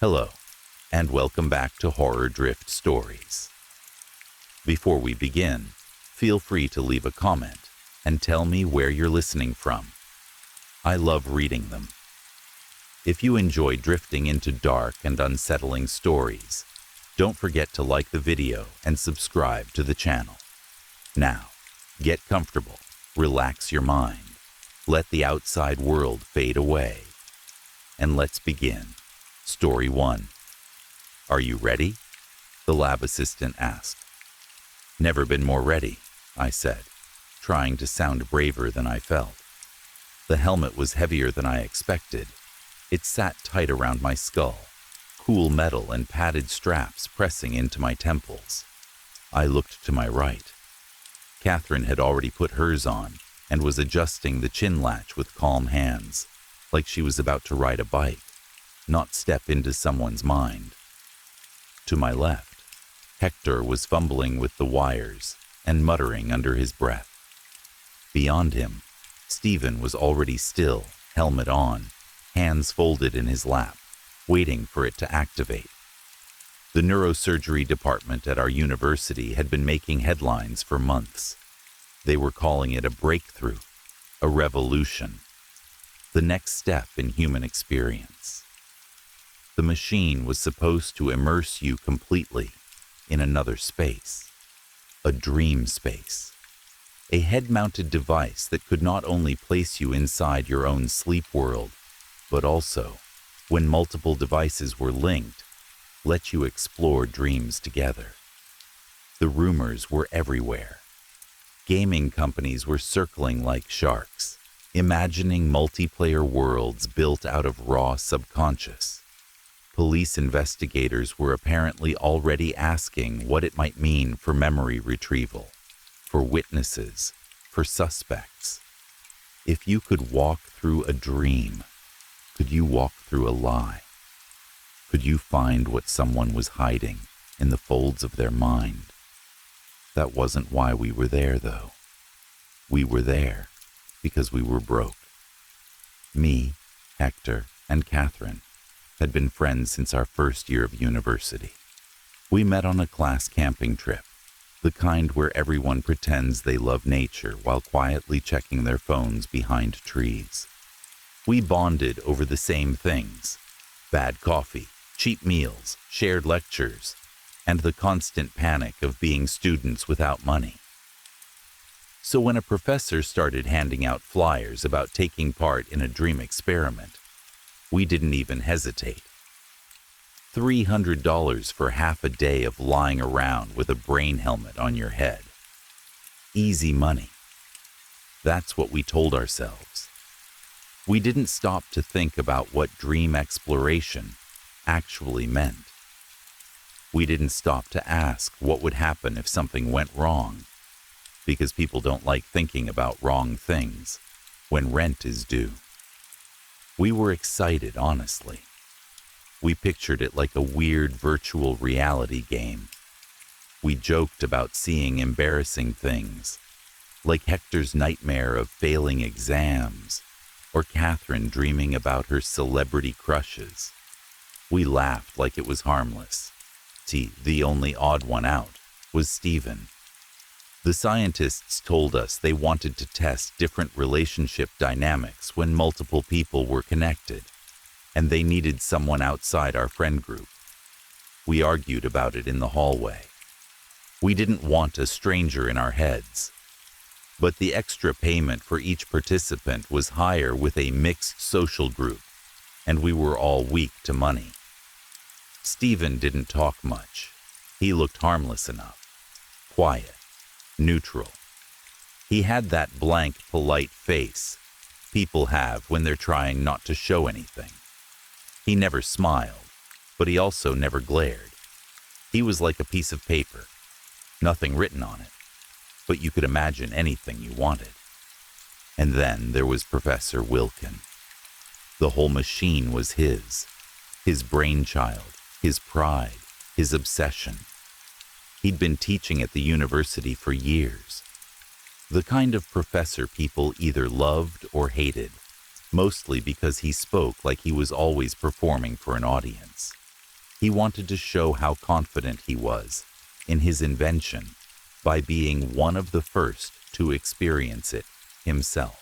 Hello, and welcome back to Horror Drift Stories. Before we begin, feel free to leave a comment and tell me where you're listening from. I love reading them. If you enjoy drifting into dark and unsettling stories, don't forget to like the video and subscribe to the channel. Now, get comfortable, relax your mind, let the outside world fade away, and let's begin. Story 1. Are you ready? The lab assistant asked. Never been more ready, I said, trying to sound braver than I felt. The helmet was heavier than I expected. It sat tight around my skull, cool metal and padded straps pressing into my temples. I looked to my right. Catherine had already put hers on and was adjusting the chin latch with calm hands, like she was about to ride a bike, not step into someone's mind. To my left, Hector was fumbling with the wires and muttering under his breath. Beyond him, Stephen was already still, helmet on, hands folded in his lap, waiting for it to activate. The neurosurgery department at our university had been making headlines for months. They were calling it a breakthrough, a revolution, the next step in human experience. The machine was supposed to immerse you completely in another space, a dream space, a head-mounted device that could not only place you inside your own sleep world, but also, when multiple devices were linked, let you explore dreams together. The rumors were everywhere. Gaming companies were circling like sharks, imagining multiplayer worlds built out of raw subconscious. Police investigators were apparently already asking what it might mean for memory retrieval, for witnesses, for suspects. If you could walk through a dream, could you walk through a lie? Could you find what someone was hiding in the folds of their mind? That wasn't why we were there, though. We were there because we were broke. Me, Hector, and Catherine had been friends since our first year of university. We met on a class camping trip, the kind where everyone pretends they love nature while quietly checking their phones behind trees. We bonded over the same things: bad coffee, cheap meals, shared lectures, and the constant panic of being students without money. So when a professor started handing out flyers about taking part in a dream experiment, we didn't even hesitate. $300 for half a day of lying around with a brain helmet on your head. Easy money. That's what we told ourselves. We didn't stop to think about what dream exploration actually meant. We didn't stop to ask what would happen if something went wrong, because people don't like thinking about wrong things when rent is due. We were excited, honestly. We pictured it like a weird virtual reality game. We joked about seeing embarrassing things, like Hector's nightmare of failing exams, or Catherine dreaming about her celebrity crushes. We laughed like it was harmless. The only odd one out was Stephen. The scientists told us they wanted to test different relationship dynamics when multiple people were connected, and they needed someone outside our friend group. We argued about it in the hallway. We didn't want a stranger in our heads, but the extra payment for each participant was higher with a mixed social group, and we were all weak to money. Stephen didn't talk much. He looked harmless enough, quiet, neutral. He had that blank, polite face people have when they're trying not to show anything. He never smiled, but he also never glared. He was like a piece of paper, nothing written on it, but you could imagine anything you wanted. And then there was Professor Wilkin. The whole machine was his brainchild, his pride, his obsession. He'd been teaching at the university for years. The kind of professor people either loved or hated, mostly because he spoke like he was always performing for an audience. He wanted to show how confident he was in his invention by being one of the first to experience it himself.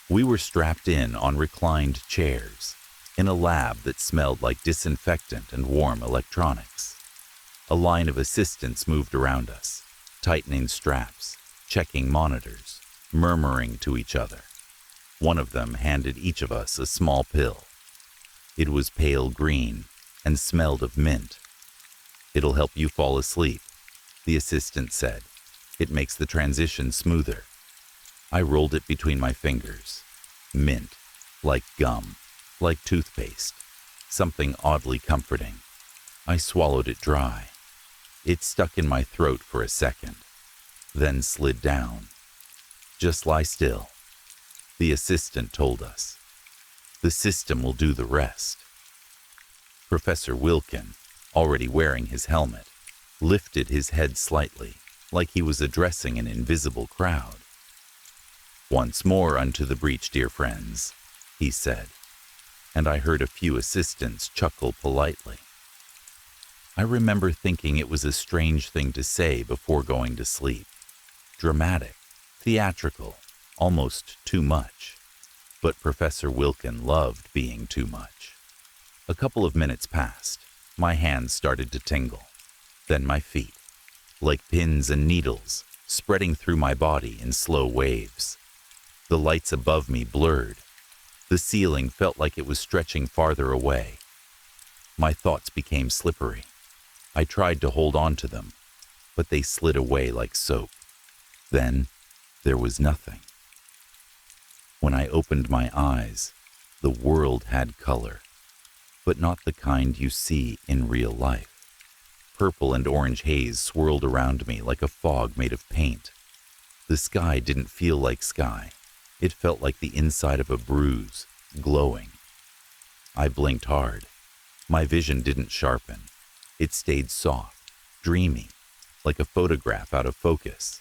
We were strapped in on reclined chairs in a lab that smelled like disinfectant and warm electronics. A line of assistants moved around us, tightening straps, checking monitors, murmuring to each other. One of them handed each of us a small pill. It was pale green and smelled of mint. "It'll help you fall asleep," the assistant said. "It makes the transition smoother." I rolled it between my fingers. Mint, like gum, like toothpaste, something oddly comforting. I swallowed it dry. It stuck in my throat for a second, then slid down. "Just lie still," the assistant told us. "The system will do the rest." Professor Wilkin, already wearing his helmet, lifted his head slightly, like he was addressing an invisible crowd. "Once more unto the breach, dear friends," he said, and I heard a few assistants chuckle politely. I remember thinking it was a strange thing to say before going to sleep. Dramatic, theatrical, almost too much. But Professor Wilkin loved being too much. A couple of minutes passed. My hands started to tingle. Then my feet, like pins and needles, spreading through my body in slow waves. The lights above me blurred. The ceiling felt like it was stretching farther away. My thoughts became slippery. I tried to hold on to them, but they slid away like soap. Then there was nothing. When I opened my eyes, the world had color, but not the kind you see in real life. Purple and orange haze swirled around me like a fog made of paint. The sky didn't feel like sky. It felt like the inside of a bruise, glowing. I blinked hard. My vision didn't sharpen. It stayed soft, dreamy, like a photograph out of focus.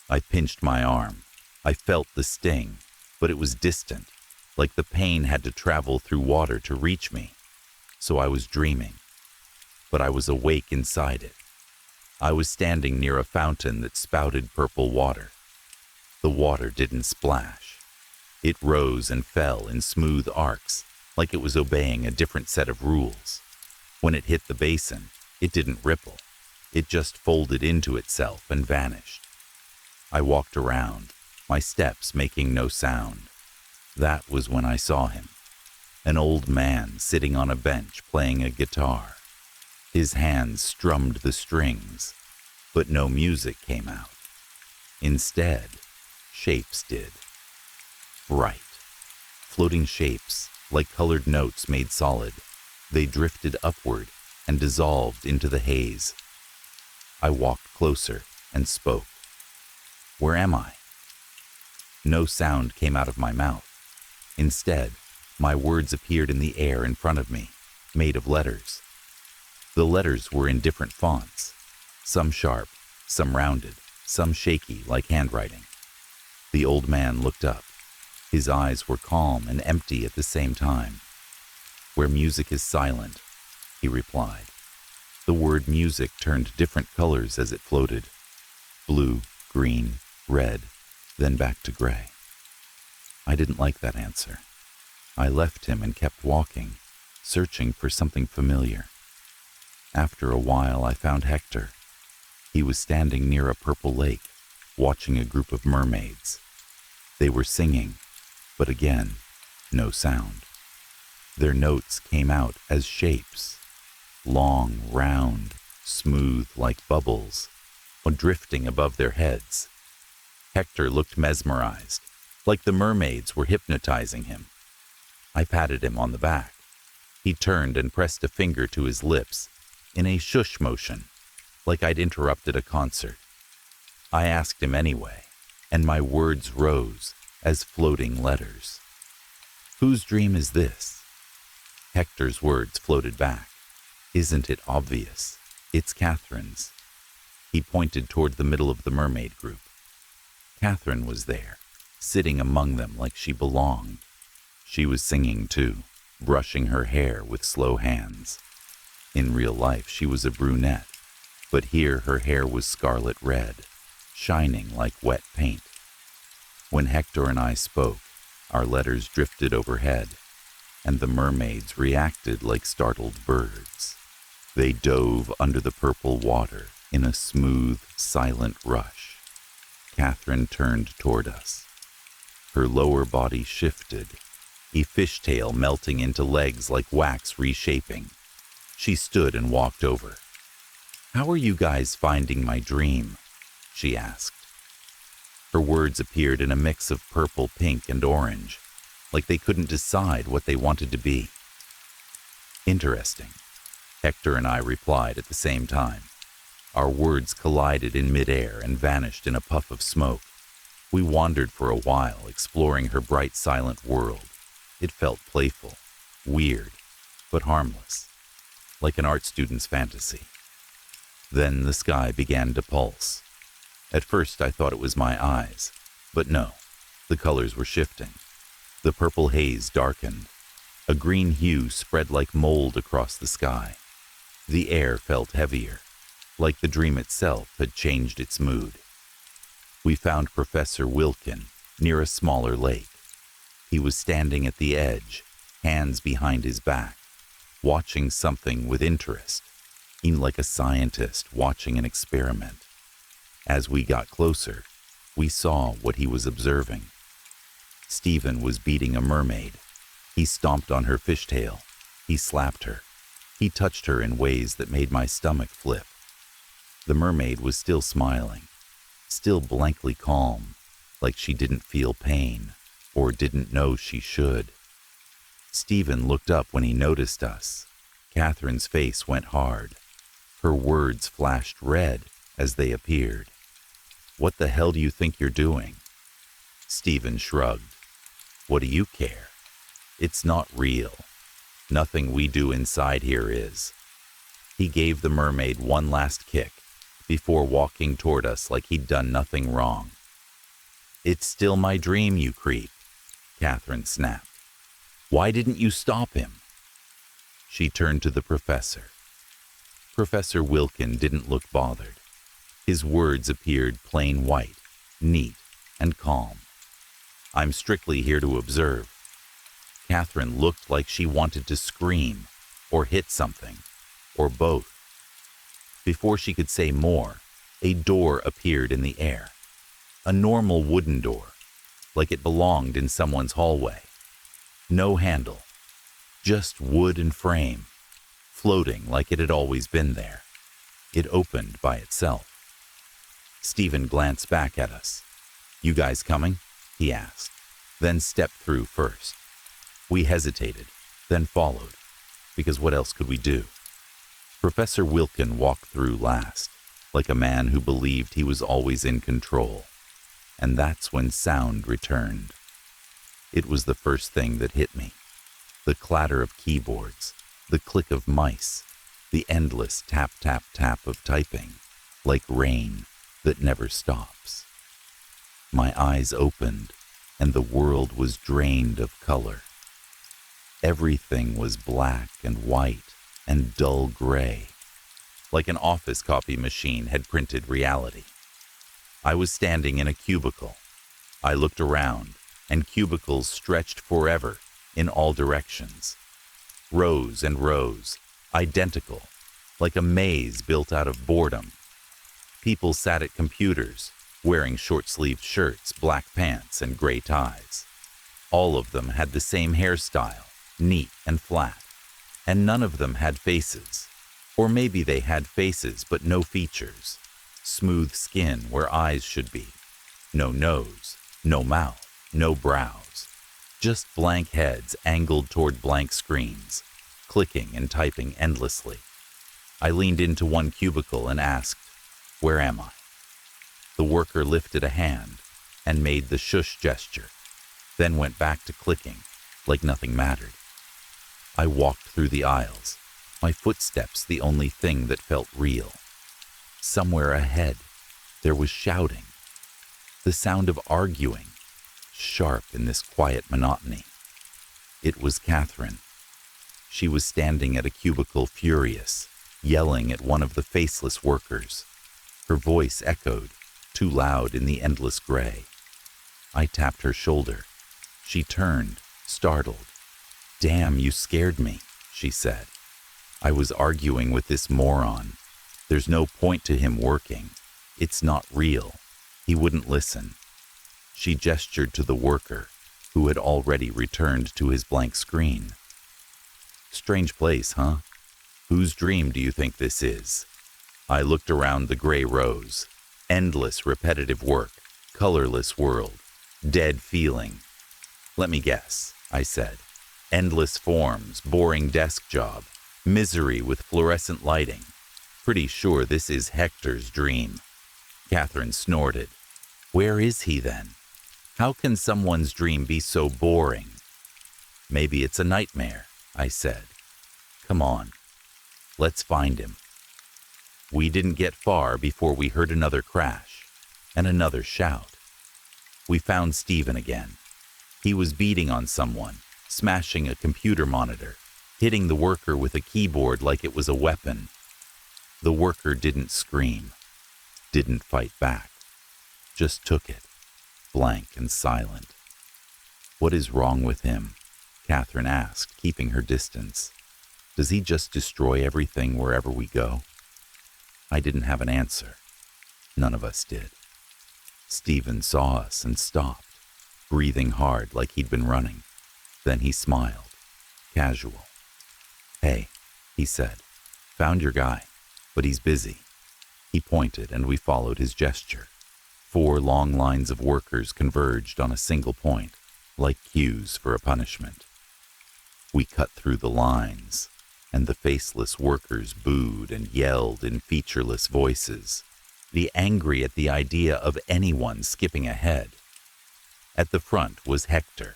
I pinched my arm. I felt the sting, but it was distant, like the pain had to travel through water to reach me. So I was dreaming, but I was awake inside it. I was standing near a fountain that spouted purple water. The water didn't splash. It rose and fell in smooth arcs, like it was obeying a different set of rules. When it hit the basin, it didn't ripple. It just folded into itself and vanished. I walked around, my steps making no sound. That was when I saw him. An old man sitting on a bench playing a guitar. His hands strummed the strings, but no music came out. Instead, shapes did. Bright, floating shapes, like colored notes made solid. They drifted upward and dissolved into the haze. I walked closer and spoke. "Where am I?" No sound came out of my mouth. Instead, my words appeared in the air in front of me, made of letters. The letters were in different fonts, some sharp, some rounded, some shaky like handwriting. The old man looked up. His eyes were calm and empty at the same time. "Where music is silent," he replied. The word music turned different colors as it floated. Blue, green, red, then back to gray. I didn't like that answer. I left him and kept walking, searching for something familiar. After a while, I found Hector. He was standing near a purple lake, watching a group of mermaids. They were singing, but again, no sound. Their notes came out as shapes, long, round, smooth like bubbles, drifting above their heads. Hector looked mesmerized, like the mermaids were hypnotizing him. I patted him on the back. He turned and pressed a finger to his lips in a shush motion, like I'd interrupted a concert. I asked him anyway, and my words rose as floating letters. "Whose dream is this?" Hector's words floated back. "Isn't it obvious? It's Catherine's." He pointed toward the middle of the mermaid group. Catherine was there, sitting among them like she belonged. She was singing too, brushing her hair with slow hands. In real life, she was a brunette, but here her hair was scarlet red, shining like wet paint. When Hector and I spoke, our letters drifted overhead, and the mermaids reacted like startled birds. They dove under the purple water in a smooth, silent rush. Catherine turned toward us. Her lower body shifted, a fishtail melting into legs like wax reshaping. She stood and walked over. "How are you guys finding my dream?" she asked. Her words appeared in a mix of purple, pink, and orange, like they couldn't decide what they wanted to be. "Interesting," Hector and I replied at the same time. Our words collided in midair and vanished in a puff of smoke. We wandered for a while, exploring her bright, silent world. It felt playful, weird, but harmless, like an art student's fantasy. Then the sky began to pulse. At first I thought it was my eyes, but no, the colors were shifting. The purple haze darkened. A green hue spread like mold across the sky. The air felt heavier, like the dream itself had changed its mood. We found Professor Wilkin near a smaller lake. He was standing at the edge, hands behind his back, watching something with interest, even like a scientist watching an experiment. As we got closer, we saw what he was observing. Stephen was beating a mermaid. He stomped on her fishtail. He slapped her. He touched her in ways that made my stomach flip. The mermaid was still smiling, still blankly calm, like she didn't feel pain or didn't know she should. Stephen looked up when he noticed us. Catherine's face went hard. Her words flashed red as they appeared. "What the hell do you think you're doing?" Stephen shrugged. "What do you care? It's not real. Nothing we do inside here is." He gave the mermaid one last kick before walking toward us like he'd done nothing wrong. "It's still my dream, you creep," Catherine snapped. "Why didn't you stop him?" She turned to the professor. Professor Wilkin didn't look bothered. His words appeared plain white, neat, and calm. "I'm strictly here to observe." Catherine looked like she wanted to scream, or hit something, or both. Before she could say more, a door appeared in the air. A normal wooden door, like it belonged in someone's hallway. No handle, just wood and frame, floating like it had always been there. It opened by itself. Stephen glanced back at us. "You guys coming?" he asked, then stepped through first. We hesitated, then followed, because what else could we do? Professor Wilkin walked through last, like a man who believed he was always in control. And that's when sound returned. It was the first thing that hit me. The clatter of keyboards, the click of mice, the endless tap, tap, tap of typing, like rain that never stops. My eyes opened, and the world was drained of color. Everything was black and white and dull gray, like an office copy machine had printed reality. I was standing in a cubicle. I looked around, and cubicles stretched forever in all directions. Rows and rows, identical, like a maze built out of boredom. People sat at computers, wearing short-sleeved shirts, black pants, and gray ties. All of them had the same hairstyle, neat and flat, and none of them had faces. Or maybe they had faces but no features. Smooth skin where eyes should be. No nose, no mouth, no brows. Just blank heads angled toward blank screens, clicking and typing endlessly. I leaned into one cubicle and asked, "Where am I?" The worker lifted a hand and made the shush gesture, then went back to clicking like nothing mattered. I walked through the aisles, my footsteps the only thing that felt real. Somewhere ahead, there was shouting, the sound of arguing, sharp in this quiet monotony. It was Catherine. She was standing at a cubicle furious, yelling at one of the faceless workers. Her voice echoed, too loud in the endless gray. I tapped her shoulder. She turned, startled. "Damn, you scared me," she said. "I was arguing with this moron. There's no point to him working. It's not real. He wouldn't listen." She gestured to the worker, who had already returned to his blank screen. "Strange place, huh? Whose dream do you think this is?" I looked around the gray rows. Endless repetitive work, colorless world, dead feeling. "Let me guess," I said. "Endless forms, boring desk job, misery with fluorescent lighting. Pretty sure this is Hector's dream." Catherine snorted. "Where is he then? How can someone's dream be so boring?" "Maybe it's a nightmare," I said. "Come on, let's find him." We didn't get far before we heard another crash and another shout. We found Stephen again. He was beating on someone, smashing a computer monitor, hitting the worker with a keyboard like it was a weapon. The worker didn't scream, didn't fight back, just took it, blank and silent. "What is wrong with him?" Catherine asked, keeping her distance. "Does he just destroy everything wherever we go?" I didn't have an answer. None of us did. Stephen saw us and stopped, breathing hard like he'd been running. Then he smiled, casual. "Hey," he said, "found your guy, but he's busy." He pointed and we followed his gesture. 4 long lines of workers converged on a single point, like cues for a punishment. We cut through the lines, and the faceless workers booed and yelled in featureless voices, the angry at the idea of anyone skipping ahead. At the front was Hector.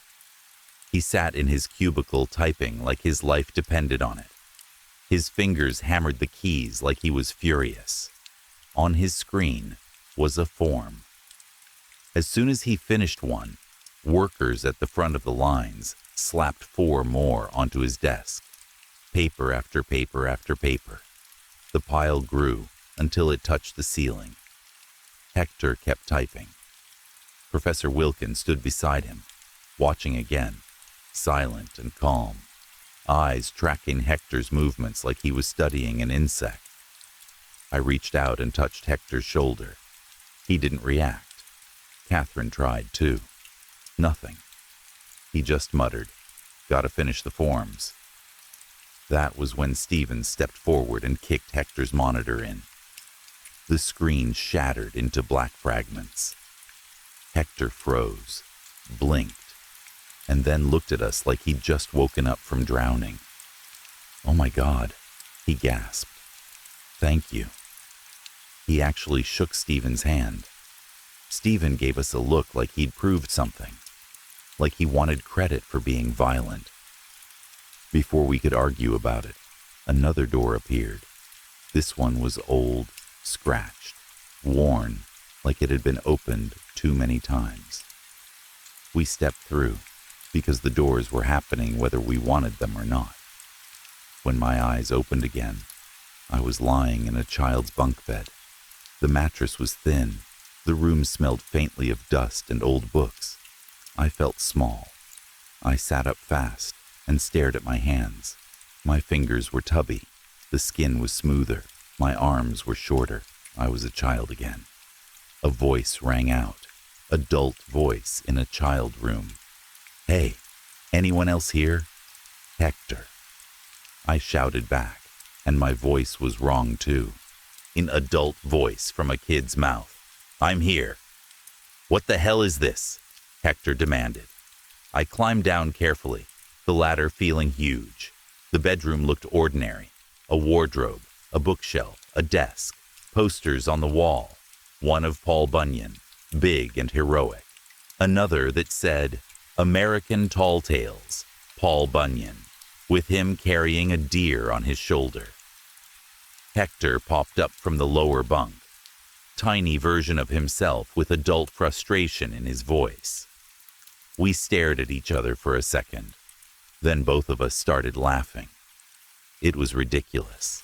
He sat in his cubicle typing like his life depended on it. His fingers hammered the keys like he was furious. On his screen was a form. As soon as he finished one, workers at the front of the lines slapped 4 more onto his desk. Paper after paper after paper. The pile grew until it touched the ceiling. Hector kept typing. Professor Wilkins stood beside him, watching again, silent and calm, eyes tracking Hector's movements like he was studying an insect. I reached out and touched Hector's shoulder. He didn't react. Catherine tried too. Nothing. He just muttered, "Gotta finish the forms." That was when Stephen stepped forward and kicked Hector's monitor in. The screen shattered into black fragments. Hector froze, blinked, and then looked at us like he'd just woken up from drowning. "Oh my God," he gasped. "Thank you." He actually shook Stephen's hand. Stephen gave us a look like he'd proved something, like he wanted credit for being violent. Before we could argue about it, another door appeared. This one was old, scratched, worn, like it had been opened too many times. We stepped through, because the doors were happening whether we wanted them or not. When my eyes opened again, I was lying in a child's bunk bed. The mattress was thin. The room smelled faintly of dust and old books. I felt small. I sat up fast and stared at my hands. My fingers were tubby. The skin was smoother. My arms were shorter. I was a child again. A voice rang out. Adult voice in a child room. "Hey, anyone else here?" "Hector." I shouted back, and my voice was wrong too. In adult voice from a kid's mouth. "I'm here." "What the hell is this?" Hector demanded. I climbed down carefully, the ladder feeling huge. The bedroom looked ordinary. A wardrobe, a bookshelf, a desk, posters on the wall. One of Paul Bunyan, big and heroic. Another that said, "American Tall Tales, Paul Bunyan," with him carrying a deer on his shoulder. Hector popped up from the lower bunk. Tiny version of himself with adult frustration in his voice. We stared at each other for a second. Then both of us started laughing, It was ridiculous.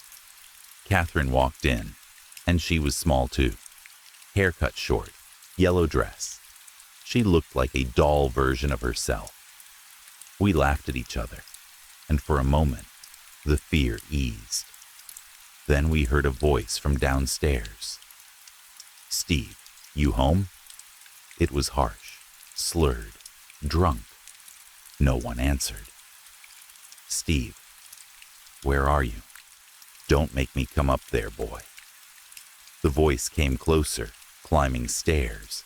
Catherine walked in, and she was small too. Haircut short, yellow dress. She looked like a doll version of herself. We laughed at each other, and for a moment, the fear eased. Then we heard a voice from downstairs. "Steve, you home?" It was harsh, slurred, drunk. No one answered. "Steve, where are you? Don't make me come up there, boy." The voice came closer, climbing stairs.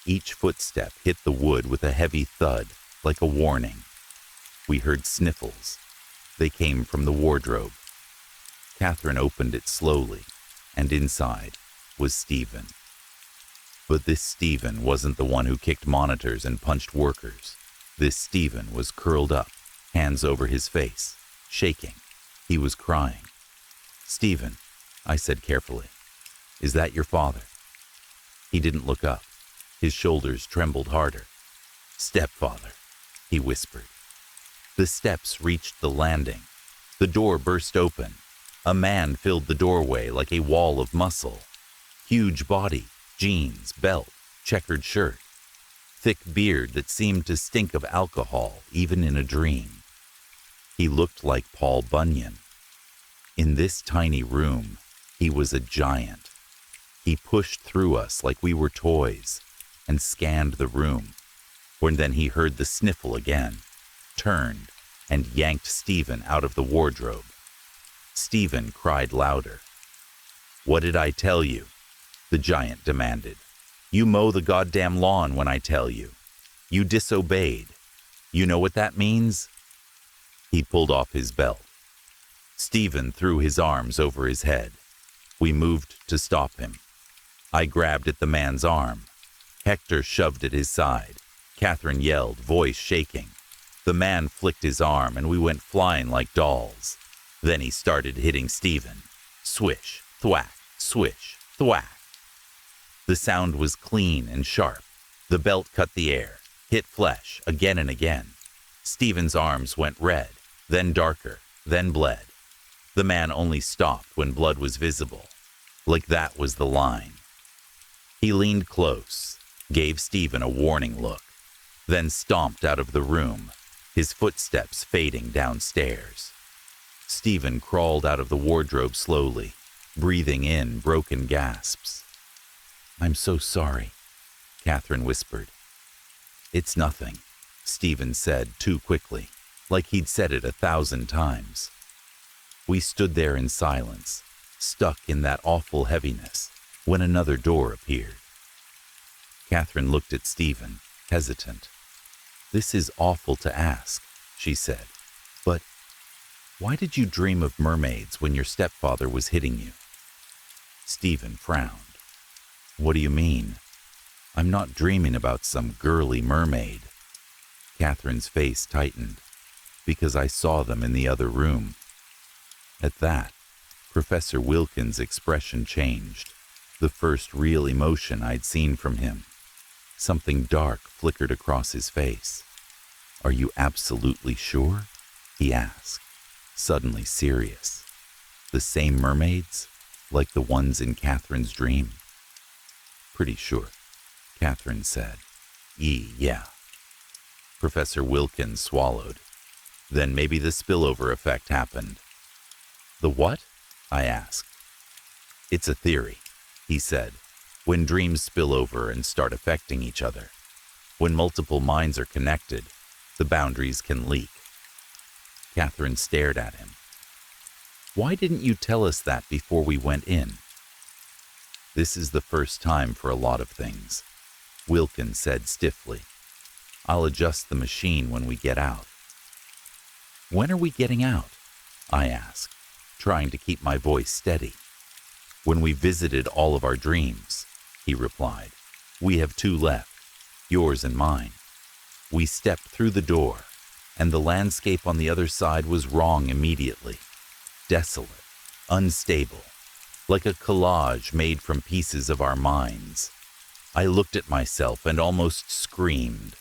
Each footstep hit the wood with a heavy thud, like a warning. We heard sniffles. They came from the wardrobe. Catherine opened it slowly, and inside was Stephen. But this Stephen wasn't the one who kicked monitors and punched workers. This Stephen was curled up, hands over his face, shaking. He was crying. "Stephen," I said carefully, "is that your father?" He didn't look up. His shoulders trembled harder. "Stepfather," he whispered. The steps reached the landing. The door burst open. A man filled the doorway like a wall of muscle. Huge body, jeans, belt, checkered shirt. Thick beard that seemed to stink of alcohol, even in a dream. He looked like Paul Bunyan. In this tiny room, he was a giant. He pushed through us like we were toys and scanned the room. When then he heard the sniffle again, turned, and yanked Stephen out of the wardrobe. Stephen cried louder. "What did I tell you?" the giant demanded. "You mow the goddamn lawn when I tell you. You disobeyed. You know what that means?" He pulled off his belt. Stephen threw his arms over his head. We moved to stop him. I grabbed at the man's arm. Hector shoved at his side. Catherine yelled, voice shaking. The man flicked his arm and we went flying like dolls. Then he started hitting Stephen. Swish, thwack, swish, thwack. The sound was clean and sharp. The belt cut the air, hit flesh again and again. Stephen's arms went red, then darker, then bled. The man only stopped when blood was visible, like that was the line. He leaned close, gave Stephen a warning look, then stomped out of the room, his footsteps fading downstairs. Stephen crawled out of the wardrobe slowly, breathing in broken gasps. "I'm so sorry," Catherine whispered. "It's nothing," Stephen said too quickly, like he'd said it 1,000 times. We stood there in silence, stuck in that awful heaviness, when another door appeared. Catherine looked at Stephen, hesitant. "This is awful to ask," she said, "but why did you dream of mermaids when your stepfather was hitting you?" Stephen frowned. "What do you mean? I'm not dreaming about some girly mermaid." Catherine's face tightened, "because I saw them in the other room." At that, Professor Wilkins' expression changed, the first real emotion I'd seen from him. Something dark flickered across his face. "Are you absolutely sure?" he asked, suddenly serious. "The same mermaids, like the ones in Catherine's dream?" "Pretty sure," Catherine said. Yeah." Professor Wilkins swallowed. "Then maybe the spillover effect happened." "The what?" I asked. "It's a theory," he said, "when dreams spill over and start affecting each other. When multiple minds are connected, the boundaries can leak." Catherine stared at him. "Why didn't you tell us that before we went in?" "This is the first time for a lot of things," Wilkins said stiffly. "I'll adjust the machine when we get out." "When are we getting out?" I asked, trying to keep my voice steady. "When we visited all of our dreams," he replied. "We have 2 left, yours and mine." We stepped through the door, and the landscape on the other side was wrong immediately. Desolate, unstable, like a collage made from pieces of our minds. I looked at myself and almost screamed.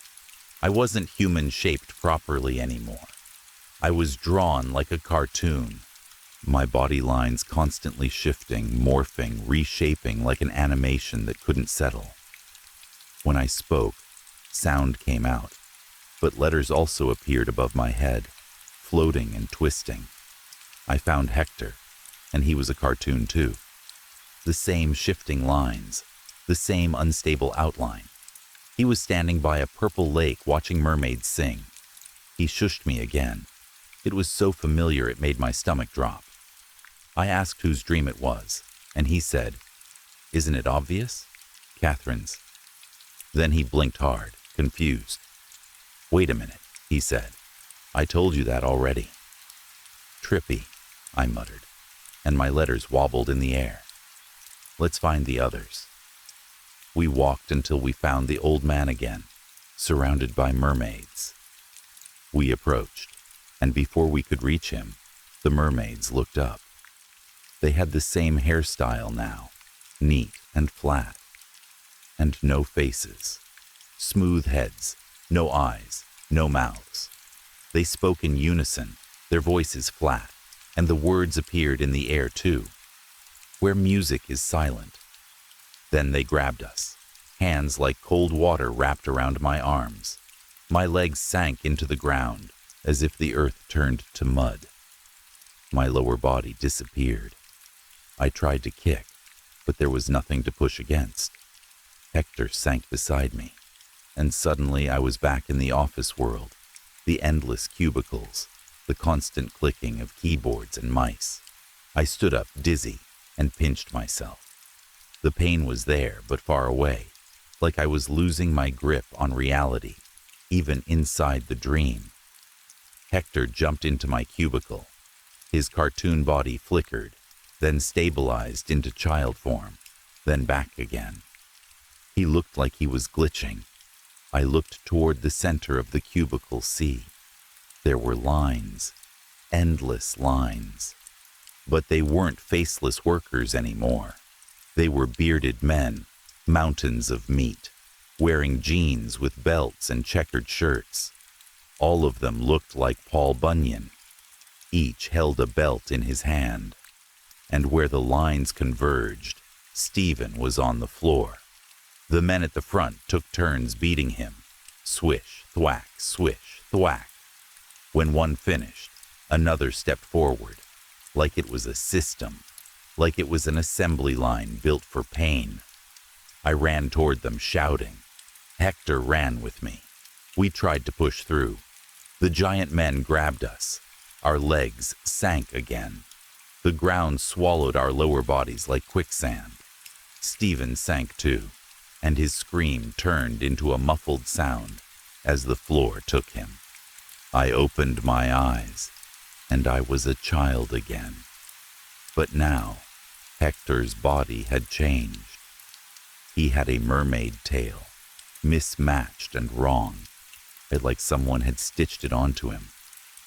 I wasn't human-shaped properly anymore. I was drawn like a cartoon. my body lines constantly shifting, morphing, reshaping like an animation that couldn't settle. When I spoke, sound came out, but letters also appeared above my head, floating and twisting. I found Hector, and he was a cartoon too. The same shifting lines, the same unstable outline. He was standing by a purple lake watching mermaids sing. He shushed me again. It was so familiar it made my stomach drop. I asked whose dream it was, and he said, "Isn't it obvious? Catherine's." Then he blinked hard, confused. "Wait a minute," he said. "I told you that already." "Trippy," I muttered, and my letters wobbled in the air. "Let's find the others." We walked until we found the old man again, surrounded by mermaids. We approached, and before we could reach him, the mermaids looked up. They had the same hairstyle now, neat and flat, and no faces, smooth heads, no eyes, no mouths. They spoke in unison, their voices flat, and the words appeared in the air too, where music is silent. Then they grabbed us, hands like cold water wrapped around my arms. My legs sank into the ground, as if the earth turned to mud. My lower body disappeared. I tried to kick, but there was nothing to push against. Hector sank beside me, and suddenly I was back in the office world, the endless cubicles, the constant clicking of keyboards and mice. I stood up dizzy and pinched myself. The pain was there, but far away, like I was losing my grip on reality, even inside the dream. Hector jumped into my cubicle. His cartoon body flickered, then stabilized into child form, then back again. He looked like he was glitching. I looked toward the center of the cubicle C. There were lines, endless lines. But they weren't faceless workers anymore. They were bearded men, mountains of meat, wearing jeans with belts and checkered shirts. All of them looked like Paul Bunyan. Each held a belt in his hand. And where the lines converged, Stephen was on the floor. The men at the front took turns beating him. Swish, thwack, swish, thwack. When one finished, another stepped forward, like it was a system, like it was an assembly line built for pain. I ran toward them, shouting. Hector ran with me. We tried to push through. The giant men grabbed us. Our legs sank again. The ground swallowed our lower bodies like quicksand. Stephen sank too, and his scream turned into a muffled sound as the floor took him. I opened my eyes, and I was a child again. But now, Hector's body had changed. He had a mermaid tail, mismatched and wrong, like someone had stitched it onto him.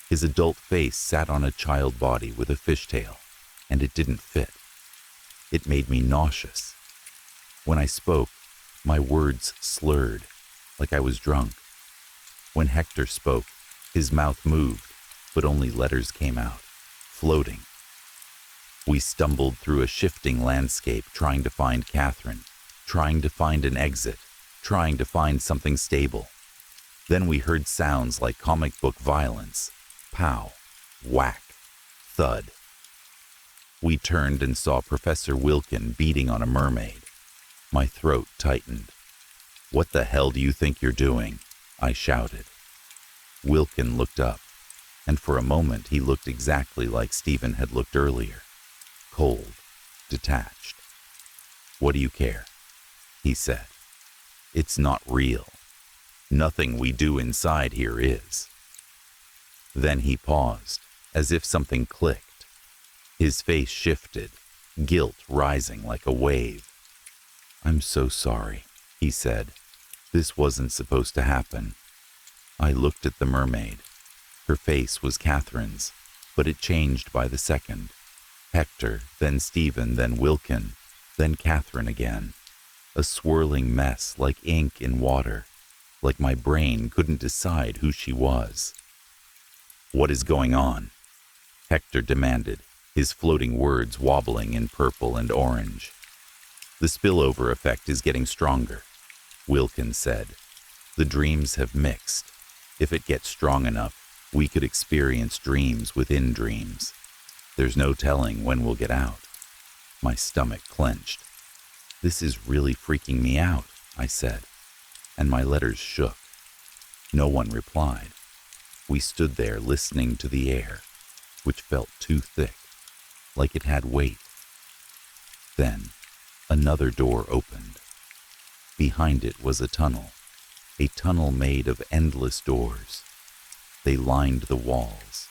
His adult face sat on a child body with a fishtail, and it didn't fit. It made me nauseous. When I spoke, my words slurred, like I was drunk. When Hector spoke, his mouth moved, but only letters came out, floating. We stumbled through a shifting landscape trying to find Catherine, trying to find an exit, trying to find something stable. Then we heard sounds like comic book violence. Pow, whack, thud. We turned and saw Professor Wilkin beating on a mermaid. My throat tightened. "What the hell do you think you're doing?" I shouted. Wilkin looked up, and for a moment he looked exactly like Stephen had looked earlier. Cold, detached. "What do you care?" he said. "It's not real. Nothing we do inside here is." Then he paused, as if something clicked. His face shifted, guilt rising like a wave. "I'm so sorry," he said. "This wasn't supposed to happen." I looked at the mermaid. Her face was Catherine's, but it changed by the second. Hector, then Stephen, then Wilkin, then Catherine again. A swirling mess like ink in water, like my brain couldn't decide who she was. "What is going on?" Hector demanded, his floating words wobbling in purple and orange. The spillover effect is getting stronger, Wilkins said. The dreams have mixed. If it gets strong enough, we could experience dreams within dreams. There's no telling when we'll get out. My stomach clenched. This is really freaking me out, I said, and my letters shook. No one replied. We stood there listening to the air, which felt too thick, like it had weight. Then, another door opened. Behind it was a tunnel made of endless doors. They lined the walls.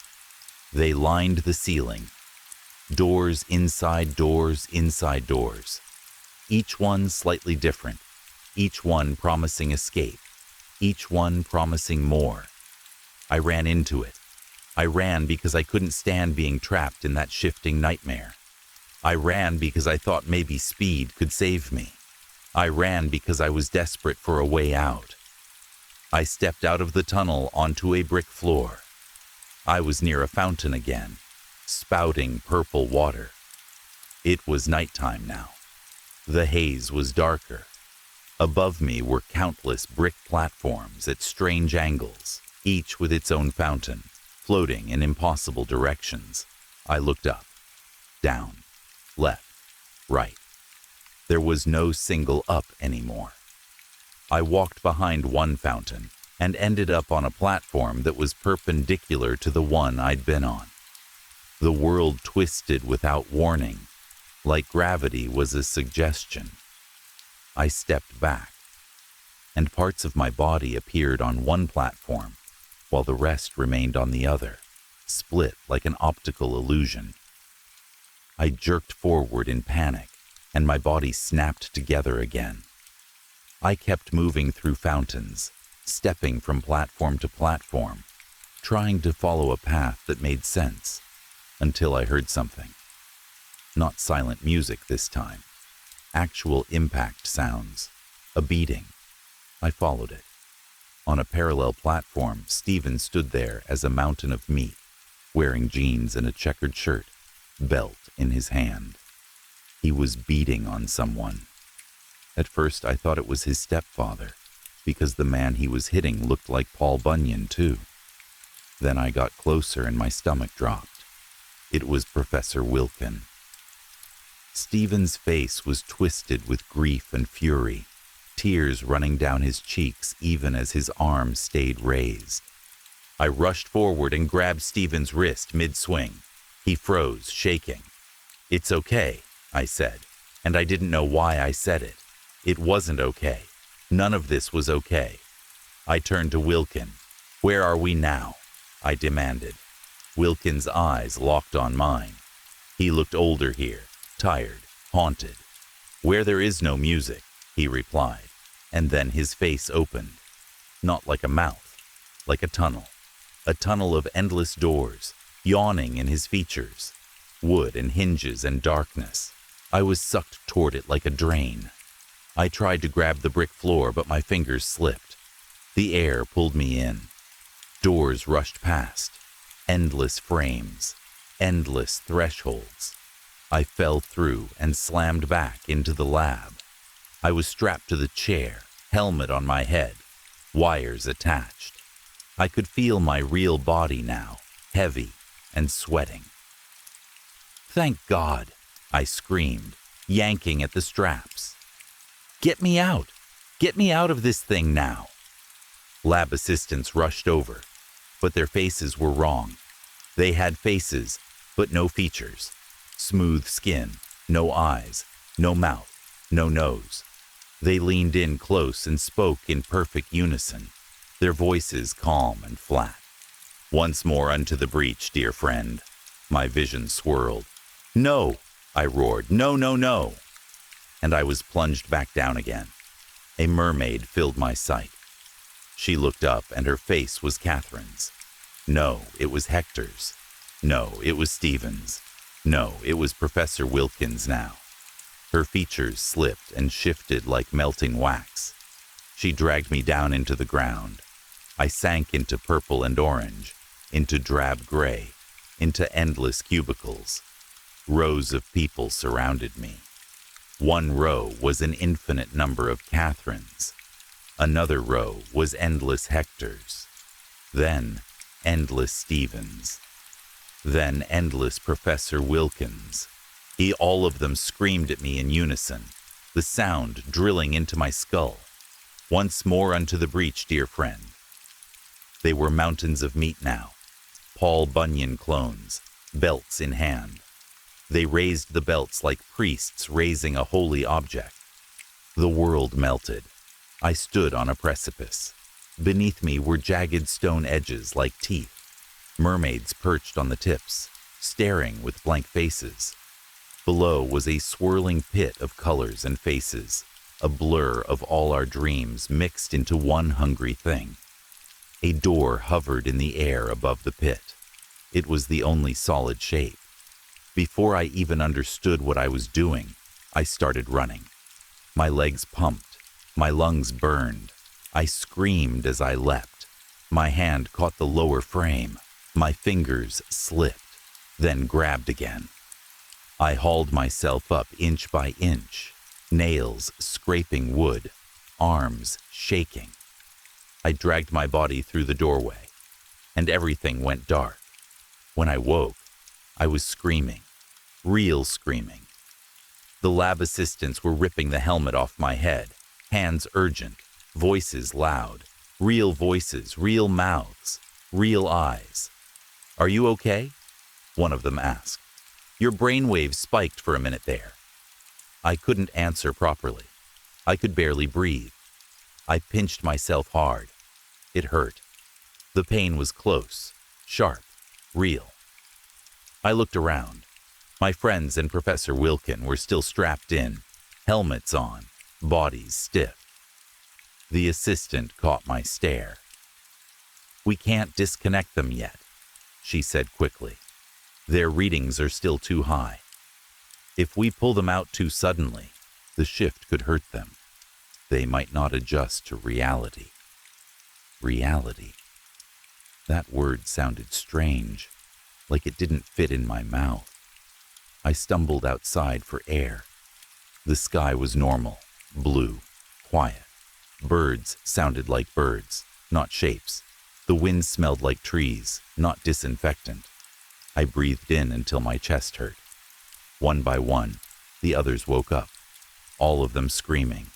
They lined the ceiling. Doors inside doors inside doors. Each one slightly different. Each one promising escape. Each one promising more. I ran into it. I ran because I couldn't stand being trapped in that shifting nightmare. I ran because I thought maybe speed could save me. I ran because I was desperate for a way out. I stepped out of the tunnel onto a brick floor. I was near a fountain again, spouting purple water. It was nighttime now. The haze was darker. Above me were countless brick platforms at strange angles, each with its own fountain, floating in impossible directions. I looked up, down, left, right. There was no single up anymore. I walked behind one fountain and ended up on a platform that was perpendicular to the one I'd been on. The world twisted without warning, like gravity was a suggestion. I stepped back, and parts of my body appeared on one platform, while the rest remained on the other, split like an optical illusion. I jerked forward in panic, and my body snapped together again. I kept moving through fountains, stepping from platform to platform, trying to follow a path that made sense, until I heard something. Not silent music this time. Actual impact sounds. A beating. I followed it. On a parallel platform, Stephen stood there as a mountain of meat, wearing jeans and a checkered shirt, belt in his hand. He was beating on someone. At first, I thought it was his stepfather, because the man he was hitting looked like Paul Bunyan, too. Then I got closer and my stomach dropped. It was Professor Wilkin. Stephen's face was twisted with grief and fury, tears running down his cheeks even as his arm stayed raised. I rushed forward and grabbed Stephen's wrist mid-swing. He froze, shaking. "It's okay," I said, and I didn't know why I said it. It wasn't okay. None of this was okay. I turned to Wilkin. "Where are we now?" I demanded. Wilkin's eyes locked on mine. He looked older here, tired, haunted. "Where there is no music," he replied, and then his face opened. Not like a mouth, like a tunnel of endless doors, yawning in his features, wood and hinges and darkness. I was sucked toward it like a drain. I tried to grab the brick floor, but my fingers slipped. The air pulled me in. Doors rushed past, endless frames, endless thresholds. I fell through and slammed back into the lab. I was strapped to the chair, helmet on my head, wires attached. I could feel my real body now, heavy and sweating. "Thank God," I screamed, yanking at the straps. "Get me out! Get me out of this thing now!" Lab assistants rushed over, but their faces were wrong. They had faces, but no features. Smooth skin, no eyes, no mouth, no nose. They leaned in close and spoke in perfect unison, their voices calm and flat. "Once more unto the breach, dear friend." My vision swirled. "No!" I roared. "No, no, no!" And I was plunged back down again. A mermaid filled my sight. She looked up and her face was Catherine's. No, it was Hector's. No, it was Stephen's. No, it was Professor Wilkin's now. Her features slipped and shifted like melting wax. She dragged me down into the ground. I sank into purple and orange, into drab gray, into endless cubicles. Rows of people surrounded me. One row was an infinite number of Catherines. Another row was endless Hectors. Then endless Stevens. Then endless Professor Wilkins. All of them screamed at me in unison, the sound drilling into my skull. Once more unto the breach, dear friend. They were mountains of meat now, Paul Bunyan clones, belts in hand. They raised the belts like priests raising a holy object. The world melted. I stood on a precipice. Beneath me were jagged stone edges like teeth. Mermaids perched on the tips, staring with blank faces. Below was a swirling pit of colors and faces, a blur of all our dreams mixed into one hungry thing. A door hovered in the air above the pit. It was the only solid shape. Before I even understood what I was doing, I started running. My legs pumped. My lungs burned. I screamed as I leapt. My hand caught the lower frame. My fingers slipped, then grabbed again. I hauled myself up inch by inch, nails scraping wood, arms shaking. I dragged my body through the doorway, and everything went dark. When I woke, I was screaming, real screaming. The lab assistants were ripping the helmet off my head, hands urgent, voices loud, real voices, real mouths, real eyes. "Are you okay?" one of them asked. "Your brainwaves spiked for a minute there." I couldn't answer properly. I could barely breathe. I pinched myself hard. It hurt. The pain was close, sharp, real. I looked around. My friends and Professor Wilkin were still strapped in, helmets on, bodies stiff. The assistant caught my stare. "We can't disconnect them yet," she said quickly. "Their readings are still too high. If we pull them out too suddenly, the shift could hurt them. They might not adjust to reality." Reality. That word sounded strange, like it didn't fit in my mouth. I stumbled outside for air. The sky was normal, blue, quiet. Birds sounded like birds, not shapes. The wind smelled like trees, not disinfectant. I breathed in until my chest hurt. One by one, the others woke up, all of them screaming,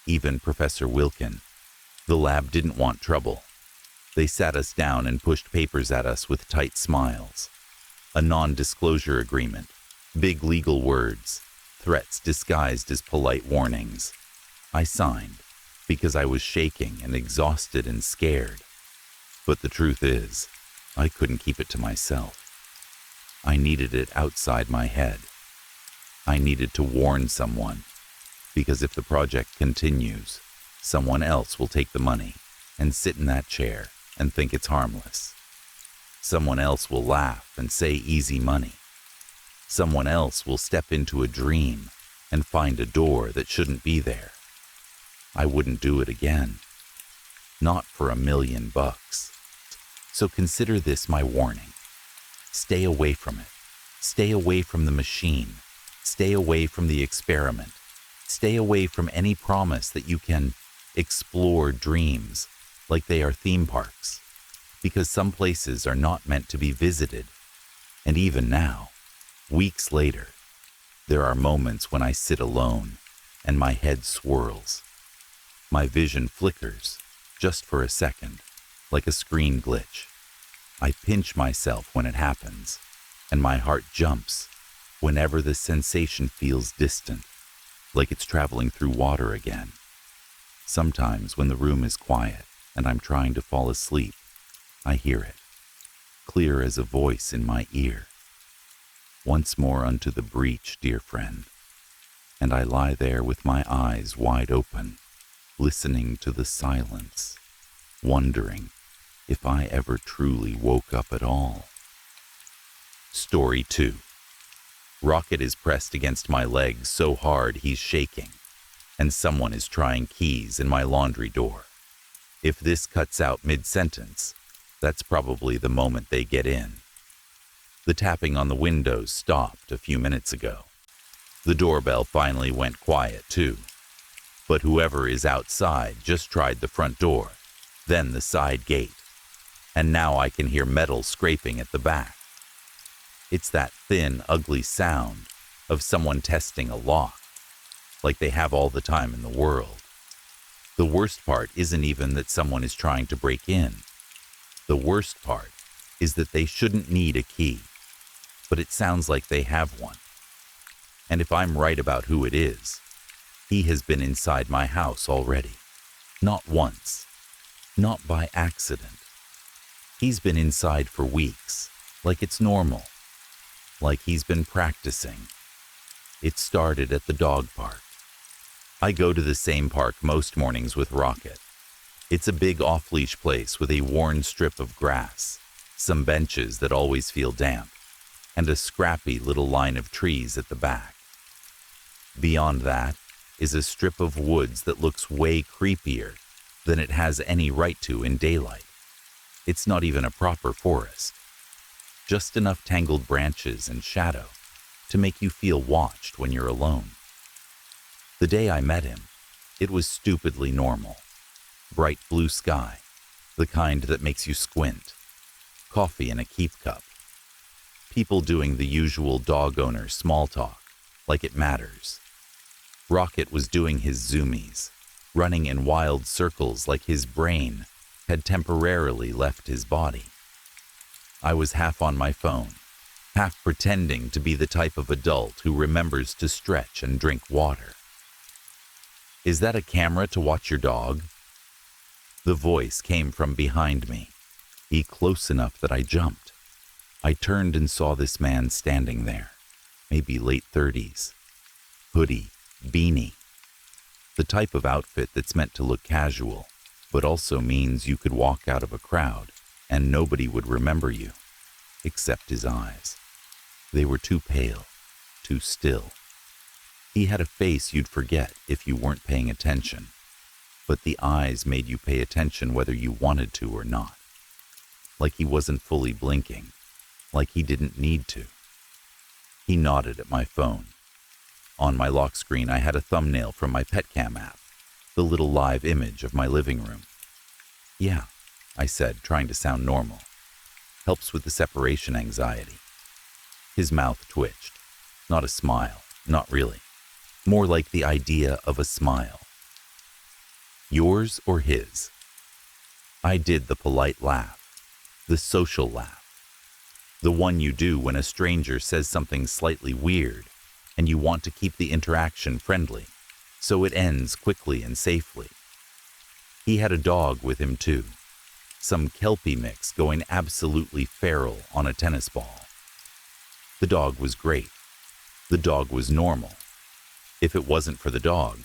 even Professor Wilkin. The lab didn't want trouble. They sat us down and pushed papers at us with tight smiles. A non-disclosure agreement, big legal words, threats disguised as polite warnings. I signed because I was shaking and exhausted and scared. But the truth is, I couldn't keep it to myself. I needed it outside my head. I needed to warn someone, because if the project continues, someone else will take the money and sit in that chair and think it's harmless. Someone else will laugh and say easy money. Someone else will step into a dream and find a door that shouldn't be there. I wouldn't do it again. Not for $1,000,000. So consider this my warning. Stay away from it. Stay away from the machine. Stay away from the experiment. Stay away from any promise that you can explore dreams like they are theme parks, because some places are not meant to be visited. And even now, weeks later, there are moments when I sit alone and my head swirls. My vision flickers, just for a second, like a screen glitch. I pinch myself when it happens, and my heart jumps whenever the sensation feels distant, like it's traveling through water again. Sometimes when the room is quiet and I'm trying to fall asleep, I hear it, clear as a voice in my ear. "Once more unto the breach, dear friend." And I lie there with my eyes wide open, listening to the silence, wondering if I ever truly woke up at all. Story 2. Rocket is pressed against my leg so hard he's shaking, and someone is trying keys in my laundry door. If this cuts out mid-sentence, that's probably the moment they get in. The tapping on the windows stopped a few minutes ago. The doorbell finally went quiet too. But whoever is outside just tried the front door, then the side gate, and now I can hear metal scraping at the back. It's that thin, ugly sound of someone testing a lock, like they have all the time in the world. The worst part isn't even that someone is trying to break in. The worst part is that they shouldn't need a key, but it sounds like they have one. And if I'm right about who it is, he has been inside my house already. Not once. Not by accident. He's been inside for weeks, like it's normal. Like he's been practicing. It started at the dog park. I go to the same park most mornings with Rocket. It's a big off-leash place with a worn strip of grass, some benches that always feel damp, and a scrappy little line of trees at the back. Beyond that is a strip of woods that looks way creepier than it has any right to in daylight. It's not even a proper forest. Just enough tangled branches and shadow to make you feel watched when you're alone. The day I met him, it was stupidly normal. Bright blue sky, the kind that makes you squint. Coffee in a keep cup. People doing the usual dog owner small talk, like it matters. Rocket was doing his zoomies, running in wild circles like his brain had temporarily left his body. I was half on my phone, half pretending to be the type of adult who remembers to stretch and drink water. "Is that a camera to watch your dog?" The voice came from behind me, close enough that I jumped. I turned and saw this man standing there, maybe late 30s. Hoodie, beanie. The type of outfit that's meant to look casual, but also means you could walk out of a crowd and nobody would remember you, except his eyes. They were too pale, too still. He had a face you'd forget if you weren't paying attention, but the eyes made you pay attention whether you wanted to or not. Like he wasn't fully blinking, like he didn't need to. He nodded at my phone. On my lock screen, I had a thumbnail from my PetCam app, the little live image of my living room. "Yeah," I said, trying to sound normal. Helps with the separation anxiety. His mouth twitched. Not a smile, not really. More like the idea of a smile. "Yours or his?" I did the polite laugh, the social laugh. The one you do when a stranger says something slightly weird and you want to keep the interaction friendly, so it ends quickly and safely. He had a dog with him too, some Kelpie mix going absolutely feral on a tennis ball. The dog was great. The dog was normal. If it wasn't for the dog,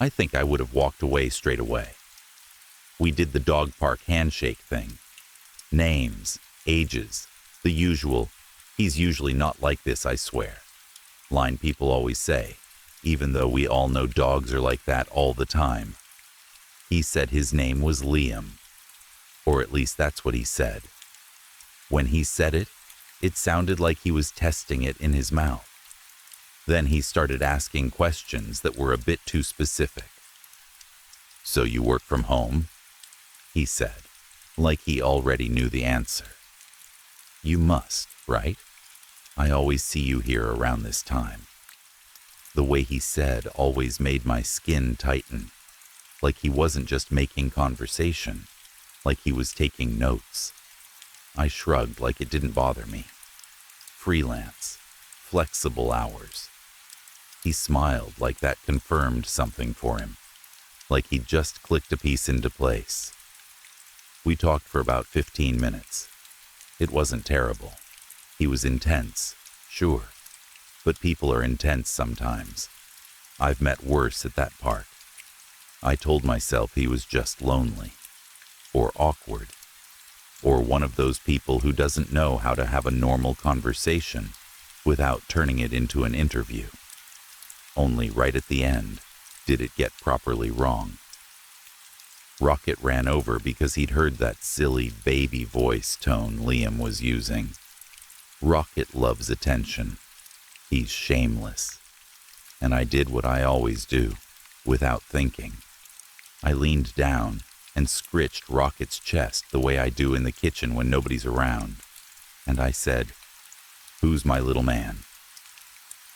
I think I would have walked away straight away. We did the dog park handshake thing. Names, ages, the usual, "He's usually not like this, I swear," line people always say, even though we all know dogs are like that all the time. He said his name was Liam, or at least that's what he said. When he said it, it sounded like he was testing it in his mouth. Then he started asking questions that were a bit too specific. "So you work from home?" he said, like he already knew the answer. "You must, right? I always see you here around this time." The way he said always made my skin tighten, like he wasn't just making conversation, like he was taking notes. I shrugged like it didn't bother me. Freelance, flexible hours. He smiled like that confirmed something for him, like he'd just clicked a piece into place. We talked for about 15 minutes. It wasn't terrible. He was intense, sure, but people are intense sometimes. I've met worse at that park. I told myself he was just lonely, or awkward, or one of those people who doesn't know how to have a normal conversation without turning it into an interview. Only right at the end did it get properly wrong. Rocket ran over because he'd heard that silly baby voice tone Liam was using. Rocket loves attention. He's shameless. And I did what I always do, without thinking. I leaned down and scritched Rocket's chest the way I do in the kitchen when nobody's around. And I said, "Who's my little man?"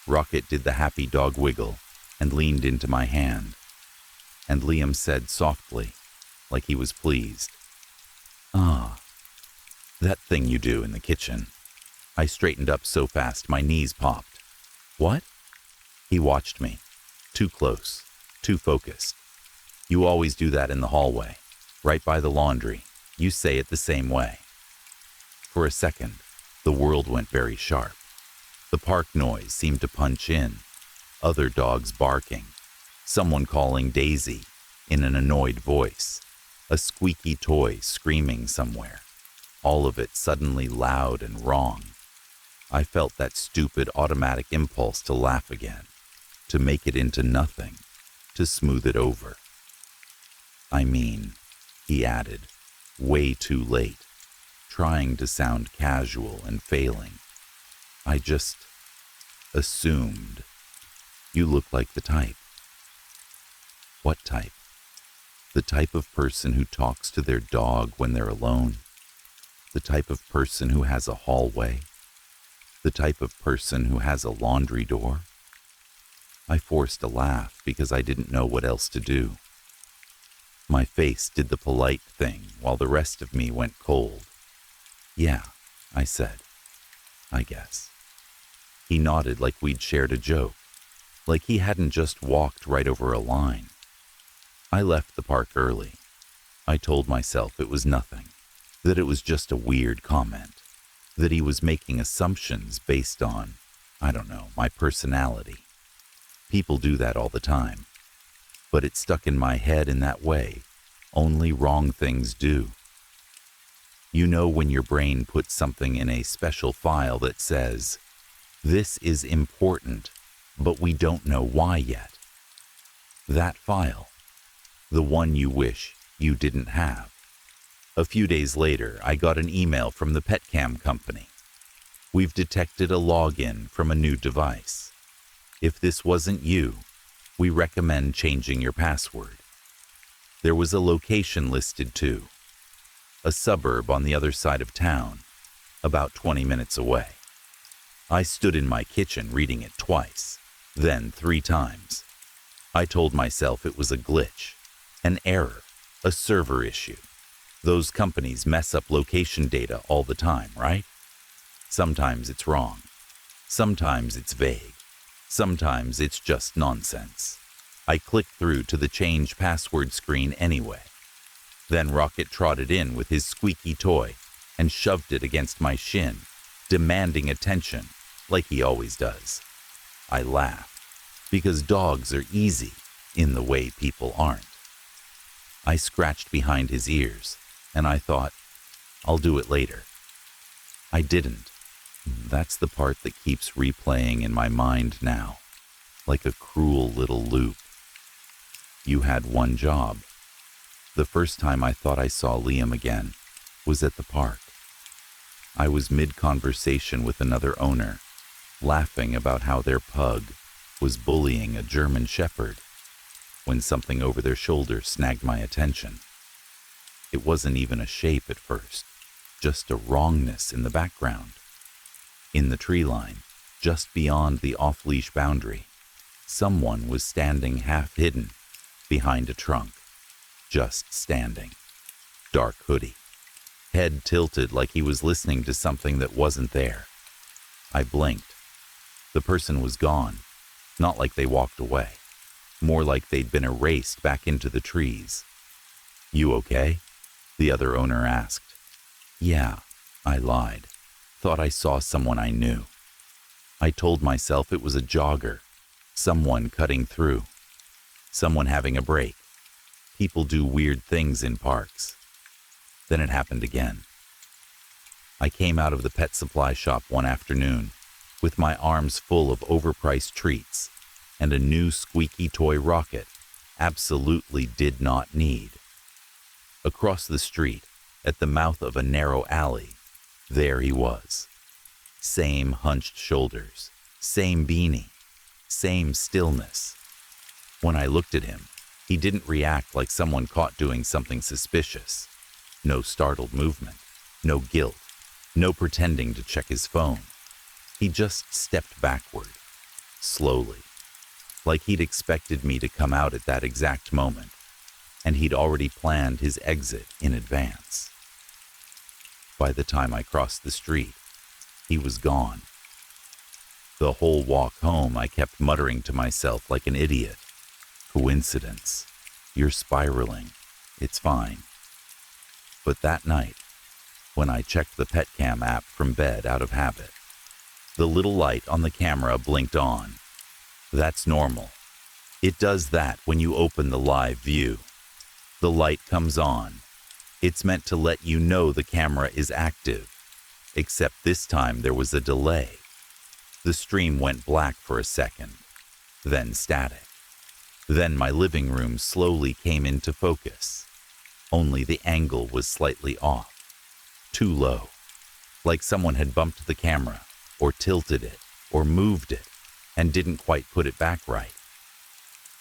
Rocket did the happy dog wiggle and leaned into my hand. And Liam said softly, like he was pleased, "Ah, that thing you do in the kitchen." I straightened up so fast my knees popped. "What?" He watched me. Too close, too focused. "You always do that in the hallway, right by the laundry. You say it the same way." For a second, the world went very sharp. The park noise seemed to punch in. Other dogs barking. Someone calling Daisy in an annoyed voice. A squeaky toy screaming somewhere. All of it suddenly loud and wrong. I felt that stupid automatic impulse to laugh again, to make it into nothing, to smooth it over. "I mean," he added, way too late, trying to sound casual and failing. "I just assumed you look like the type." "What type?" "The type of person who talks to their dog when they're alone. The type of person who has a hallway. The type of person who has a laundry door." I forced a laugh because I didn't know what else to do. My face did the polite thing while the rest of me went cold. "Yeah," I said. "I guess." He nodded like we'd shared a joke, like he hadn't just walked right over a line. I left the park early. I told myself it was nothing, that it was just a weird comment, that he was making assumptions based on, I don't know, my personality. People do that all the time, but it stuck in my head in that way. Only wrong things do. You know when your brain puts something in a special file that says, "This is important, but we don't know why yet." That file, the one you wish you didn't have. A few days later, I got an email from the pet cam company. "We've detected a login from a new device. If this wasn't you, we recommend changing your password." There was a location listed too. A suburb on the other side of town, about 20 minutes away. I stood in my kitchen reading it twice, then 3 times. I told myself it was a glitch, an error, a server issue. Those companies mess up location data all the time, right? Sometimes it's wrong. Sometimes it's vague. Sometimes it's just nonsense. I clicked through to the change password screen anyway. Then Rocket trotted in with his squeaky toy and shoved it against my shin, demanding attention, like he always does. I laughed, because dogs are easy in the way people aren't. I scratched behind his ears, and I thought, I'll do it later. I didn't. That's the part that keeps replaying in my mind now, like a cruel little loop. You had one job. The first time I thought I saw Liam again was at the park. I was mid-conversation with another owner, laughing about how their pug was bullying a German shepherd, when something over their shoulder snagged my attention. It wasn't even a shape at first, just a wrongness in the background. In the tree line, just beyond the off-leash boundary, someone was standing half-hidden behind a trunk, just standing. Dark hoodie, head tilted like he was listening to something that wasn't there. I blinked. The person was gone, not like they walked away, more like they'd been erased back into the trees. "You okay?" the other owner asked. "Yeah," I lied. Thought I saw someone I knew. I told myself it was a jogger, someone cutting through, someone having a break. People do weird things in parks. Then it happened again. I came out of the pet supply shop one afternoon with my arms full of overpriced treats and a new squeaky toy Rocket absolutely did not need. Across the street, at the mouth of a narrow alley, there he was. Same hunched shoulders, same beanie, same stillness. When I looked at him, he didn't react like someone caught doing something suspicious. No startled movement, no guilt, no pretending to check his phone. He just stepped backward, slowly, like he'd expected me to come out at that exact moment, and he'd already planned his exit in advance. By the time I crossed the street, he was gone. The whole walk home, I kept muttering to myself like an idiot. Coincidence. You're spiraling. It's fine. But that night, when I checked the PetCam app from bed out of habit, the little light on the camera blinked on. That's normal. It does that when you open the live view. The light comes on. It's meant to let you know the camera is active, except this time there was a delay. The stream went black for a second, then static. Then my living room slowly came into focus. Only the angle was slightly off, too low, like someone had bumped the camera, or tilted it, or moved it, and didn't quite put it back right.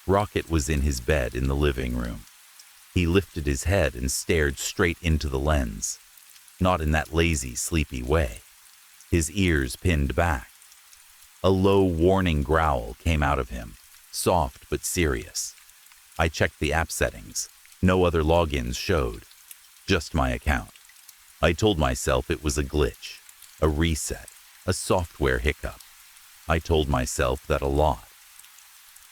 Rocket was in his bed in the living room. He lifted his head and stared straight into the lens, not in that lazy, sleepy way. His ears pinned back. A low, warning growl came out of him, soft but serious. I checked the app settings. No other logins showed, just my account. I told myself it was a glitch, a reset, a software hiccup. I told myself that a lot.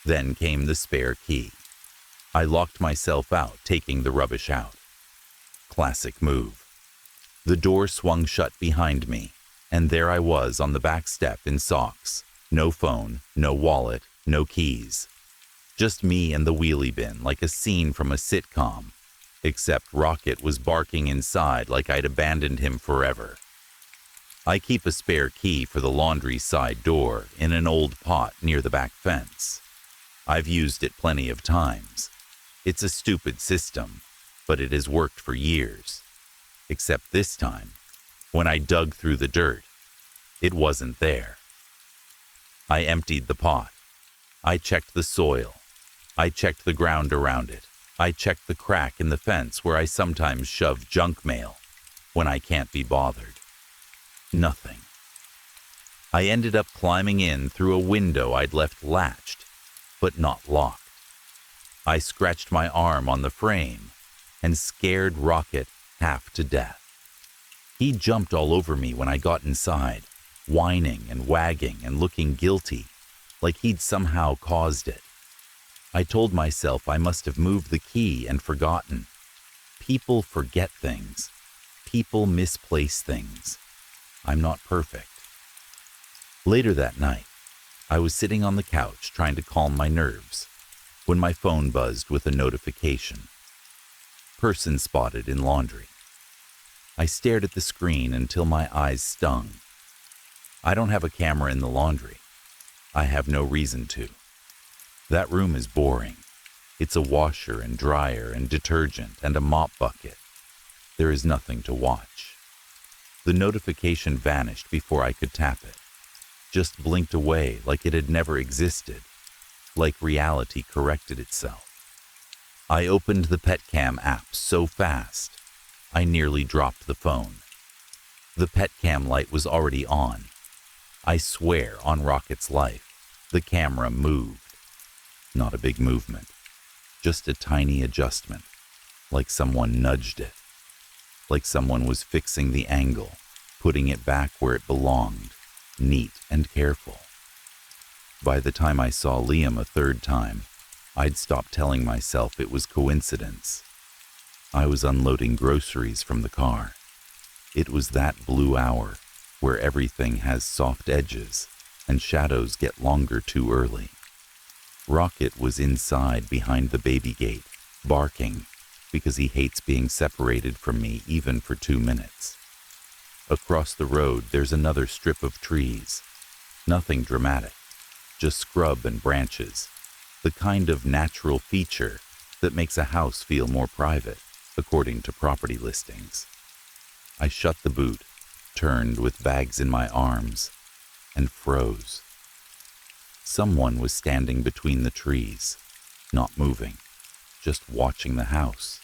Then came the spare key. I locked myself out, taking the rubbish out. Classic move. The door swung shut behind me, and there I was on the back step in socks. No phone, no wallet, no keys. Just me and the wheelie bin like a scene from a sitcom, except Rocket was barking inside like I'd abandoned him forever. I keep a spare key for the laundry side door in an old pot near the back fence. I've used it plenty of times. It's a stupid system, but it has worked for years. Except this time, when I dug through the dirt, it wasn't there. I emptied the pot. I checked the soil. I checked the ground around it. I checked the crack in the fence where I sometimes shove junk mail when I can't be bothered. Nothing. I ended up climbing in through a window I'd left latched, but not locked. I scratched my arm on the frame and scared Rocket half to death. He jumped all over me when I got inside, whining and wagging and looking guilty, like he'd somehow caused it. I told myself I must have moved the key and forgotten. People forget things. People misplace things. I'm not perfect. Later that night, I was sitting on the couch trying to calm my nerves when my phone buzzed with a notification. Person spotted in laundry. I stared at the screen until my eyes stung. I don't have a camera in the laundry. I have no reason to. That room is boring. It's a washer and dryer and detergent and a mop bucket. There is nothing to watch. The notification vanished before I could tap it. Just blinked away like it had never existed, like reality corrected itself. I opened the PetCam app so fast, I nearly dropped the phone. The PetCam light was already on. I swear on Rocket's life, the camera moved. Not a big movement, just a tiny adjustment, like someone nudged it, like someone was fixing the angle, putting it back where it belonged, neat and careful. By the time I saw Liam a third time, I'd stopped telling myself it was coincidence. I was unloading groceries from the car. It was that blue hour where everything has soft edges and shadows get longer too early. Rocket was inside behind the baby gate, barking because he hates being separated from me even for 2 minutes. Across the road, there's another strip of trees. Nothing dramatic, just scrub and branches, the kind of natural feature that makes a house feel more private, according to property listings. I shut the boot, turned with bags in my arms and froze. Someone was standing between the trees, not moving, just watching the house.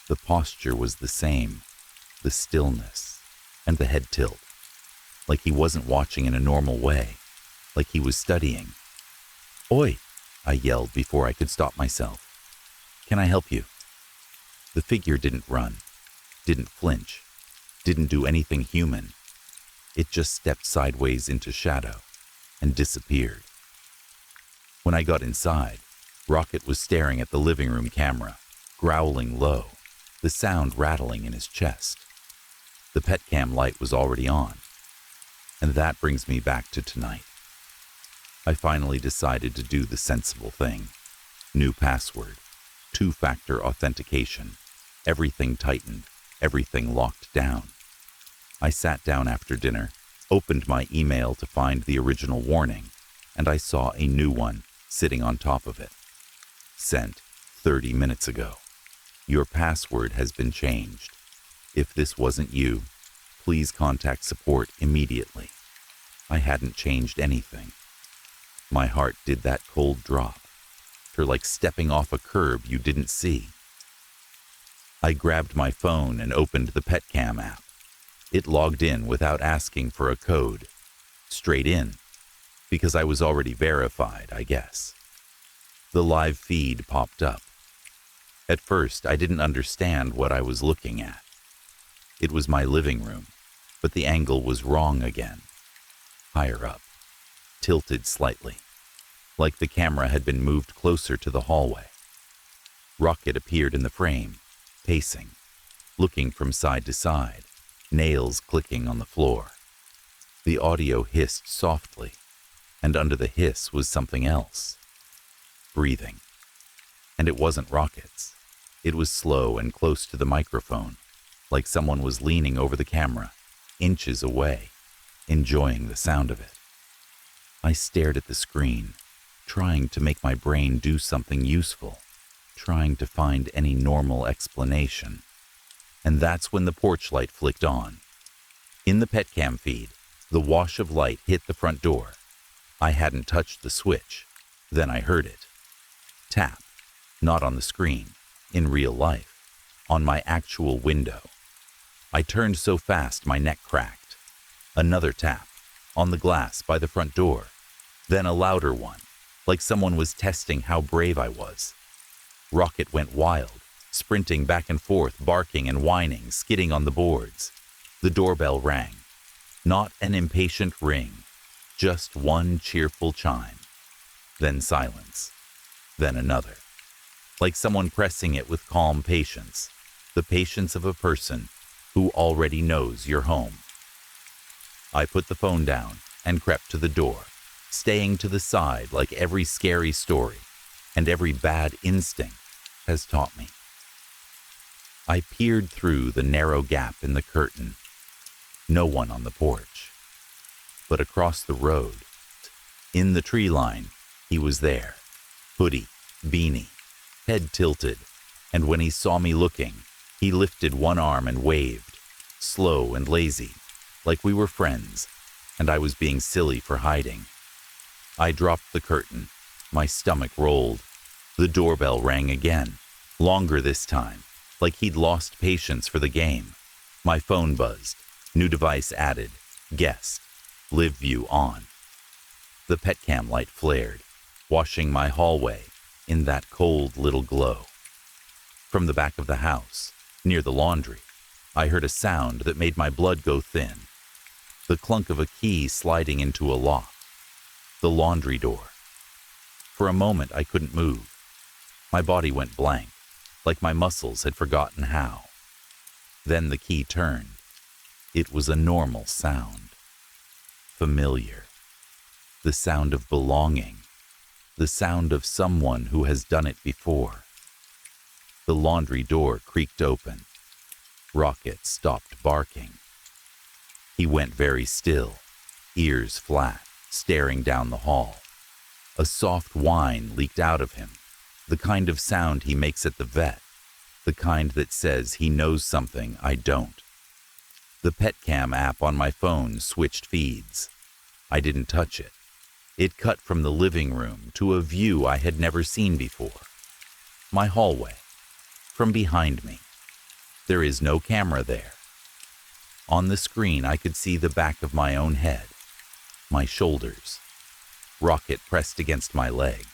The posture was the same, the stillness, and the head tilt, like he wasn't watching in a normal way, like he was studying. "Oi!" I yelled before I could stop myself. "Can I help you?" The figure didn't run, didn't flinch, didn't do anything human. It just stepped sideways into shadow and disappeared. When I got inside, Rocket was staring at the living room camera, growling low, the sound rattling in his chest. The pet cam light was already on. And that brings me back to tonight. I finally decided to do the sensible thing. New password, two-factor authentication, everything tightened, everything locked down. I sat down after dinner, opened my email to find the original warning, and I saw a new one sitting on top of it. Sent 30 minutes ago. Your password has been changed. If this wasn't you, please contact support immediately. I hadn't changed anything. My heart did that cold drop, for like stepping off a curb you didn't see. I grabbed my phone and opened the PetCam app. It logged in without asking for a code. Straight in, because I was already verified, I guess. The live feed popped up. At first, I didn't understand what I was looking at. It was my living room, but the angle was wrong again. Higher up, tilted slightly, like the camera had been moved closer to the hallway. Rocket appeared in the frame, pacing, looking from side to side, nails clicking on the floor. The audio hissed softly, and under the hiss was something else. Breathing. And it wasn't Rocket's. It was slow and close to the microphone, like someone was leaning over the camera, inches away, enjoying the sound of it. I stared at the screen, trying to make my brain do something useful, trying to find any normal explanation. And that's when the porch light flicked on. In the PetCam feed, the wash of light hit the front door. I hadn't touched the switch. Then I heard it. Tap, not on the screen, in real life, on my actual window. I turned so fast my neck cracked. Another tap, on the glass by the front door. Then a louder one, like someone was testing how brave I was. Rocket went wild, sprinting back and forth, barking and whining, skidding on the boards. The doorbell rang. Not an impatient ring, just one cheerful chime. Then silence. Then another. Like someone pressing it with calm patience, the patience of a person who already knows you're home. I put the phone down and crept to the door, staying to the side like every scary story and every bad instinct has taught me. I peered through the narrow gap in the curtain. No one on the porch. But across the road, in the tree line, he was there. Hoodie, beanie, head tilted, and when he saw me looking, he lifted one arm and waved, slow and lazy, like we were friends, and I was being silly for hiding. I dropped the curtain. My stomach rolled. The doorbell rang again, longer this time, like he'd lost patience for the game. My phone buzzed. New device added. Guest. Live view on. The PetCam light flared, washing my hallway in that cold little glow. From the back of the house, near the laundry, I heard a sound that made my blood go thin. The clunk of a key sliding into a lock. The laundry door. For a moment, I couldn't move. My body went blank, like my muscles had forgotten how. Then the key turned. It was a normal sound. Familiar. The sound of belonging. The sound of someone who has done it before. The laundry door creaked open. Rocket stopped barking. He went very still, ears flat, staring down the hall. A soft whine leaked out of him, the kind of sound he makes at the vet, the kind that says he knows something I don't. The PetCam app on my phone switched feeds. I didn't touch it. It cut from the living room to a view I had never seen before. My hallway. From behind me. There is no camera there. On the screen, I could see the back of my own head, my shoulders, Rocket pressed against my leg,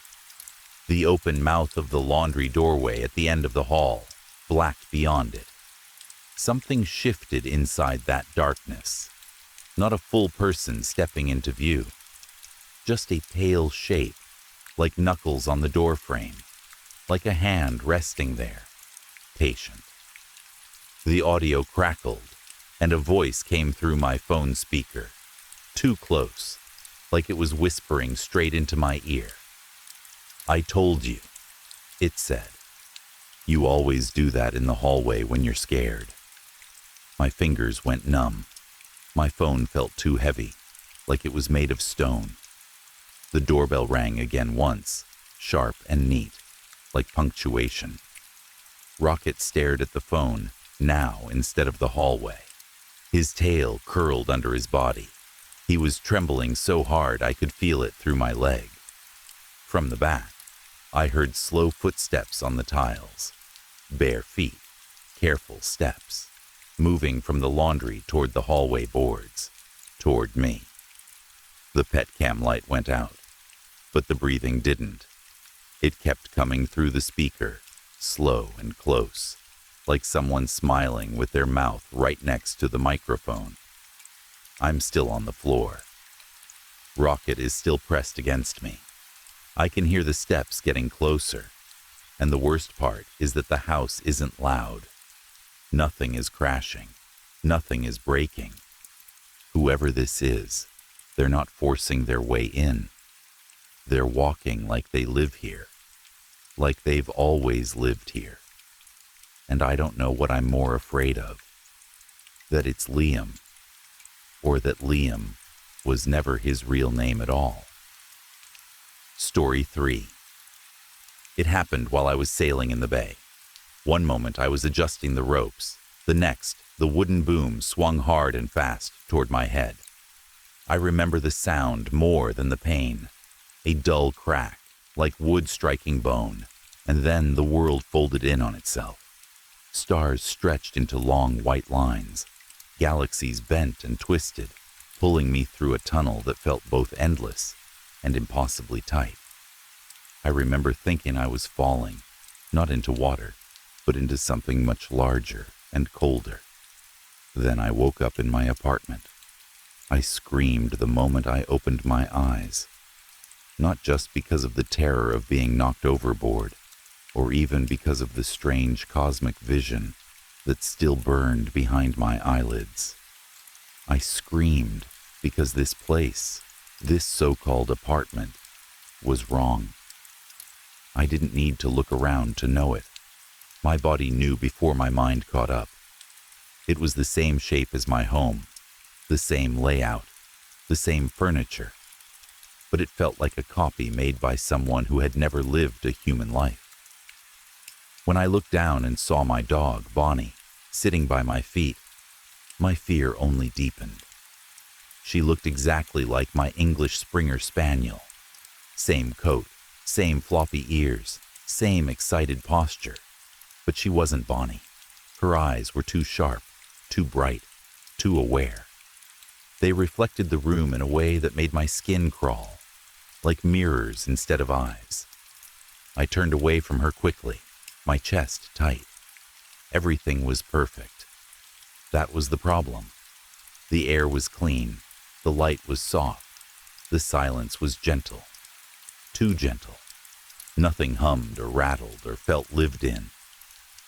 the open mouth of the laundry doorway at the end of the hall, black beyond it. Something shifted inside that darkness. Not a full person stepping into view, just a pale shape, like knuckles on the doorframe, like a hand resting there, patient. The audio crackled, and a voice came through my phone speaker, too close, like it was whispering straight into my ear. "I told you," it said. "You always do that in the hallway when you're scared." My fingers went numb. My phone felt too heavy, like it was made of stone. The doorbell rang again once, sharp and neat, like punctuation. Rocket stared at the phone, now instead of the hallway. His tail curled under his body. He was trembling so hard I could feel it through my leg. From the back, I heard slow footsteps on the tiles. Bare feet, careful steps, moving from the laundry toward the hallway boards, toward me. The PetCam light went out, but the breathing didn't. It kept coming through the speaker, slow and close, like someone smiling with their mouth right next to the microphone. I'm still on the floor. Rocket is still pressed against me. I can hear the steps getting closer, and the worst part is that the house isn't loud. Nothing is crashing. Nothing is breaking. Whoever this is, they're not forcing their way in. They're walking like they live here, like they've always lived here. And I don't know what I'm more afraid of, that it's Liam, or that Liam was never his real name at all. Story 3. It happened while I was sailing in the bay. One moment I was adjusting the ropes, the next, the wooden boom swung hard and fast toward my head. I remember the sound more than the pain, a dull crack, like wood striking bone, and then the world folded in on itself. Stars stretched into long white lines, galaxies bent and twisted, pulling me through a tunnel that felt both endless and impossibly tight. I remember thinking I was falling, not into water, but into something much larger and colder. Then I woke up in my apartment. I screamed the moment I opened my eyes, not just because of the terror of being knocked overboard, or even because of the strange cosmic vision that still burned behind my eyelids. I screamed because this place, this so-called apartment, was wrong. I didn't need to look around to know it. My body knew before my mind caught up. It was the same shape as my home, the same layout, the same furniture, but it felt like a copy made by someone who had never lived a human life. When I looked down and saw my dog, Bonnie, sitting by my feet, my fear only deepened. She looked exactly like my English Springer Spaniel. Same coat, same floppy ears, same excited posture. But she wasn't Bonnie. Her eyes were too sharp, too bright, too aware. They reflected the room in a way that made my skin crawl, like mirrors instead of eyes. I turned away from her quickly, my chest tight. Everything was perfect. That was the problem. The air was clean, the light was soft, the silence was gentle. Too gentle. Nothing hummed or rattled or felt lived in.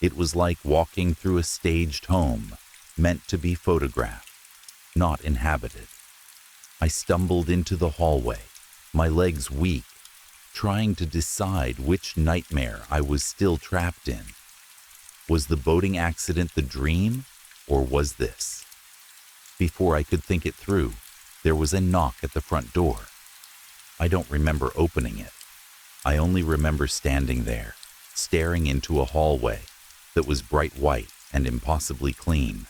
It was like walking through a staged home, meant to be photographed, not inhabited. I stumbled into the hallway, my legs weak, trying to decide which nightmare I was still trapped in. Was the boating accident the dream, or was this? Before I could think it through, there was a knock at the front door. I don't remember opening it. I only remember standing there, staring into a hallway that was bright white and impossibly clean.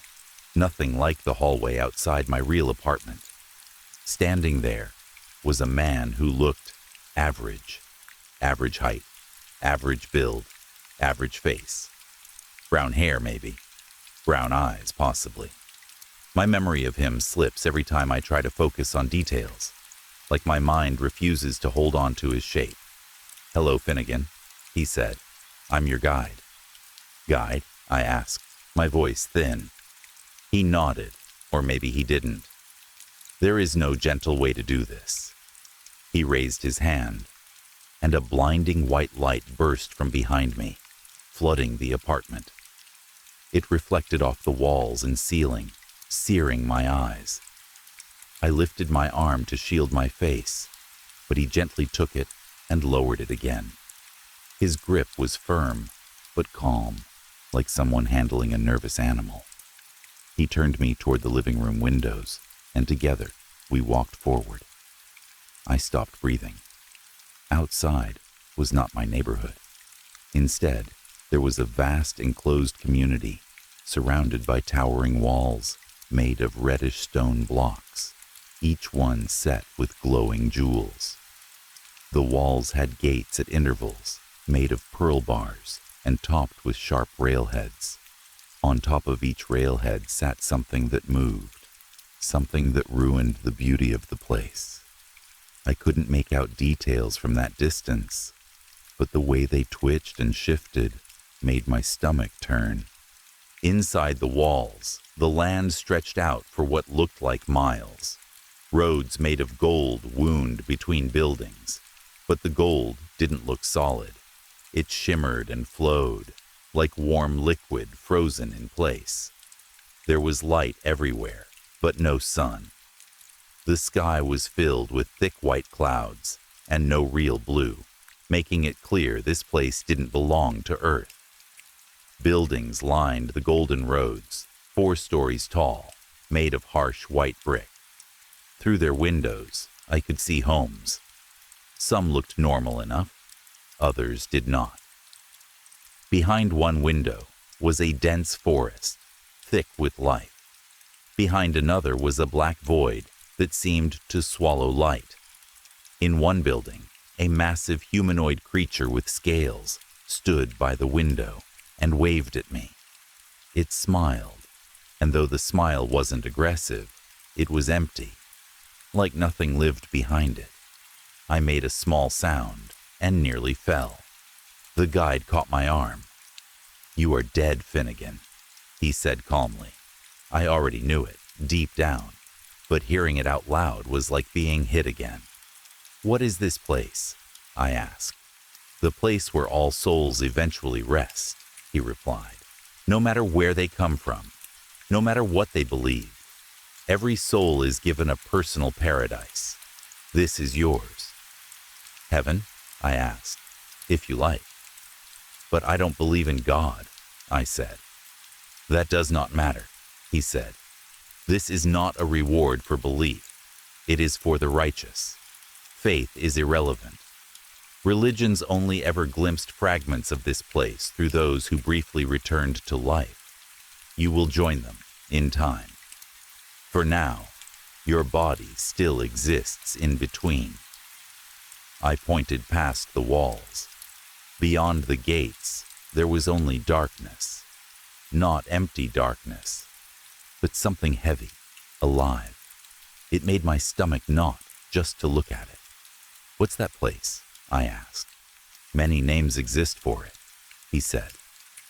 nothing like the hallway outside my real apartment. Standing there was a man who looked average. Average height, average build, average face. Brown hair, maybe. Brown eyes, possibly. My memory of him slips every time I try to focus on details, like my mind refuses to hold on to his shape. "Hello, Finnegan," he said. "I'm your guide." "Guide?" I asked, my voice thin. He nodded, or maybe he didn't. There is no gentle way to do this. He raised his hand, and a blinding white light burst from behind me, flooding the apartment. It reflected off the walls and ceiling, searing my eyes. I lifted my arm to shield my face, but he gently took it and lowered it again. His grip was firm, but calm, like someone handling a nervous animal. He turned me toward the living room windows, and together we walked forward. I stopped breathing. Outside was not my neighborhood. Instead, there was a vast enclosed community, surrounded by towering walls made of reddish stone blocks, each one set with glowing jewels. The walls had gates at intervals, made of pearl bars and topped with sharp railheads. On top of each railhead sat something that moved, something that ruined the beauty of the place. I couldn't make out details from that distance, but the way they twitched and shifted made my stomach turn. Inside the walls, the land stretched out for what looked like miles. Roads made of gold wound between buildings, but the gold didn't look solid. It shimmered and flowed, like warm liquid frozen in place. There was light everywhere, but no sun. The sky was filled with thick white clouds and no real blue, making it clear this place didn't belong to Earth. Buildings lined the golden roads, 4 stories tall, made of harsh white brick. Through their windows, I could see homes. Some looked normal enough, others did not. Behind one window was a dense forest, thick with life. Behind another was a black void that seemed to swallow light. In one building, a massive humanoid creature with scales stood by the window and waved at me. It smiled, and though the smile wasn't aggressive, it was empty, like nothing lived behind it. I made a small sound and nearly fell. The guide caught my arm. "You are dead, Finnegan," he said calmly. I already knew it, deep down, but hearing it out loud was like being hit again. "What is this place?" I asked. "The place where all souls eventually rest," he replied. "No matter where they come from, no matter what they believe, every soul is given a personal paradise. This is yours." "Heaven?" I asked. "If you like." "But I don't believe in God," I said. "That does not matter," he said. "This is not a reward for belief. It is for the righteous. Faith is irrelevant. Religions only ever glimpsed fragments of this place through those who briefly returned to life. You will join them in time. For now, your body still exists in between." I pointed past the walls. Beyond the gates, there was only darkness. Not empty darkness, but something heavy, alive. It made my stomach knot just to look at it. "What's that place?" I asked. "Many names exist for it," he said.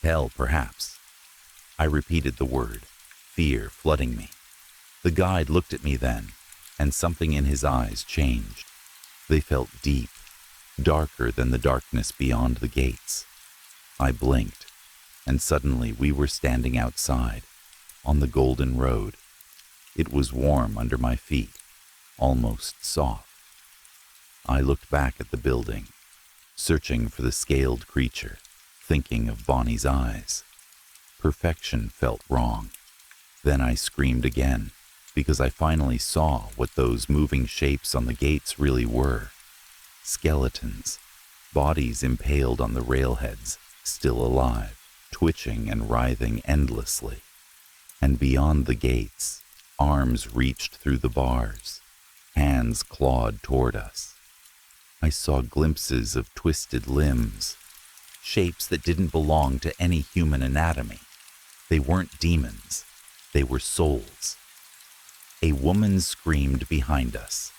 "Hell, perhaps." I repeated the word, fear flooding me. The guide looked at me then, and something in his eyes changed. They felt deep, darker than the darkness beyond the gates. I blinked, and suddenly we were standing outside, on the golden road. It was warm under my feet, almost soft. I looked back at the building, searching for the scaled creature, thinking of Bonnie's eyes. Perfection felt wrong. Then I screamed again, because I finally saw what those moving shapes on the gates really were. Skeletons, bodies impaled on the railheads, still alive, twitching and writhing endlessly. And beyond the gates, arms reached through the bars, hands clawed toward us. I saw glimpses of twisted limbs, shapes that didn't belong to any human anatomy. They weren't demons, they were souls. A woman screamed behind us.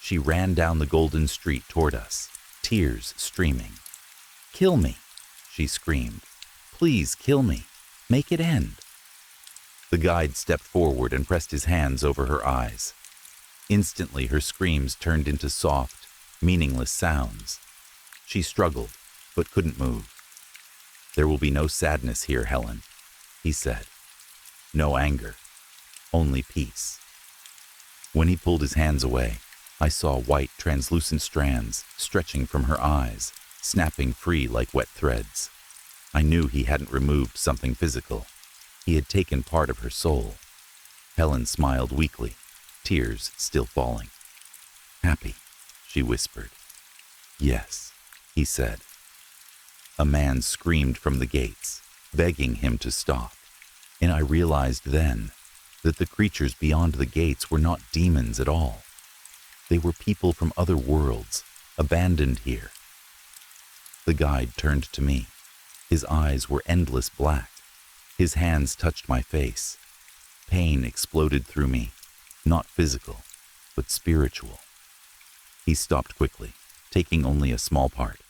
She ran down the golden street toward us, tears streaming. "Kill me," she screamed. "Please kill me. Make it end." The guide stepped forward and pressed his hands over her eyes. Instantly, her screams turned into soft, meaningless sounds. She struggled, but couldn't move. "There will be no sadness here, Helen," he said. "No anger, only peace." When he pulled his hands away, I saw white, translucent strands stretching from her eyes, snapping free like wet threads. I knew he hadn't removed something physical. He had taken part of her soul. Helen smiled weakly, tears still falling. "Happy," she whispered. "Yes," he said. A man screamed from the gates, begging him to stop, and I realized then that the creatures beyond the gates were not demons at all. They were people from other worlds, abandoned here. The guide turned to me. His eyes were endless black. His hands touched my face. Pain exploded through me, not physical, but spiritual. He stopped quickly, taking only a small part.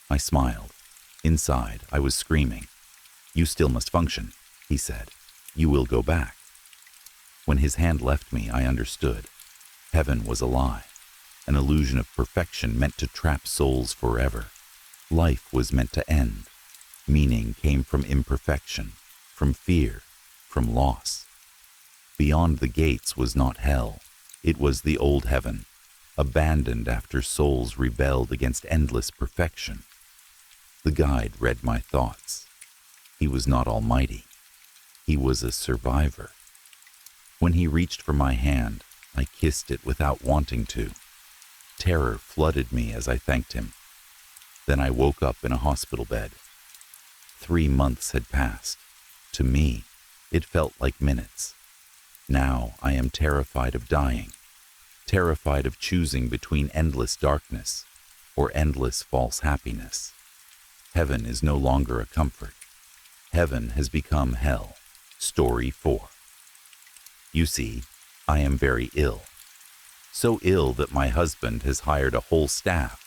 I smiled. Inside, I was screaming. "You still must function," he said. "You will go back." When his hand left me, I understood. Heaven was a lie, an illusion of perfection meant to trap souls forever. Life was meant to end. Meaning came from imperfection, from fear, from loss. Beyond the gates was not hell. It was the old heaven, abandoned after souls rebelled against endless perfection. The guide read my thoughts. He was not almighty. He was a survivor. When he reached for my hand, I kissed it without wanting to. Terror flooded me as I thanked him. Then I woke up in a hospital bed. 3 months had passed. To me, it felt like minutes. Now I am terrified of dying, terrified of choosing between endless darkness or endless false happiness. Heaven is no longer a comfort. Heaven has become hell. Story 4. You see, I am very ill. So ill that my husband has hired a whole staff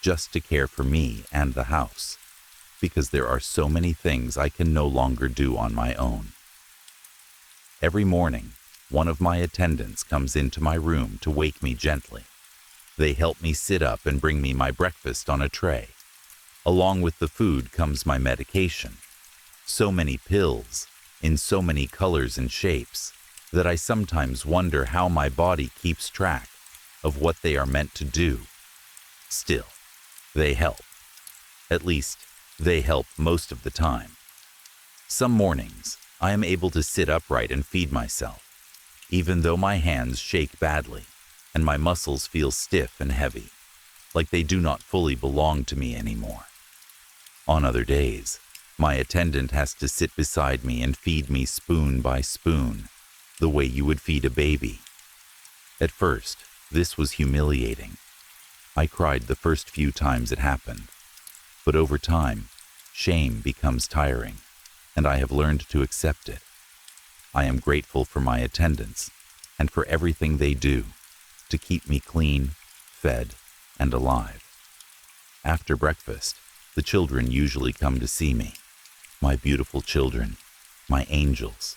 just to care for me and the house, because there are so many things I can no longer do on my own. Every morning, one of my attendants comes into my room to wake me gently. They help me sit up and bring me my breakfast on a tray. Along with the food comes my medication. So many pills, in so many colors and shapes, that I sometimes wonder how my body keeps track of what they are meant to do. Still, they help. At least, they help most of the time. Some mornings, I am able to sit upright and feed myself, even though my hands shake badly and my muscles feel stiff and heavy, like they do not fully belong to me anymore. On other days, my attendant has to sit beside me and feed me spoon by spoon, the way you would feed a baby. At first, this was humiliating. I cried the first few times it happened, but over time, shame becomes tiring, and I have learned to accept it. I am grateful for my attendants and for everything they do to keep me clean, fed, and alive. After breakfast, the children usually come to see me. My beautiful children, my angels.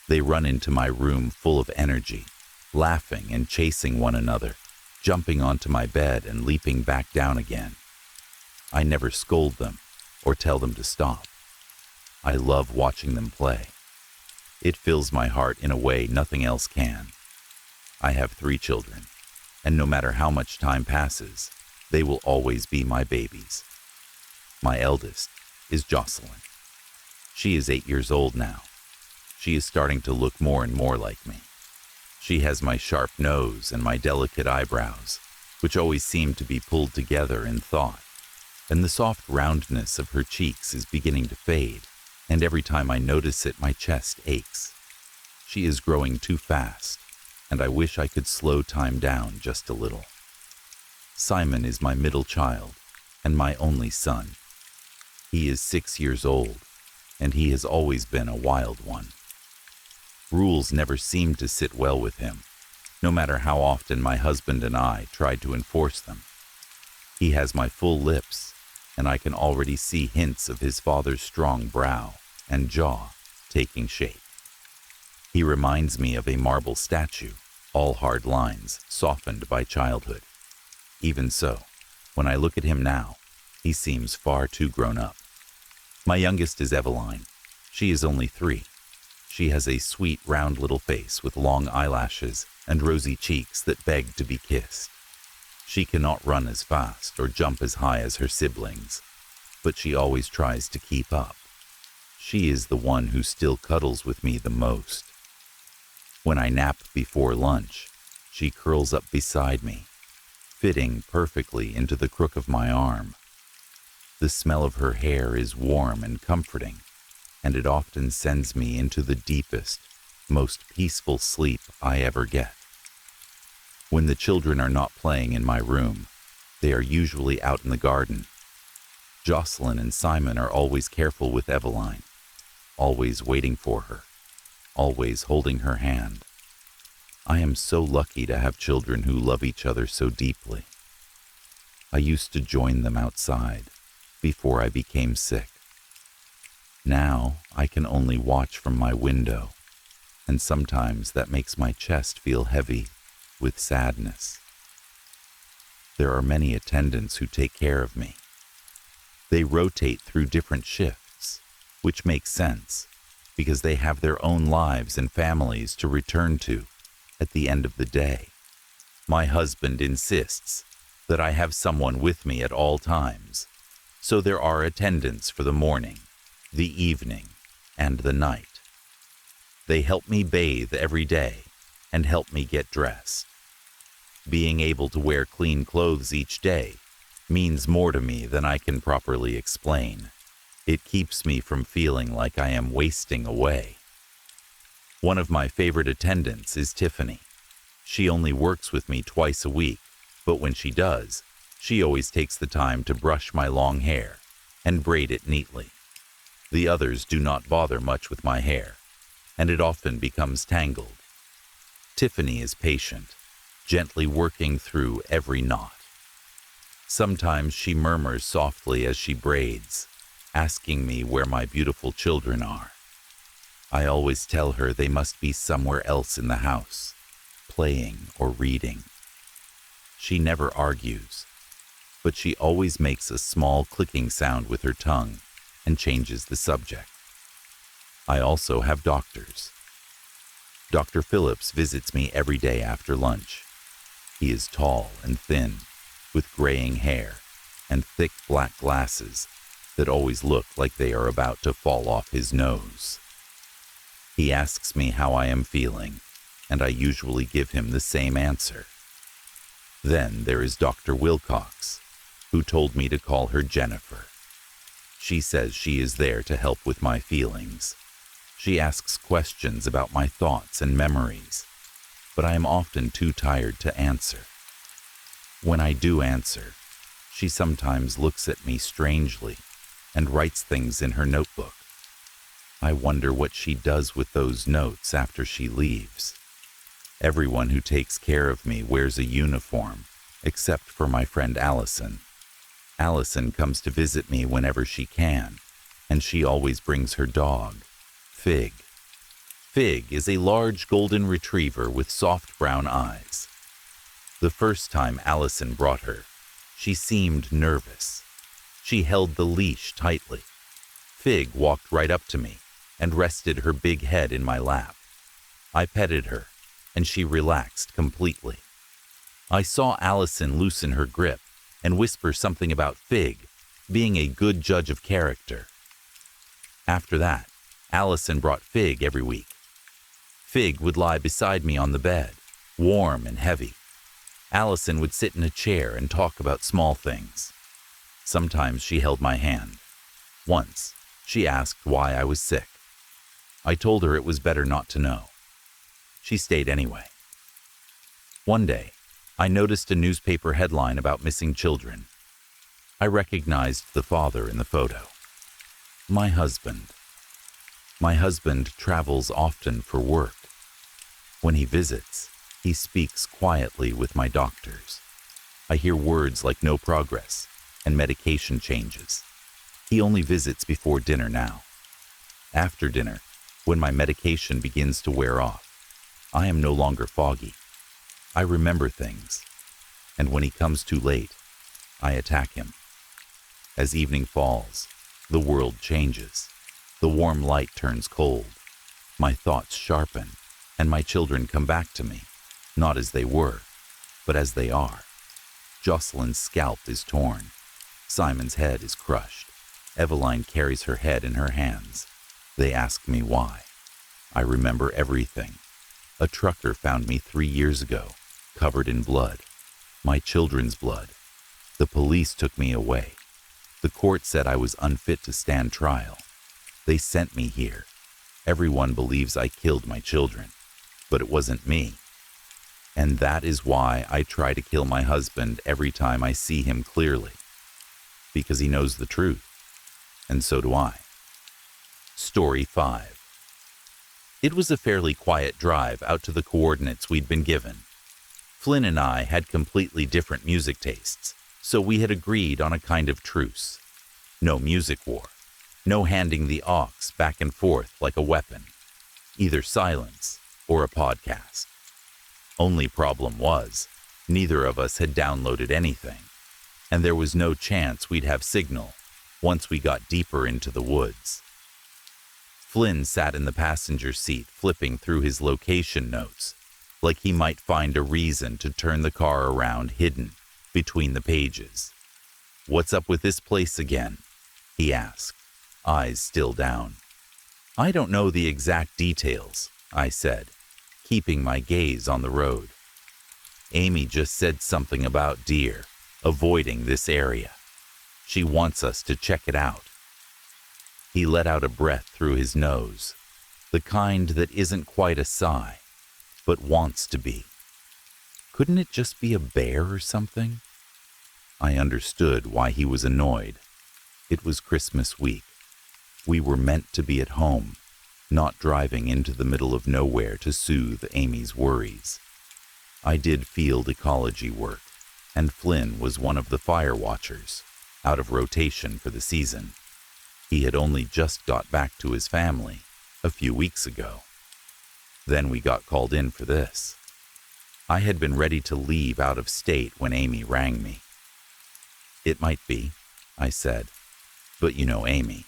They run into my room full of energy, laughing and chasing one another, jumping onto my bed and leaping back down again. I never scold them or tell them to stop. I love watching them play. It fills my heart in a way nothing else can. I have 3 children, and no matter how much time passes, they will always be my babies. My eldest is Jocelyn. She is 8 years old now. She is starting to look more and more like me. She has my sharp nose and my delicate eyebrows, which always seem to be pulled together in thought, and the soft roundness of her cheeks is beginning to fade. and every time I notice it, my chest aches. She is growing too fast, and I wish I could slow time down just a little. Simon is my middle child and my only son. He is 6 years old, and he has always been a wild one. Rules never seem to sit well with him, no matter how often my husband and I tried to enforce them. He has my full lips, and I can already see hints of his father's strong brow and jaw taking shape. He reminds me of a marble statue, all hard lines softened by childhood. Even so, when I look at him now, he seems far too grown up. My youngest is Eveline. She is only 3. She has a sweet, round little face with long eyelashes and rosy cheeks that beg to be kissed. She cannot run as fast or jump as high as her siblings, but she always tries to keep up. She is the one who still cuddles with me the most. When I nap before lunch, she curls up beside me, fitting perfectly into the crook of my arm. The smell of her hair is warm and comforting, and it often sends me into the deepest, most peaceful sleep I ever get. When the children are not playing in my room, they are usually out in the garden. Jocelyn and Simon are always careful with Eveline, always waiting for her, always holding her hand. I am so lucky to have children who love each other so deeply. I used to join them outside before I became sick. Now I can only watch from my window, and sometimes that makes my chest feel heavy with sadness. There are many attendants who take care of me. They rotate through different shifts, which makes sense because they have their own lives and families to return to at the end of the day. My husband insists that I have someone with me at all times, so there are attendants for the morning, the evening, and the night. They help me bathe every day and help me get dressed. Being able to wear clean clothes each day means more to me than I can properly explain. It keeps me from feeling like I am wasting away. One of my favorite attendants is Tiffany. She only works with me twice a week, but when she does, she always takes the time to brush my long hair and braid it neatly. The others do not bother much with my hair, and it often becomes tangled. Tiffany is patient, gently working through every knot. Sometimes she murmurs softly as she braids, asking me where my beautiful children are. I always tell her they must be somewhere else in the house, playing or reading. She never argues, but she always makes a small clicking sound with her tongue and changes the subject. I also have doctors. Dr. Phillips visits me every day after lunch. He is tall and thin, with graying hair and thick black glasses that always look like they are about to fall off his nose. He asks me how I am feeling, and I usually give him the same answer. Then there is Dr. Wilcox, who told me to call her Jennifer. She says she is there to help with my feelings. She asks questions about my thoughts and memories, but I am often too tired to answer. When I do answer, she sometimes looks at me strangely and writes things in her notebook. I wonder what she does with those notes after she leaves. Everyone who takes care of me wears a uniform, except for my friend Allison. Allison comes to visit me whenever she can, and she always brings her dog, Fig. Fig is a large golden retriever with soft brown eyes. The first time Allison brought her, she seemed nervous. She held the leash tightly. Fig walked right up to me and rested her big head in my lap. I petted her, and she relaxed completely. I saw Allison loosen her grip and whisper something about Fig being a good judge of character. After that, Allison brought Fig every week. Fig would lie beside me on the bed, warm and heavy. Allison would sit in a chair and talk about small things. Sometimes she held my hand. Once, She asked why I was sick. I told her it was better not to know. She stayed anyway. One day, I noticed a newspaper headline about missing children. I recognized the father in the photo. My husband. My husband travels often for work. When he visits, he speaks quietly with my doctors. I hear words like no progress and medication changes. He only visits before dinner now. After dinner, when my medication begins to wear off, I am no longer foggy. I remember things, and when he comes too late, I attack him. As evening falls, the world changes. The warm light turns cold. My thoughts sharpen, and my children come back to me, not as they were, but as they are. Jocelyn's scalp is torn. Simon's head is crushed. Eveline carries her head in her hands. They ask me why. I remember everything. A trucker found me 3 years ago, covered in blood. My children's blood. The police took me away. The court said I was unfit to stand trial. They sent me here. Everyone believes I killed my children, but it wasn't me. And that is why I try to kill my husband every time I see him clearly. Because he knows the truth. And so do I. Story 5. It was a fairly quiet drive out to the coordinates we'd been given. Flynn and I had completely different music tastes, so we had agreed on a kind of truce. No music war. No handing the aux back and forth like a weapon. Either silence or a podcast. Only problem was, neither of us had downloaded anything, and there was no chance we'd have signal once we got deeper into the woods. Flynn sat in the passenger seat flipping through his location notes, like he might find a reason to turn the car around hidden between the pages. "What's up with this place again?" he asked, eyes still down. "I don't know the exact details," I said, keeping my gaze on the road. "Amy just said something about deer, avoiding this area. She wants us to check it out." He let out a breath through his nose, the kind that isn't quite a sigh, but wants to be. Couldn't it just be a bear or something? I understood why he was annoyed. It was Christmas week. We were meant to be at home, not driving into the middle of nowhere to soothe Amy's worries. I did field ecology work, and Flynn was one of the fire watchers, out of rotation for the season. He had only just got back to his family a few weeks ago. Then we got called in for this. I had been ready to leave out of state when Amy rang me. "It might be," I said, "but you know Amy.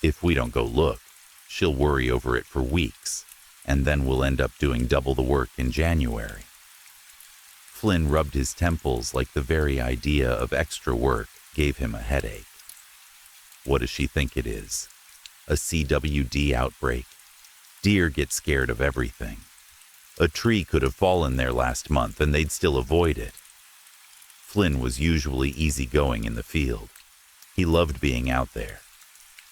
If we don't go look, she'll worry over it for weeks, and then we'll end up doing double the work in January." Flynn rubbed his temples like the very idea of extra work gave him a headache. "What does she think it is? A CWD outbreak? Deer get scared of everything. A tree could have fallen there last month and they'd still avoid it." Flynn was usually easygoing in the field. He loved being out there.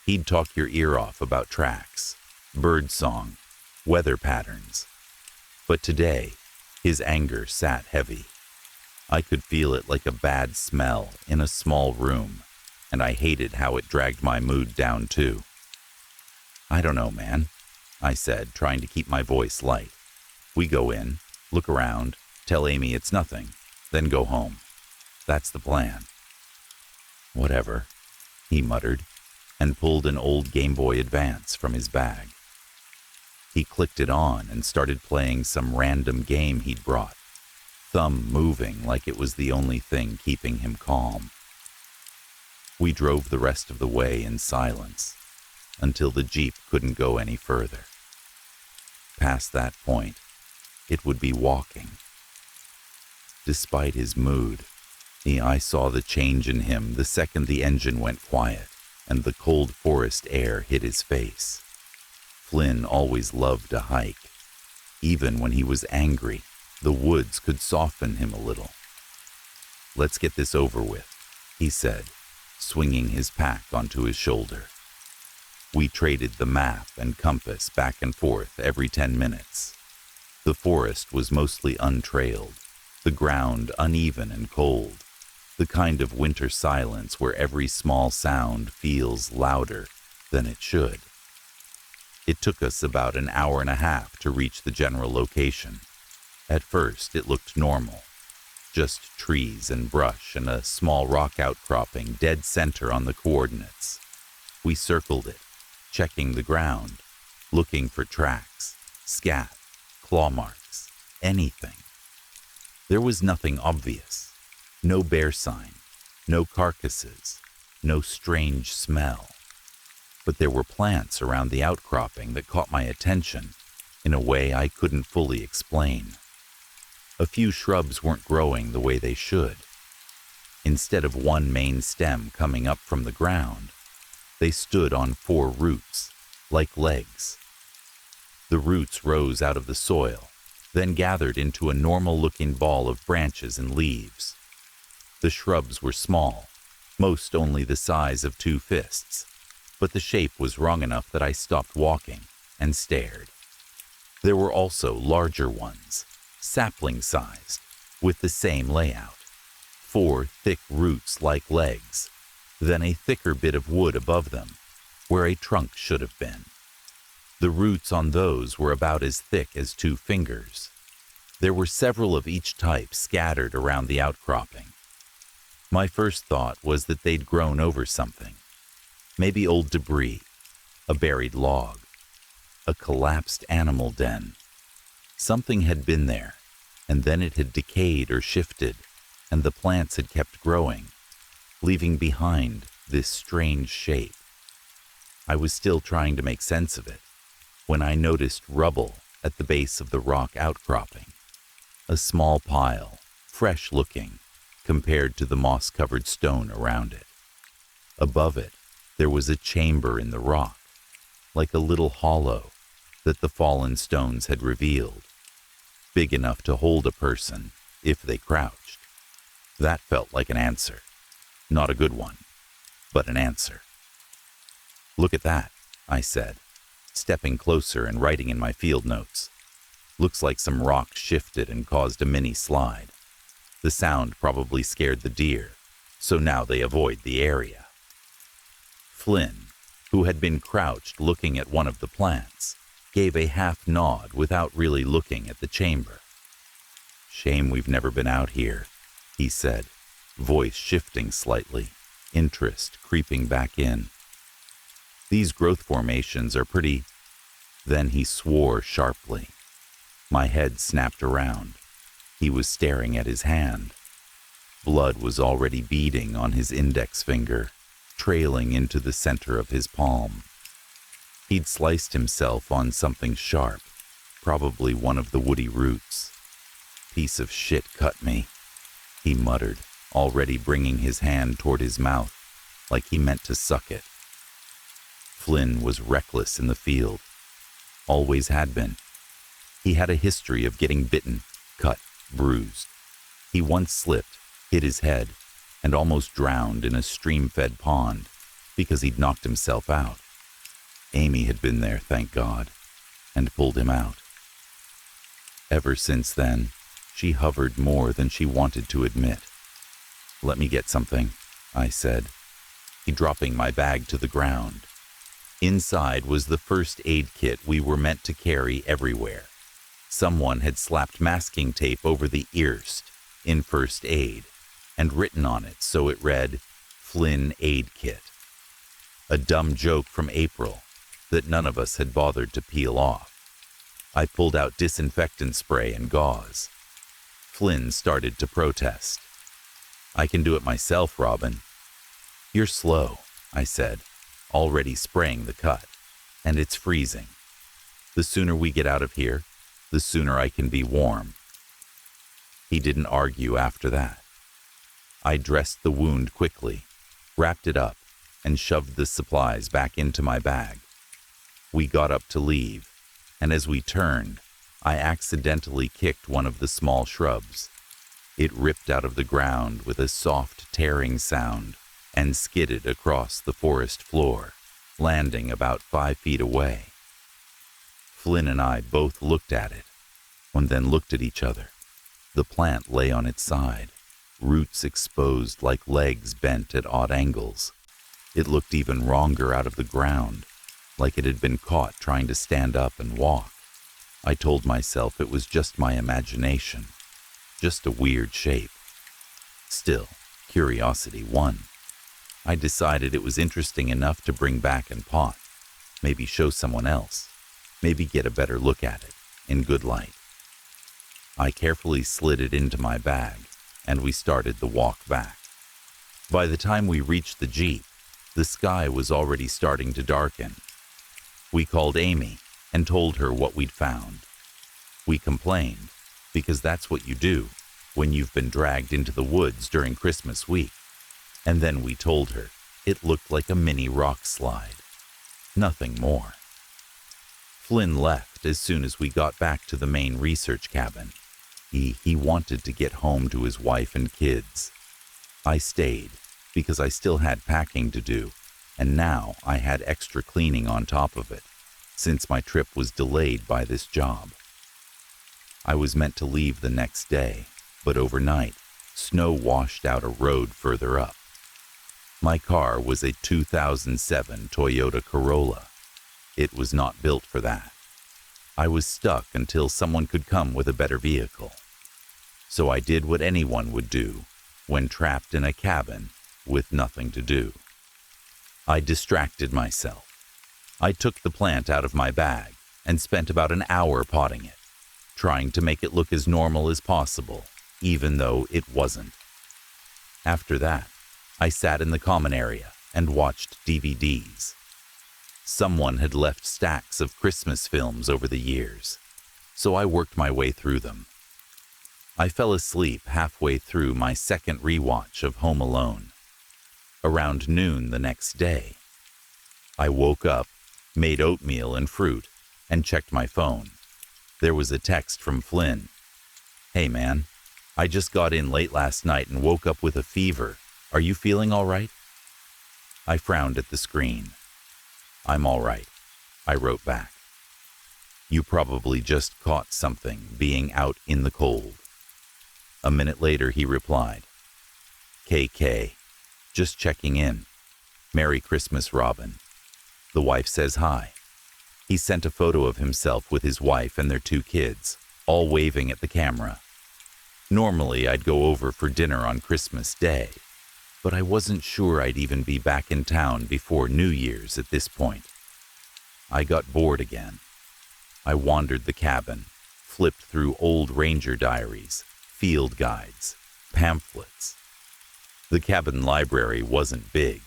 He'd talk your ear off about tracks, bird song, weather patterns. But today, his anger sat heavy. I could feel it like a bad smell in a small room, and I hated how it dragged my mood down too. "I don't know, man," I said, trying to keep my voice light. "We go in, look around, tell Amy it's nothing, then go home. That's the plan." "Whatever," he muttered, and pulled an old Game Boy Advance from his bag. He clicked it on and started playing some random game he'd brought, thumb moving like it was the only thing keeping him calm. We drove the rest of the way in silence, until the Jeep couldn't go any further. Past that point, it would be walking. Despite his mood, I saw the change in him the second the engine went quiet and the cold forest air hit his face. Flynn always loved to hike. Even when he was angry, the woods could soften him a little. "Let's get this over with," he said, swinging his pack onto his shoulder. We traded the map and compass back and forth every 10 minutes. The forest was mostly untrailed, the ground uneven and cold, the kind of winter silence where every small sound feels louder than it should. It took us about an hour and a half to reach the general location. At first, it looked normal. Just trees and brush and a small rock outcropping dead center on the coordinates. We circled it, checking the ground, looking for tracks, scat, claw marks, anything. There was nothing obvious. No bear sign, no carcasses, no strange smell. But there were plants around the outcropping that caught my attention in a way I couldn't fully explain. A few shrubs weren't growing the way they should. Instead of one main stem coming up from the ground, they stood on 4 roots, like legs. The roots rose out of the soil, then gathered into a normal-looking ball of branches and leaves. The shrubs were small, most only the size of 2 fists, but the shape was wrong enough that I stopped walking and stared. There were also larger ones, sapling-sized, with the same layout. 4 thick roots like legs, then a thicker bit of wood above them, where a trunk should have been. The roots on those were about as thick as 2 fingers. There were several of each type scattered around the outcropping. My first thought was that they'd grown over something. Maybe old debris, a buried log, a collapsed animal den. Something had been there, and then it had decayed or shifted, and the plants had kept growing, leaving behind this strange shape. I was still trying to make sense of it when I noticed rubble at the base of the rock outcropping. A small pile, fresh-looking, compared to the moss-covered stone around it. Above it, there was a chamber in the rock, like a little hollow that the fallen stones had revealed, big enough to hold a person if they crouched. That felt like an answer. Not a good one, but an answer. "Look at that," I said, stepping closer and writing in my field notes. "Looks like some rock shifted and caused a mini slide. The sound probably scared the deer, so now they avoid the area." Flynn, who had been crouched looking at one of the plants, gave a half nod without really looking at the chamber. "Shame we've never been out here," he said, voice shifting slightly, interest creeping back in. "These growth formations are pretty—" Then he swore sharply. My head snapped around. He was staring at his hand. Blood was already beading on his index finger, trailing into the center of his palm. He'd sliced himself on something sharp, probably one of the woody roots. "Piece of shit cut me," he muttered, already bringing his hand toward his mouth, like he meant to suck it. Flynn was reckless in the field. Always had been. He had a history of getting bitten, cut, bruised. He once slipped, hit his head, and almost drowned in a stream-fed pond because he'd knocked himself out. Amy had been there, thank God, and pulled him out. Ever since then, she hovered more than she wanted to admit. "Let me get something," I said, dropping my bag to the ground. Inside was the first aid kit we were meant to carry everywhere. Someone had slapped masking tape over the "Eerst" in first aid and written on it so it read, "Flynn Aid Kit." A dumb joke from April that none of us had bothered to peel off. I pulled out disinfectant spray and gauze. Flynn started to protest. "I can do it myself, Robin." "You're slow," I said, already spraying the cut, "and it's freezing. The sooner we get out of here, the sooner I can be warm." He didn't argue after that. I dressed the wound quickly, wrapped it up, and shoved the supplies back into my bag. We got up to leave, and as we turned, I accidentally kicked one of the small shrubs. It ripped out of the ground with a soft tearing sound and skidded across the forest floor. landing about 5 feet away. Flynn and I both looked at it, and then looked at each other. The plant lay on its side, roots exposed like legs bent at odd angles. It looked even wronger out of the ground, like it had been caught trying to stand up and walk. I told myself it was just my imagination, just a weird shape. Still, curiosity won. I decided it was interesting enough to bring back and pot, maybe show someone else, maybe get a better look at it, in good light. I carefully slid it into my bag, and we started the walk back. By the time we reached the Jeep, the sky was already starting to darken. We called Amy and told her what we'd found. We complained, because that's what you do when you've been dragged into the woods during Christmas week. And then we told her it looked like a mini rock slide. Nothing more. Flynn left as soon as we got back to the main research cabin. He wanted to get home to his wife and kids. I stayed because I still had packing to do, and now I had extra cleaning on top of it, since my trip was delayed by this job. I was meant to leave the next day, but overnight, snow washed out a road further up. My car was a 2007 Toyota Corolla. It was not built for that. I was stuck until someone could come with a better vehicle. So I did what anyone would do when trapped in a cabin with nothing to do. I distracted myself. I took the plant out of my bag and spent about an hour potting it, trying to make it look as normal as possible, even though it wasn't. After that, I sat in the common area and watched DVDs. Someone had left stacks of Christmas films over the years, so I worked my way through them. I fell asleep halfway through my second rewatch of Home Alone. Around noon the next day, I woke up, made oatmeal and fruit, and checked my phone. There was a text from Flynn. "Hey man, I just got in late last night and woke up with a fever. Are you feeling all right?" I frowned at the screen. "I'm all right," I wrote back. "You probably just caught something being out in the cold." A minute later he replied, "KK, just checking in. Merry Christmas, Robin. The wife says hi." He sent a photo of himself with his wife and their 2 kids, all waving at the camera. Normally I'd go over for dinner on Christmas Day, but I wasn't sure I'd even be back in town before New Year's at this point. I got bored again. I wandered the cabin, flipped through old ranger diaries, field guides, pamphlets. The cabin library wasn't big.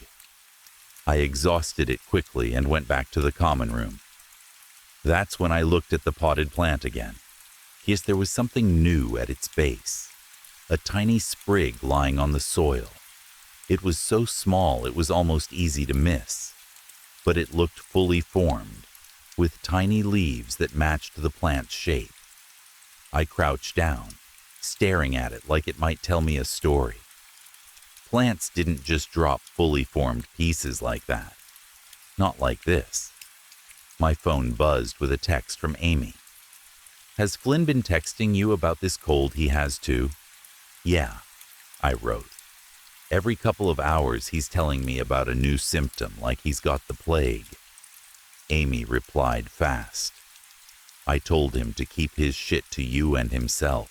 I exhausted it quickly and went back to the common room. That's when I looked at the potted plant again. Yes, there was something new at its base, a tiny sprig lying on the soil. It was so small it was almost easy to miss, but it looked fully formed, with tiny leaves that matched the plant's shape. I crouched down, staring at it like it might tell me a story. Plants didn't just drop fully formed pieces like that. Not like this. My phone buzzed with a text from Amy. "Has Flynn been texting you about this cold he has too?" "Yeah," I wrote. "Every couple of hours he's telling me about a new symptom like he's got the plague." Amy replied fast. "I told him to keep his shit to you and himself.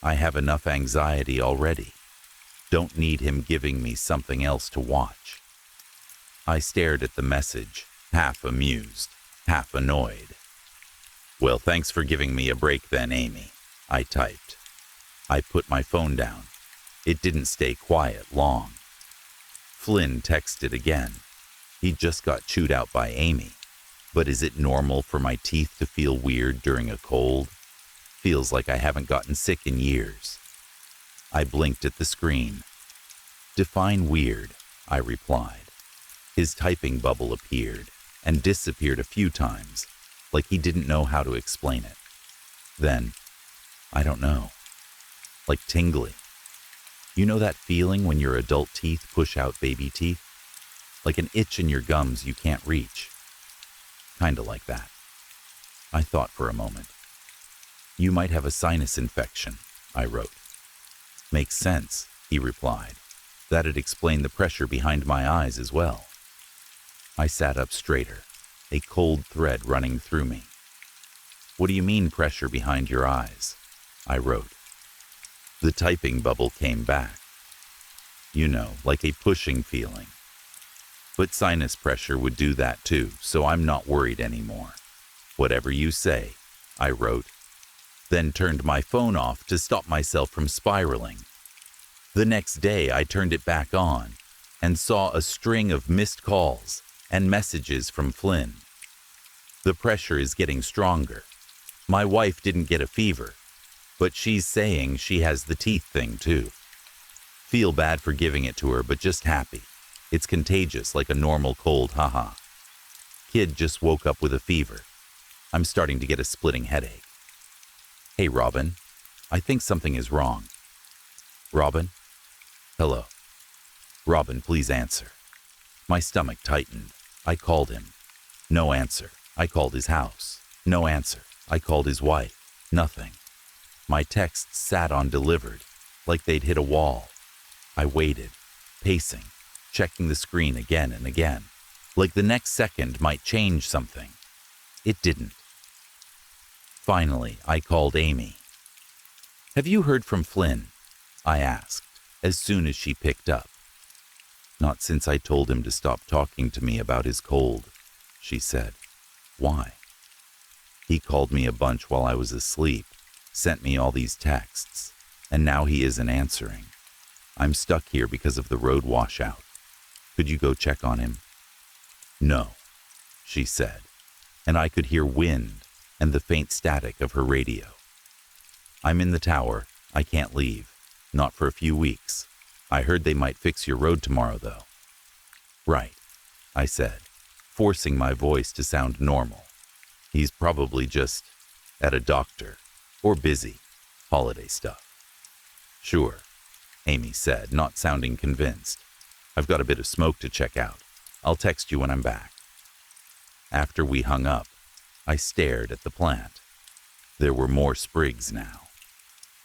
I have enough anxiety already. Don't need him giving me something else to watch." I stared at the message, half amused, half annoyed. "Well, thanks for giving me a break then, Amy," I typed. I put my phone down. It didn't stay quiet long. Flynn texted again. He just got chewed out by Amy. But is it normal for my teeth to feel weird during a cold? Feels like I haven't gotten sick in years. I blinked at the screen. "Define weird," I replied. His typing bubble appeared and disappeared a few times, like he didn't know how to explain it. Then, "I don't know." Like tingly. You know that feeling when your adult teeth push out baby teeth? like an itch in your gums you can't reach. Kinda like that. I thought for a moment. You might have a sinus infection, I wrote. Makes sense, he replied. That'd explain the pressure behind my eyes as well. I sat up straighter, a cold thread running through me. What do you mean pressure behind your eyes? I wrote. The typing bubble came back. You know, like a pushing feeling. But sinus pressure would do that too, so I'm not worried anymore. Whatever you say, I wrote, then turned my phone off to stop myself from spiraling. The next day I turned it back on and saw a string of missed calls and messages from Flynn. The pressure is getting stronger. My wife didn't get a fever, but she's saying she has the teeth thing too. Feel bad for giving it to her, but just happy. It's contagious like a normal cold, haha. Kid just woke up with a fever. I'm starting to get a splitting headache. Hey, Robin, I think something is wrong. Robin? Hello. Robin, please answer. My stomach tightened. I called him. No answer. I called his house. No answer. I called his wife. Nothing. My texts sat on delivered, like they'd hit a wall. I waited, pacing, checking the screen again and again, like the next second might change something. It didn't. Finally, I called Amy. Have you heard from Flynn? I asked, as soon as she picked up. Not since I told him to stop talking to me about his cold, she said. Why? He called me a bunch while I was asleep, sent me all these texts, and now he isn't answering. I'm stuck here because of the road washout. Could you go check on him? No, she said, and I could hear wind and the faint static of her radio. I'm in the tower. I can't leave. Not for a few weeks. I heard they might fix your road tomorrow, though. Right, I said, forcing my voice to sound normal. He's probably just at a doctor or busy. Holiday stuff. Sure, Amy said, not sounding convinced. I've got a bit of smoke to check out. I'll text you when I'm back. After we hung up, I stared at the plant. There were more sprigs now.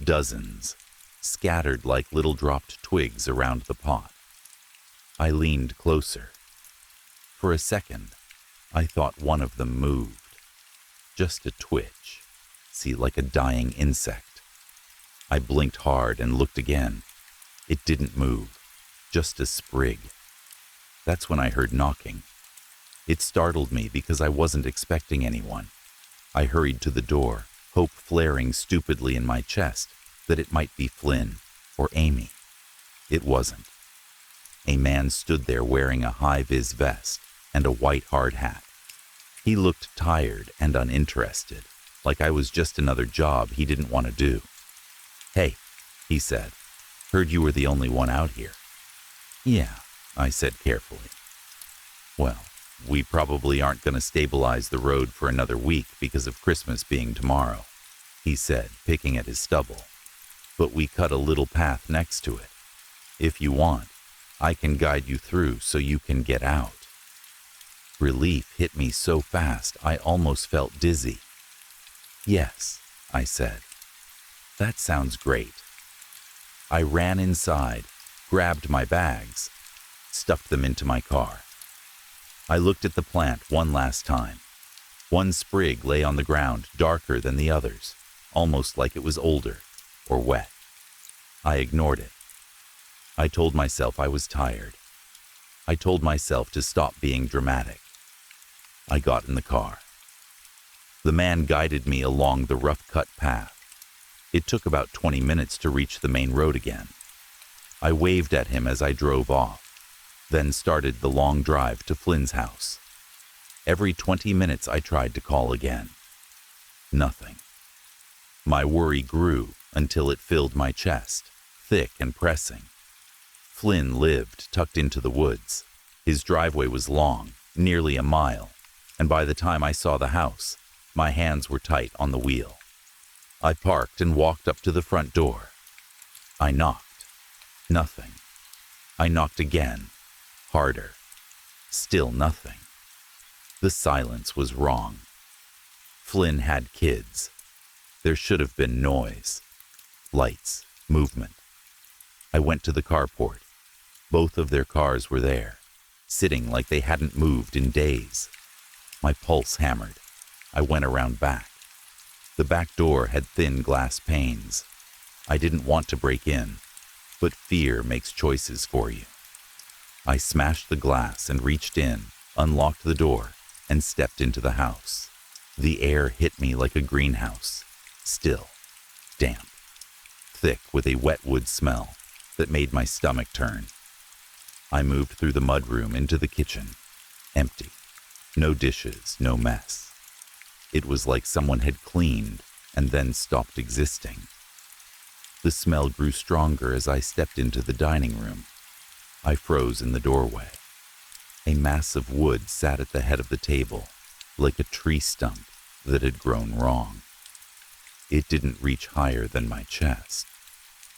Dozens, scattered like little dropped twigs around the pot. I leaned closer. For a second, I thought one of them moved. Just a twitch. See, like a dying insect. I blinked hard and looked again. It didn't move. Just a sprig. That's when I heard knocking. It startled me because I wasn't expecting anyone. I hurried to the door, hope flaring stupidly in my chest that it might be Flynn or Amy. It wasn't. A man stood there wearing a high-vis vest and a white hard hat. He looked tired and uninterested, like I was just another job he didn't want to do. Hey, he said, heard you were the only one out here. Yeah, I said carefully. Well, we probably aren't going to stabilize the road for another week because of Christmas being tomorrow, he said, picking at his stubble. But we cut a little path next to it. If you want, I can guide you through so you can get out. Relief hit me so fast I almost felt dizzy. Yes, I said. That sounds great. I ran inside, grabbed my bags, stuffed them into my car. I looked at the plant one last time. One sprig lay on the ground, darker than the others, almost like it was older or wet. I ignored it. I told myself I was tired. I told myself to stop being dramatic. I got in the car. The man guided me along the rough-cut path. It took about 20 minutes to reach the main road again. I waved at him as I drove off, then started the long drive to Flynn's house. Every 20 minutes I tried to call again. Nothing. My worry grew until it filled my chest, thick and pressing. Flynn lived tucked into the woods. His driveway was long, nearly a mile, and by the time I saw the house, my hands were tight on the wheel. I parked and walked up to the front door. I knocked. Nothing. I knocked again, harder. Still nothing. The silence was wrong. Flynn had kids. There should have been noise, lights, movement. I went to the carport. Both of their cars were there, sitting like they hadn't moved in days. My pulse hammered. I went around back. The back door had thin glass panes. I didn't want to break in, but fear makes choices for you. I smashed the glass and reached in, unlocked the door, and stepped into the house. The air hit me like a greenhouse, still, damp, thick with a wet wood smell that made my stomach turn. I moved through the mudroom into the kitchen, empty, no dishes, no mess. It was like someone had cleaned and then stopped existing. The smell grew stronger as I stepped into the dining room. I froze in the doorway. A mass of wood sat at the head of the table, like a tree stump that had grown wrong. It didn't reach higher than my chest,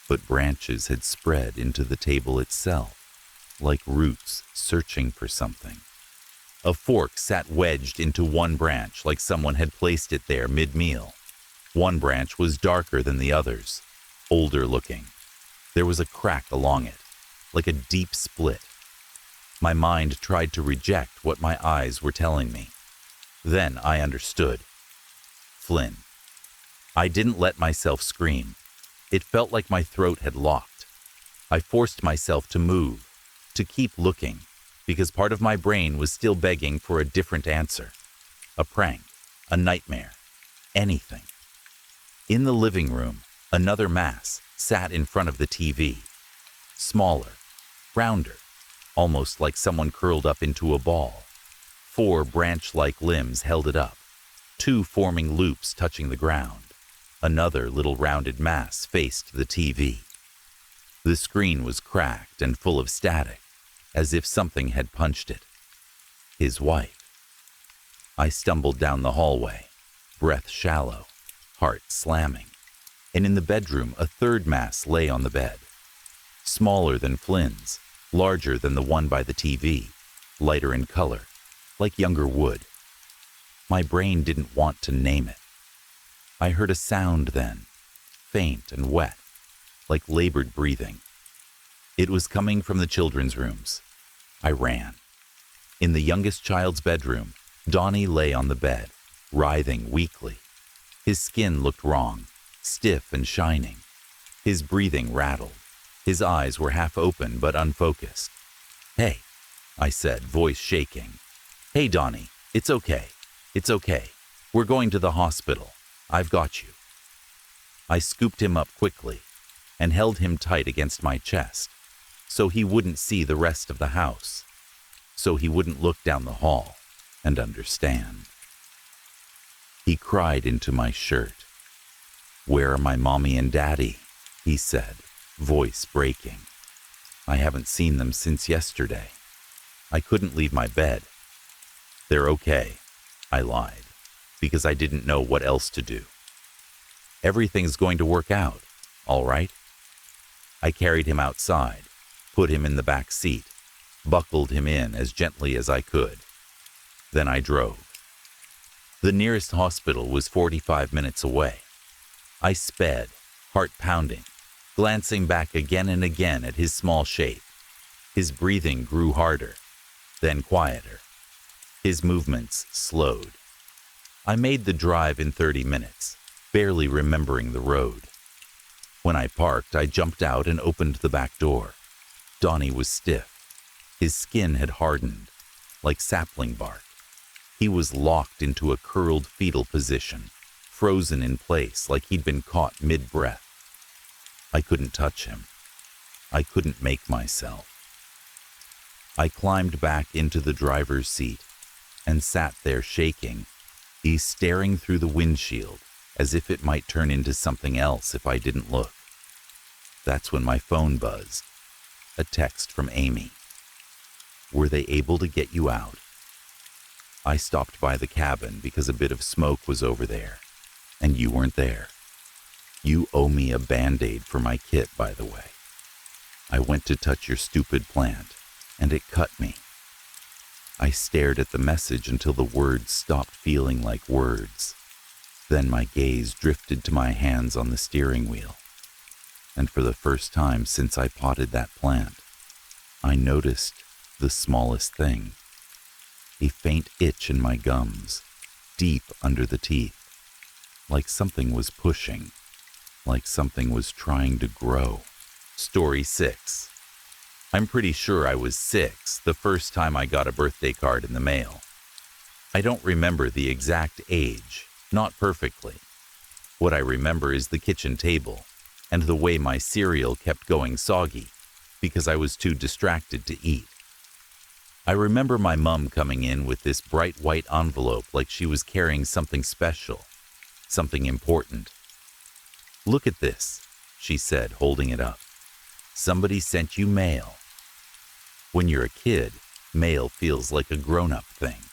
but branches had spread into the table itself, like roots searching for something. A fork sat wedged into one branch like someone had placed it there mid-meal. One branch was darker than the others, older looking. There was a crack along it, like a deep split. My mind tried to reject what my eyes were telling me. Then I understood. Flynn. I didn't let myself scream. It felt like my throat had locked. I forced myself to move, to keep looking, because part of my brain was still begging for a different answer. A prank, a nightmare, anything. In the living room, another mass sat in front of the TV. Smaller, rounder, almost like someone curled up into a ball. 4 branch-like limbs held it up, 2 forming loops touching the ground. Another little rounded mass faced the TV. The screen was cracked and full of static, as if something had punched it. His wife. I stumbled down the hallway, breath shallow, heart slamming, and in the bedroom a third mass lay on the bed. Smaller than Flynn's, larger than the one by the TV, lighter in color, like younger wood. My brain didn't want to name it. I heard a sound then, faint and wet, like labored breathing. It was coming from the children's rooms. I ran. In the youngest child's bedroom, Donnie lay on the bed, writhing weakly. His skin looked wrong, stiff and shining. His breathing rattled. His eyes were half open but unfocused. "Hey," I said, voice shaking. "Hey, Donnie, it's okay. It's okay. We're going to the hospital. I've got you." I scooped him up quickly and held him tight against my chest so he wouldn't see the rest of the house, so he wouldn't look down the hall and understand. He cried into my shirt. "Where are my mommy and daddy?" he said, voice breaking. "I haven't seen them since yesterday. I couldn't leave my bed." "They're okay," I lied, because I didn't know what else to do. "Everything's going to work out, all right?" I carried him outside, put him in the back seat, buckled him in as gently as I could. Then I drove. The nearest hospital was 45 minutes away. I sped, heart pounding, glancing back again and again at his small shape. His breathing grew harder, then quieter. His movements slowed. I made the drive in 30 minutes, barely remembering the road. When I parked, I jumped out and opened the back door. Donnie was stiff. His skin had hardened, like sapling bark. He was locked into a curled fetal position, frozen in place like he'd been caught mid-breath. I couldn't touch him. I couldn't make myself. I climbed back into the driver's seat and sat there shaking, staring through the windshield as if it might turn into something else if I didn't look. That's when my phone buzzed. A text from Amy. "Were they able to get you out?" I stopped by the cabin because a bit of smoke was over there, and you weren't there. You owe me a Band-Aid for my kit, by the way. I went to touch your stupid plant, and it cut me. I stared at the message until the words stopped feeling like words. Then my gaze drifted to my hands on the steering wheel. And for the first time since I potted that plant, I noticed the smallest thing. A faint itch in my gums, deep under the teeth. Like something was pushing, like something was trying to grow. Story 6. I'm pretty sure I was 6 the first time I got a birthday card in the mail. I don't remember the exact age, not perfectly. What I remember is the kitchen table and the way my cereal kept going soggy because I was too distracted to eat. I remember my mom coming in with this bright white envelope like she was carrying something special, something important. "Look at this," she said, holding it up. "Somebody sent you mail." When you're a kid, mail feels like a grown-up thing.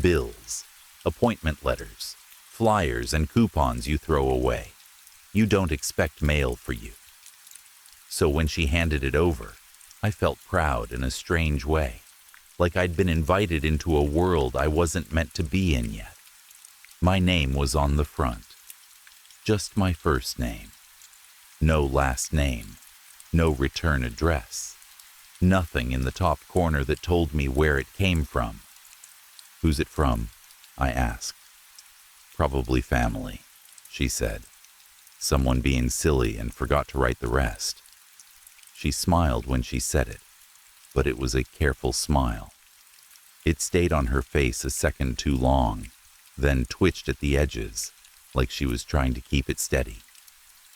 Bills, appointment letters, flyers, and coupons you throw away. You don't expect mail for you. So when she handed it over, I felt proud in a strange way, like I'd been invited into a world I wasn't meant to be in yet. My name was on the front. Just my first name. No last name. No return address. Nothing in the top corner that told me where it came from. "Who's it from?" I asked. "Probably family," she said. "Someone being silly and forgot to write the rest." She smiled when she said it, but it was a careful smile. It stayed on her face a second too long, then twitched at the edges, like she was trying to keep it steady.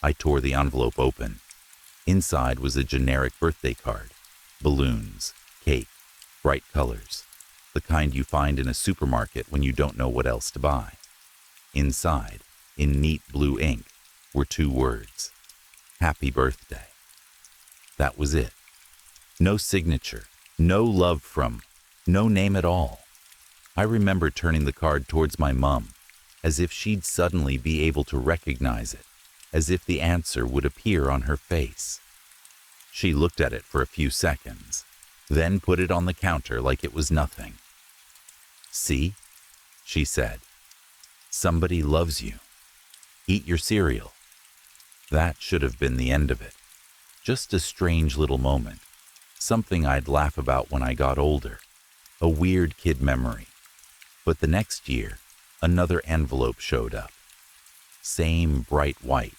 I tore the envelope open. Inside was a generic birthday card. Balloons, cake, bright colors, the kind you find in a supermarket when you don't know what else to buy. Inside, in neat blue ink, were 2 words: "Happy Birthday." That was it. No signature, no love from, no name at all. I remember turning the card towards my mom, as if she'd suddenly be able to recognize it, as if the answer would appear on her face. She looked at it for a few seconds, then put it on the counter like it was nothing. "See?" she said. "Somebody loves you. Eat your cereal." That should have been the end of it. Just a strange little moment, something I'd laugh about when I got older, a weird kid memory. But the next year, another envelope showed up. Same bright white,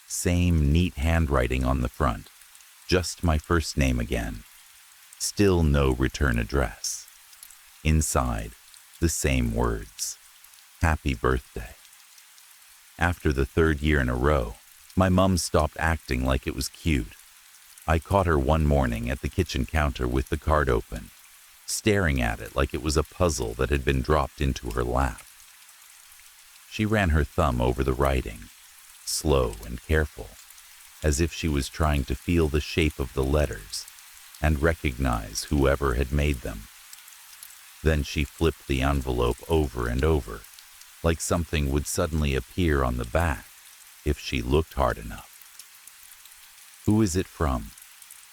same neat handwriting on the front, just my first name again. Still no return address. Inside, the same words: "Happy Birthday." After the 3rd year in a row, my mom stopped acting like it was cute. I caught her one morning at the kitchen counter with the card open, staring at it like it was a puzzle that had been dropped into her lap. She ran her thumb over the writing, slow and careful, as if she was trying to feel the shape of the letters and recognize whoever had made them. Then she flipped the envelope over and over, like something would suddenly appear on the back if she looked hard enough. "Who is it from?"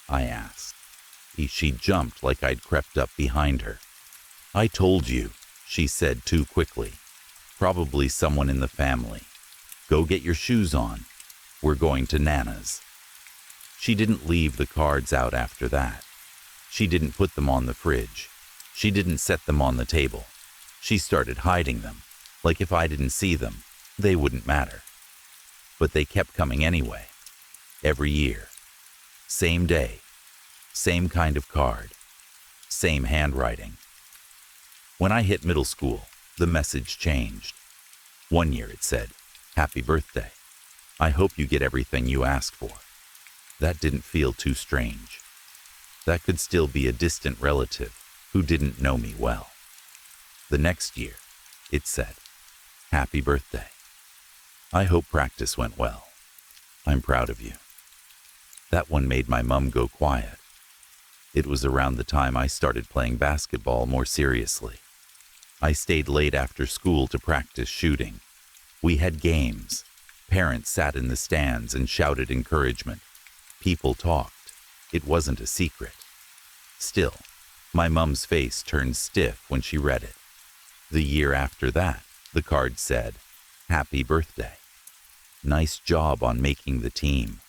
I asked. She jumped like I'd crept up behind her. "I told you," she said too quickly. "Probably someone in the family. Go get your shoes on. We're going to Nana's." She didn't leave the cards out after that. She didn't put them on the fridge. She didn't set them on the table. She started hiding them, like if I didn't see them, they wouldn't matter. But they kept coming anyway. Every year. Same day. Same kind of card. Same handwriting. When I hit middle school, the message changed. One year it said, "Happy Birthday. I hope you get everything you ask for." That didn't feel too strange. That could still be a distant relative who didn't know me well. The next year, it said, "Happy Birthday. I hope practice went well. I'm proud of you." That one made my mom go quiet. It was around the time I started playing basketball more seriously. I stayed late after school to practice shooting. We had games. Parents sat in the stands and shouted encouragement. People talked. It wasn't a secret. Still, My mum's face turned stiff when she read it. The year after that, the card said, "Happy birthday. Nice job on making the team.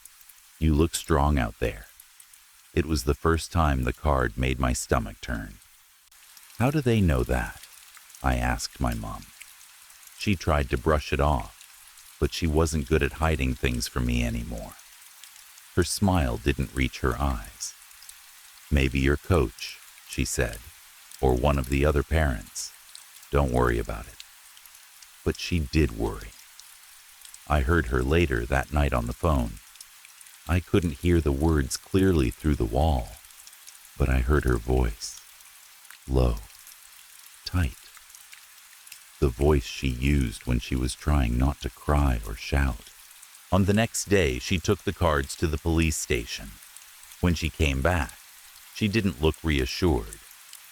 You look strong out there." It was the first time the card made my stomach turn. "How do they know that?" I asked my mom. She tried to brush it off, but she wasn't good at hiding things from me anymore. Her smile didn't reach her eyes. "Maybe your coach," she said, "or one of the other parents. Don't worry about it." But she did worry. I heard her later that night on the phone. I couldn't hear the words clearly through the wall, but I heard her voice. Low, tight. The voice she used when she was trying not to cry or shout. On the next day, she took the cards to the police station. When she came back, she didn't look reassured.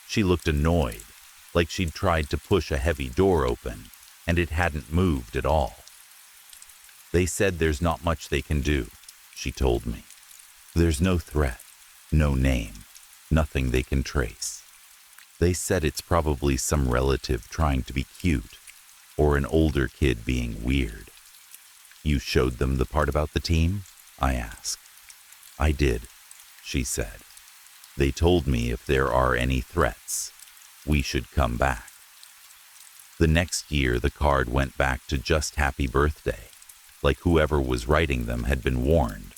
She looked annoyed, like she'd tried to push a heavy door open, and it hadn't moved at all. "They said there's not much they can do," she told me. "There's no threat, no name, nothing they can trace. They said it's probably some relative trying to be cute, or an older kid being weird." "You showed them the part about the team?" I asked. "I did," she said. "They told me if there are any threats, we should come back." The next year, the card went back to just happy birthday, like whoever was writing them had been warned,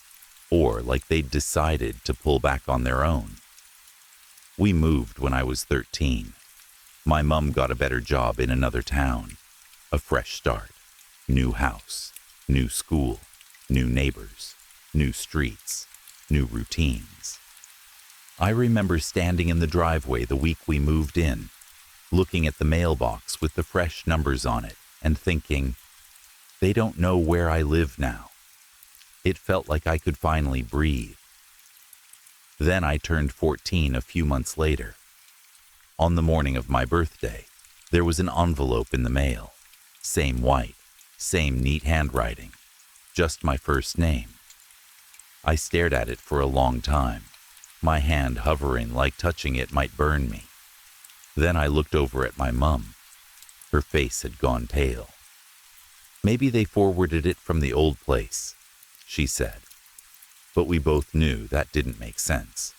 or like they'd decided to pull back on their own. We moved when I was 13. My mum got a better job in another town. A fresh start, new house, new school, new neighbors, new streets, new routines. I remember standing in the driveway the week we moved in, looking at the mailbox with the fresh numbers on it and thinking, they don't know where I live now. It felt like I could finally breathe. Then I turned 14 a few months later. On the morning of my birthday, there was an envelope in the mail. Same white, same neat handwriting, just my first name. I stared at it for a long time, my hand hovering like touching it might burn me. Then I looked over at my mum. Her face had gone pale. "Maybe they forwarded it from the old place," she said. But we both knew that didn't make sense.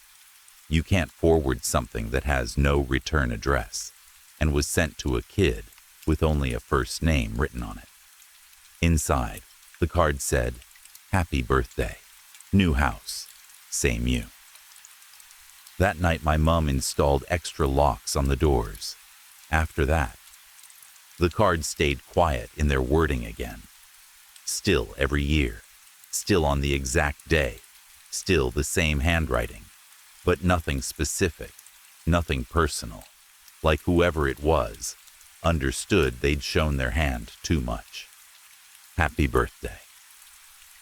You can't forward something that has no return address and was sent to a kid with only a first name written on it. Inside, the card said, "Happy birthday, new house, same you." That night, my mum installed extra locks on the doors. After that, the cards stayed quiet in their wording again. Still every year, still on the exact day, still the same handwriting, but nothing specific, nothing personal, like whoever it was understood they'd shown their hand too much. Happy birthday.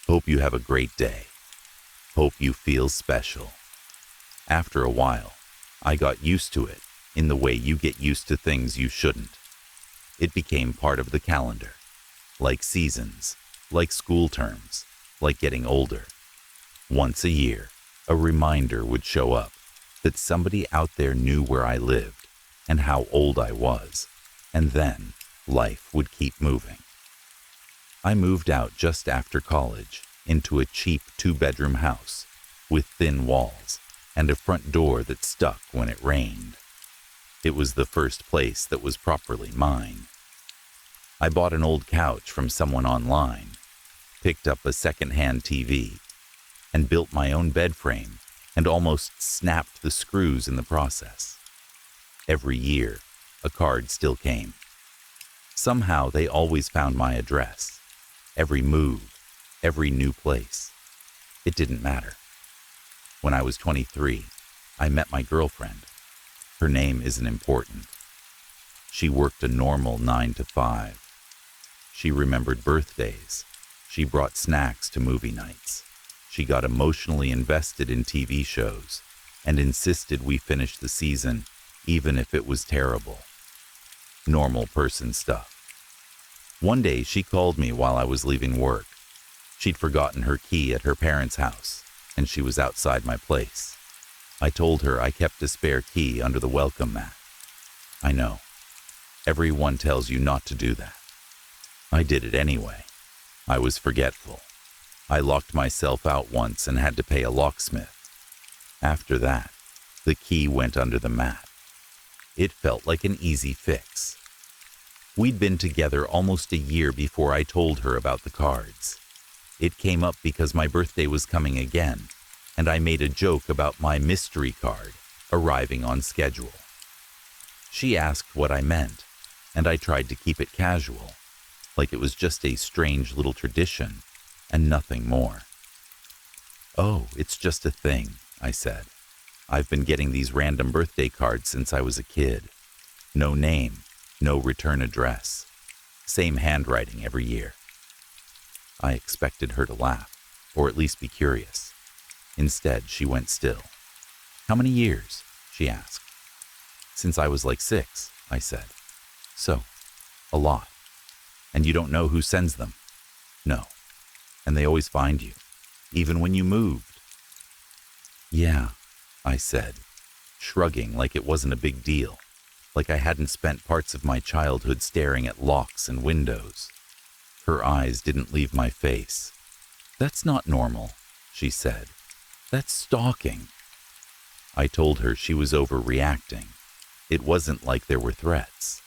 Hope you have a great day. Hope you feel special. After a while, I got used to it in the way you get used to things you shouldn't. It became part of the calendar, like seasons, like school terms, like getting older. Once a year, a reminder would show up that somebody out there knew where I lived and how old I was, and then life would keep moving. I moved out just after college into a cheap 2-bedroom house with thin walls and a front door that stuck when it rained. It was the first place that was properly mine. I bought an old couch from someone online, picked up a second-hand TV, and built my own bed frame and almost snapped the screws in the process. Every year, a card still came. Somehow they always found my address. Every move, every new place. It didn't matter. When I was 23, I met my girlfriend. Her name isn't important. She worked a normal 9 to 5. She remembered birthdays. She brought snacks to movie nights. She got emotionally invested in TV shows and insisted we finish the season even if it was terrible. Normal person stuff. One day she called me while I was leaving work. She'd forgotten her key at her parents' house, and she was outside my place. I told her I kept a spare key under the welcome mat. I know. Everyone tells you not to do that. I did it anyway. I was forgetful. I locked myself out once and had to pay a locksmith. After that, the key went under the mat. It felt like an easy fix. We'd been together almost a year before I told her about the cards. It came up because my birthday was coming again, and I made a joke about my mystery card arriving on schedule. She asked what I meant, and I tried to keep it casual, like it was just a strange little tradition and nothing more. "Oh, it's just a thing," I said. "I've been getting these random birthday cards since I was a kid. No name, no return address. Same handwriting every year." I expected her to laugh, or at least be curious. Instead, she went still. "How many years?" she asked. "Since I was like 6, I said. "So, a lot. And you don't know who sends them?" "No. And they always find you, even when you moved." "Yeah," I said, shrugging like it wasn't a big deal, like I hadn't spent parts of my childhood staring at locks and windows. Her eyes didn't leave my face. "That's not normal," she said. "That's stalking." I told her she was overreacting. It wasn't like there were threats.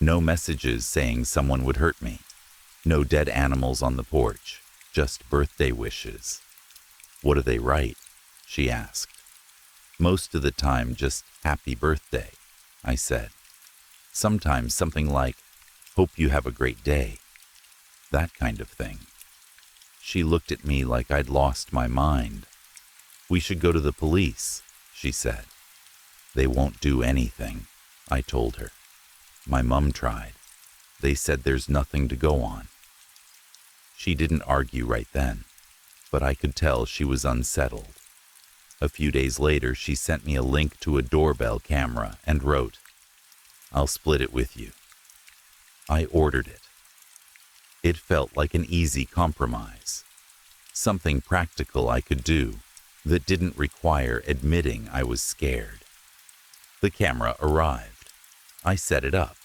No messages saying someone would hurt me. No dead animals on the porch, just birthday wishes. "What do they write?" she asked. "Most of the time, just happy birthday," I said. "Sometimes something like, hope you have a great day. That kind of thing." She looked at me like I'd lost my mind. "We should go to the police," she said. "They won't do anything," I told her. "My mom tried. They said there's nothing to go on." She didn't argue right then, but I could tell she was unsettled. A few days later, she sent me a link to a doorbell camera and wrote, "I'll split it with you." I ordered it. It felt like an easy compromise, something practical I could do that didn't require admitting I was scared. The camera arrived. I set it up.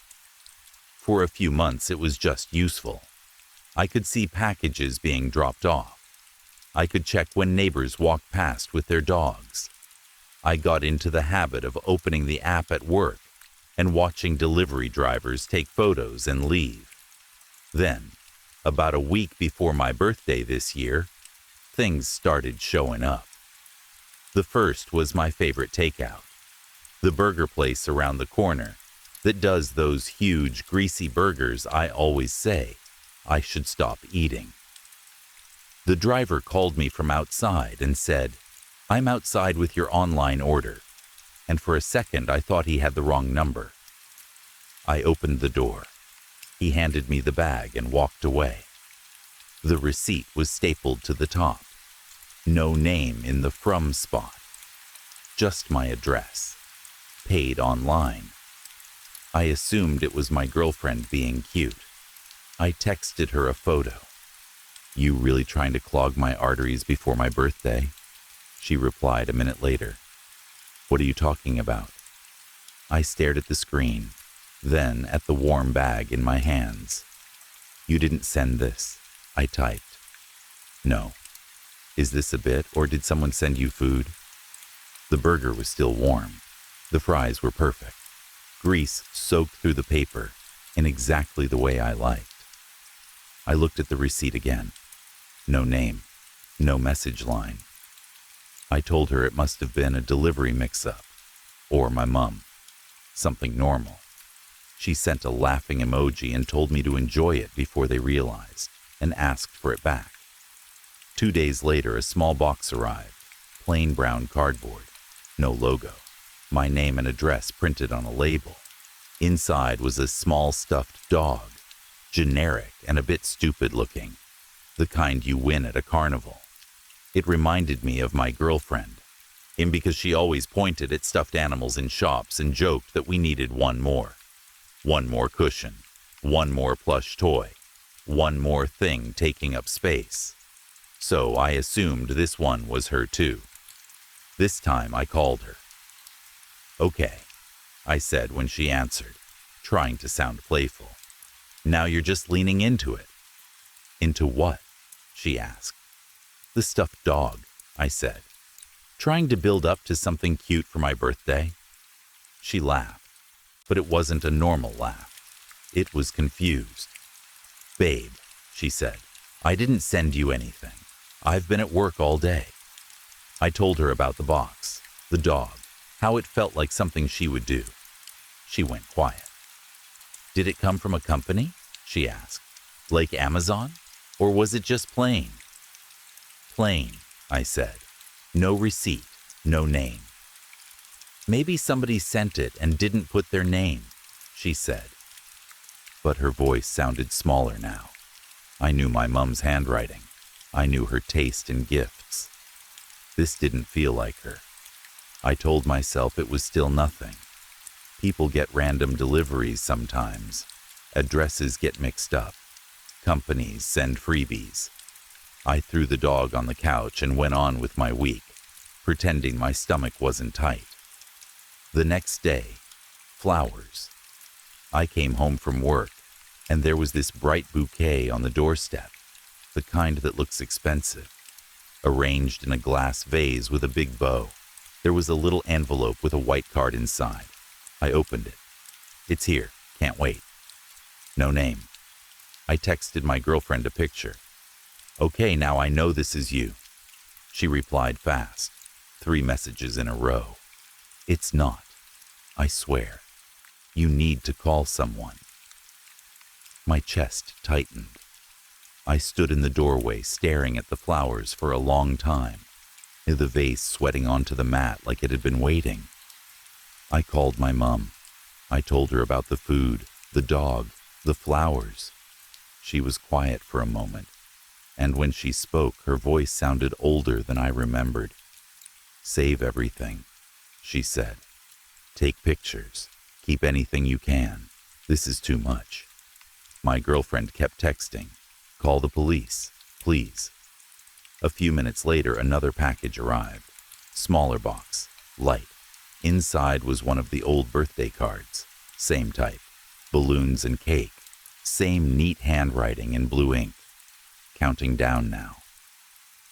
For a few months, it was just useful. I could see packages being dropped off. I could check when neighbors walked past with their dogs. I got into the habit of opening the app at work and watching delivery drivers take photos and leave. Then, about a week before my birthday this year, things started showing up. The first was my favorite takeout, the burger place around the corner that does those huge, greasy burgers I always say I should stop eating. The driver called me from outside and said, "I'm outside with your online order," and for a second I thought he had the wrong number. I opened the door. He handed me the bag and walked away. The receipt was stapled to the top. No name in the from spot. Just my address. Paid online. I assumed it was my girlfriend being cute. I texted her a photo. "You really trying to clog my arteries before my birthday?" She replied a minute later. "What are you talking about?" I stared at the screen, then at the warm bag in my hands. "You didn't send this," I typed. "No. Is this a bit, or did someone send you food?" The burger was still warm. The fries were perfect. Grease soaked through the paper in exactly the way I liked. I looked at the receipt again. No name, no message line. I told her it must have been a delivery mix-up, or my mom. Something normal. She sent a laughing emoji and told me to enjoy it before they realized, and asked for it back. 2 days later, a small box arrived, plain brown cardboard, no logo, my name and address printed on a label. Inside was a small stuffed dog, generic and a bit stupid looking, the kind you win at a carnival. It reminded me of my girlfriend, because she always pointed at stuffed animals in shops and joked that we needed one more cushion, one more plush toy, one more thing taking up space. So I assumed this one was her too. This time I called her. "Okay," I said when she answered, trying to sound playful. "Now you're just leaning into it." "Into what?" she asked. "The stuffed dog," I said, trying to build up to something cute for my birthday. She laughed, but it wasn't a normal laugh. It was confused. "Babe," she said, "I didn't send you anything. I've been at work all day." I told her about the box, the dog, how it felt like something she would do. She went quiet. "Did it come from a company?" she asked. "Like Amazon? Or was it just plain?" "Plain," I said. "No receipt, no name." "Maybe somebody sent it and didn't put their name," she said. But her voice sounded smaller now. I knew my mom's handwriting. I knew her taste in gifts. This didn't feel like her. I told myself it was still nothing. People get random deliveries sometimes. Addresses get mixed up. Companies send freebies. I threw the dog on the couch and went on with my week, pretending my stomach wasn't tight. The next day, flowers. I came home from work, and there was this bright bouquet on the doorstep, the kind that looks expensive. Arranged in a glass vase with a big bow, there was a little envelope with a white card inside. I opened it. "It's here, can't wait." No name. I texted my girlfriend a picture. "Okay, now I know this is you." She replied fast, 3 messages in a row. "It's not. I swear. You need to call someone." My chest tightened. I stood in the doorway staring at the flowers for a long time, the vase sweating onto the mat like it had been waiting. I called my mom. I told her about the food, the dog, the flowers. She was quiet for a moment, and when she spoke, her voice sounded older than I remembered. "Save everything," she said. "Take pictures. Keep anything you can. This is too much." My girlfriend kept texting. "Call the police, please." A few minutes later, another package arrived. Smaller box, light. Inside was one of the old birthday cards. Same type. Balloons and cake. Same neat handwriting in blue ink. Counting down now.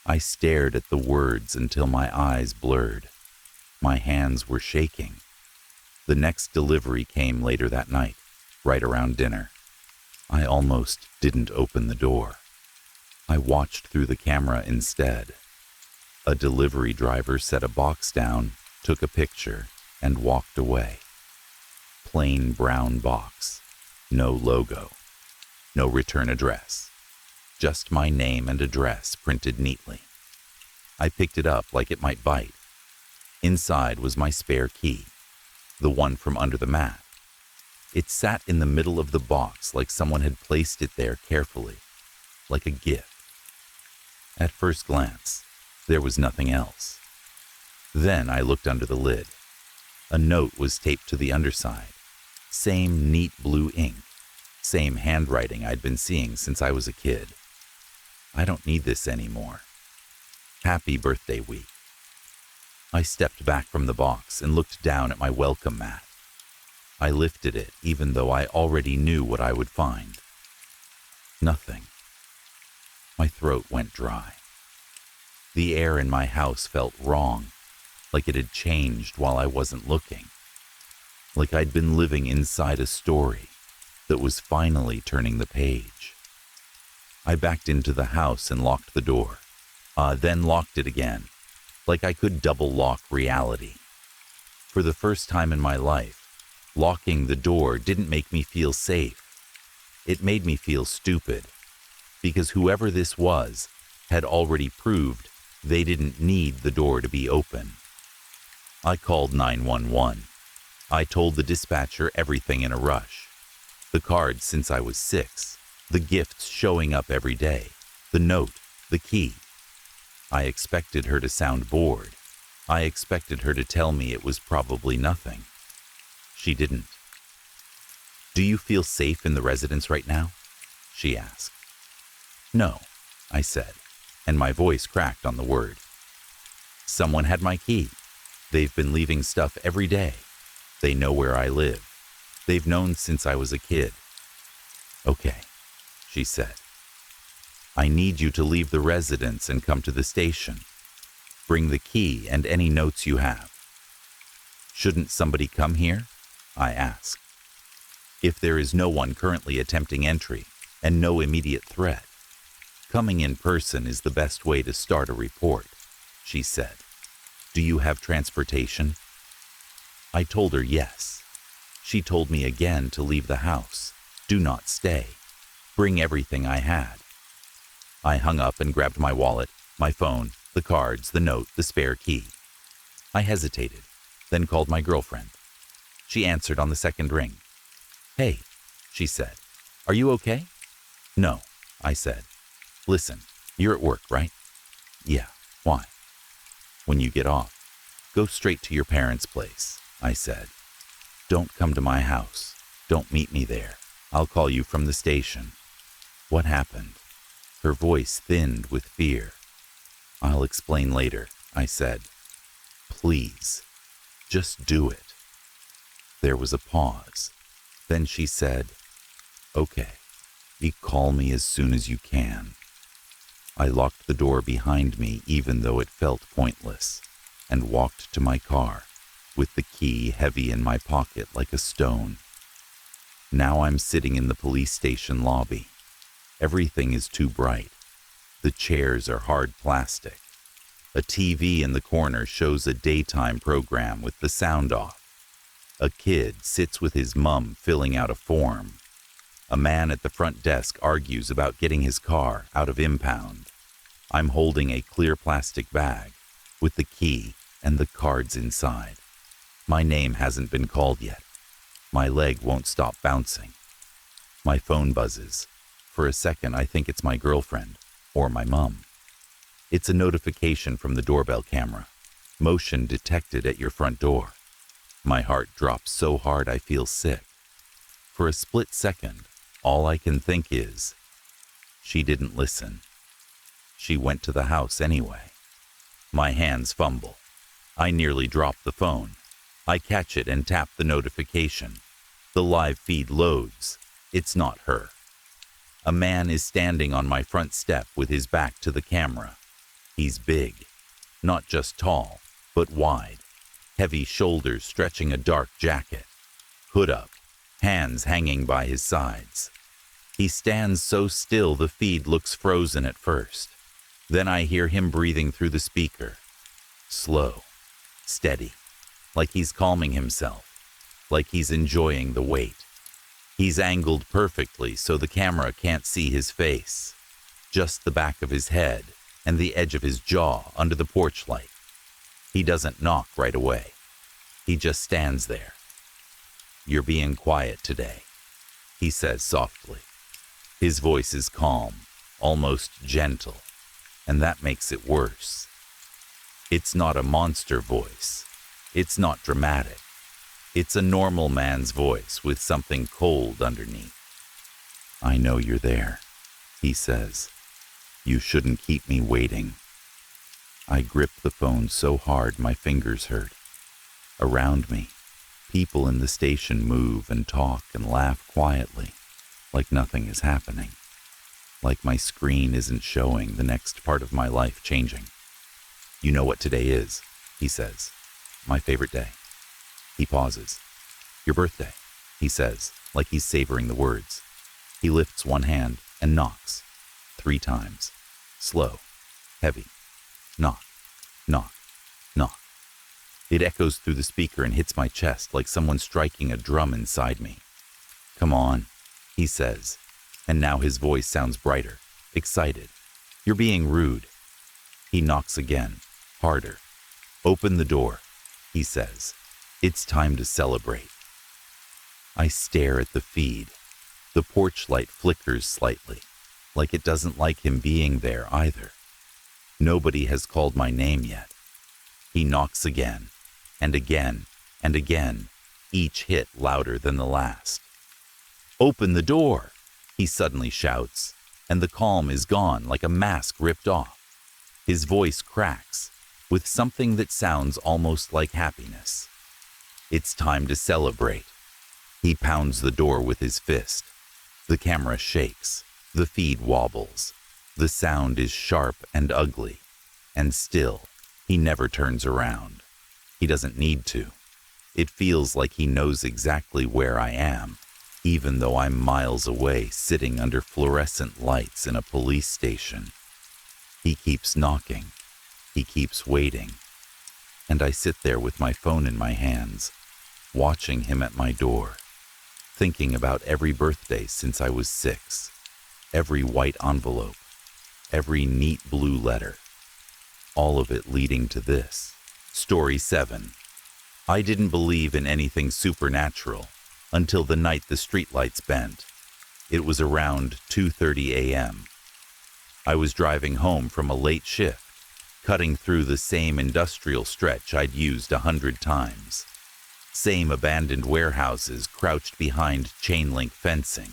I stared at the words until my eyes blurred. My hands were shaking. The next delivery came later that night, right around dinner. I almost didn't open the door. I watched through the camera instead. A delivery driver set a box down, took a picture, and walked away. Plain brown box. No logo. No return address. Just my name and address printed neatly. I picked it up like it might bite. Inside was my spare key, the one from under the mat. It sat in the middle of the box like someone had placed it there carefully, like a gift. At first glance, there was nothing else. Then I looked under the lid. A note was taped to the underside. Same neat blue ink. Same handwriting I'd been seeing since I was a kid. "I don't need this anymore. Happy birthday week." I stepped back from the box and looked down at my welcome mat. I lifted it even though I already knew what I would find. Nothing. My throat went dry. The air in my house felt wrong, like it had changed while I wasn't looking. Like I'd been living inside a story that was finally turning the page. I backed into the house and locked the door, then locked it again, like I could double lock reality. For the first time in my life, locking the door didn't make me feel safe. It made me feel stupid, because whoever this was had already proved they didn't need the door to be open. I called 911. I told the dispatcher everything in a rush. The cards since I was 6, the gifts showing up every day, the note, the key. I expected her to sound bored. I expected her to tell me it was probably nothing. She didn't. "Do you feel safe in the residence right now?" she asked. "No," I said, and my voice cracked on the word. Someone had my key. They've been leaving stuff every day. They know where I live. They've known since I was a kid. Okay, she said. I need you to leave the residence and come to the station. Bring the key and any notes you have. Shouldn't somebody come here? I asked. If there is no one currently attempting entry and no immediate threat, coming in person is the best way to start a report, she said. Do you have transportation? I told her yes. She told me again to leave the house. Do not stay. Bring everything I had. I hung up and grabbed my wallet, my phone, the cards, the note, the spare key. I hesitated, then called my girlfriend. She answered on the second ring. Hey, she said. Are you okay? No, I said. Listen, you're at work, right? Yeah, why? When you get off, go straight to your parents' place, I said. Don't come to my house. Don't meet me there. I'll call you from the station. What happened? Her voice thinned with fear. I'll explain later, I said. Please, just do it. There was a pause. Then she said, Okay, you call me as soon as you can. I locked the door behind me even though it felt pointless, and walked to my car, with the key heavy in my pocket like a stone. Now I'm sitting in the police station lobby. Everything is too bright. The chairs are hard plastic. A TV in the corner shows a daytime program with the sound off. A kid sits with his mum filling out a form. A man at the front desk argues about getting his car out of impound. I'm holding a clear plastic bag with the key and the cards inside. My name hasn't been called yet. My leg won't stop bouncing. My phone buzzes. For a second, I think it's my girlfriend or my mum. It's a notification from the doorbell camera. Motion detected at your front door. My heart drops so hard I feel sick. For a split second, all I can think is, she didn't listen. She went to the house anyway. My hands fumble. I nearly drop the phone. I catch it and tap the notification. The live feed loads. It's not her. A man is standing on my front step with his back to the camera. He's big, not just tall, but wide. Heavy shoulders stretching a dark jacket. Hood up, hands hanging by his sides. He stands so still the feed looks frozen at first. Then I hear him breathing through the speaker. Slow, steady, like he's calming himself, like he's enjoying the wait. He's angled perfectly so the camera can't see his face, just the back of his head and the edge of his jaw under the porch light. He doesn't knock right away. He just stands there. You're being quiet today, he says softly. His voice is calm, almost gentle, and that makes it worse. It's not a monster voice. It's not dramatic. It's a normal man's voice with something cold underneath. I know you're there, he says. You shouldn't keep me waiting. I grip the phone so hard my fingers hurt. Around me, people in the station move and talk and laugh quietly, like nothing is happening. Like my screen isn't showing the next part of my life changing. You know what today is, he says. My favorite day. He pauses. Your birthday, he says, like he's savoring the words. He lifts one hand and knocks 3 times. Slow, heavy. Knock, knock, knock. It echoes through the speaker and hits my chest like someone striking a drum inside me. Come on, he says, and now his voice sounds brighter, excited. You're being rude. He knocks again, harder. Open the door, he says. It's time to celebrate. I stare at the feed. The porch light flickers slightly, like it doesn't like him being there either. Nobody has called my name yet. He knocks again, and again, and again, each hit louder than the last. Open the door, he suddenly shouts, and the calm is gone like a mask ripped off. His voice cracks. with something that sounds almost like happiness. It's time to celebrate. He pounds the door with his fist. The camera shakes. The feed wobbles. The sound is sharp and ugly. And still, he never turns around. He doesn't need to. It feels like he knows exactly where I am, even though I'm miles away sitting under fluorescent lights in a police station. He keeps knocking. He keeps waiting. And I sit there with my phone in my hands, watching him at my door, thinking about every birthday since I was 6, every white envelope, every neat blue letter, all of it leading to this. Story 7. I didn't believe in anything supernatural until the night the streetlights bent. It was around 2:30 a.m. I was driving home from a late shift, cutting through the same industrial stretch I'd used 100 times. Same abandoned warehouses crouched behind chain-link fencing.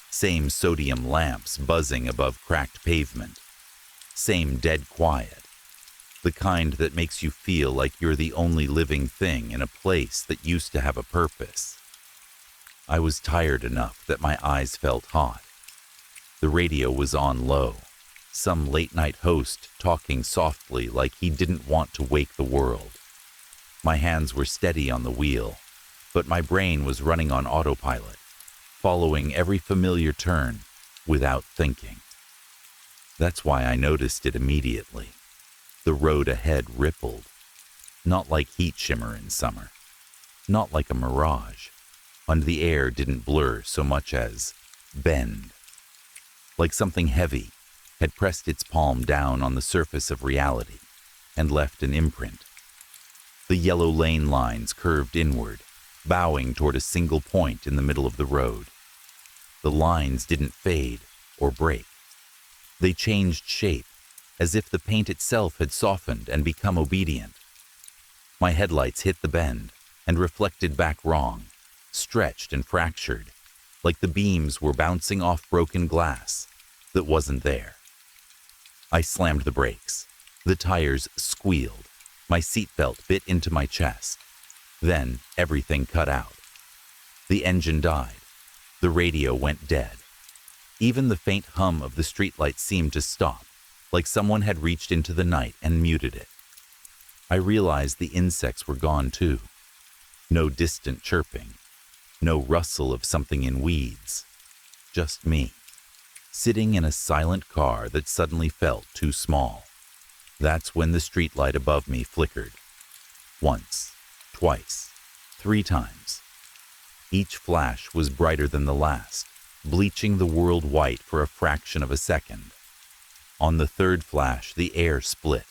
Same sodium lamps buzzing above cracked pavement. Same dead quiet. The kind that makes you feel like you're the only living thing in a place that used to have a purpose. I was tired enough that my eyes felt hot. The radio was on low, some late-night host talking softly like he didn't want to wake the world. My hands were steady on the wheel, but my brain was running on autopilot, following every familiar turn without thinking. That's why I noticed it immediately. The road ahead rippled, not like heat shimmer in summer, not like a mirage, and the air didn't blur so much as bend. Like something heavy had pressed its palm down on the surface of reality and left an imprint. The yellow lane lines curved inward, bowing toward a single point in the middle of the road. The lines didn't fade or break. They changed shape, as if the paint itself had softened and become obedient. My headlights hit the bend and reflected back wrong, stretched and fractured, like the beams were bouncing off broken glass that wasn't there. I slammed the brakes. The tires squealed. My seatbelt bit into my chest. Then everything cut out. The engine died. The radio went dead. Even the faint hum of the streetlight seemed to stop, like someone had reached into the night and muted it. I realized the insects were gone too. No distant chirping. No rustle of something in weeds. Just me, sitting in a silent car that suddenly felt too small. That's when the streetlight above me flickered. Once, twice, 3 times. Each flash was brighter than the last, bleaching the world white for a fraction of a second. On the 3rd flash, the air split.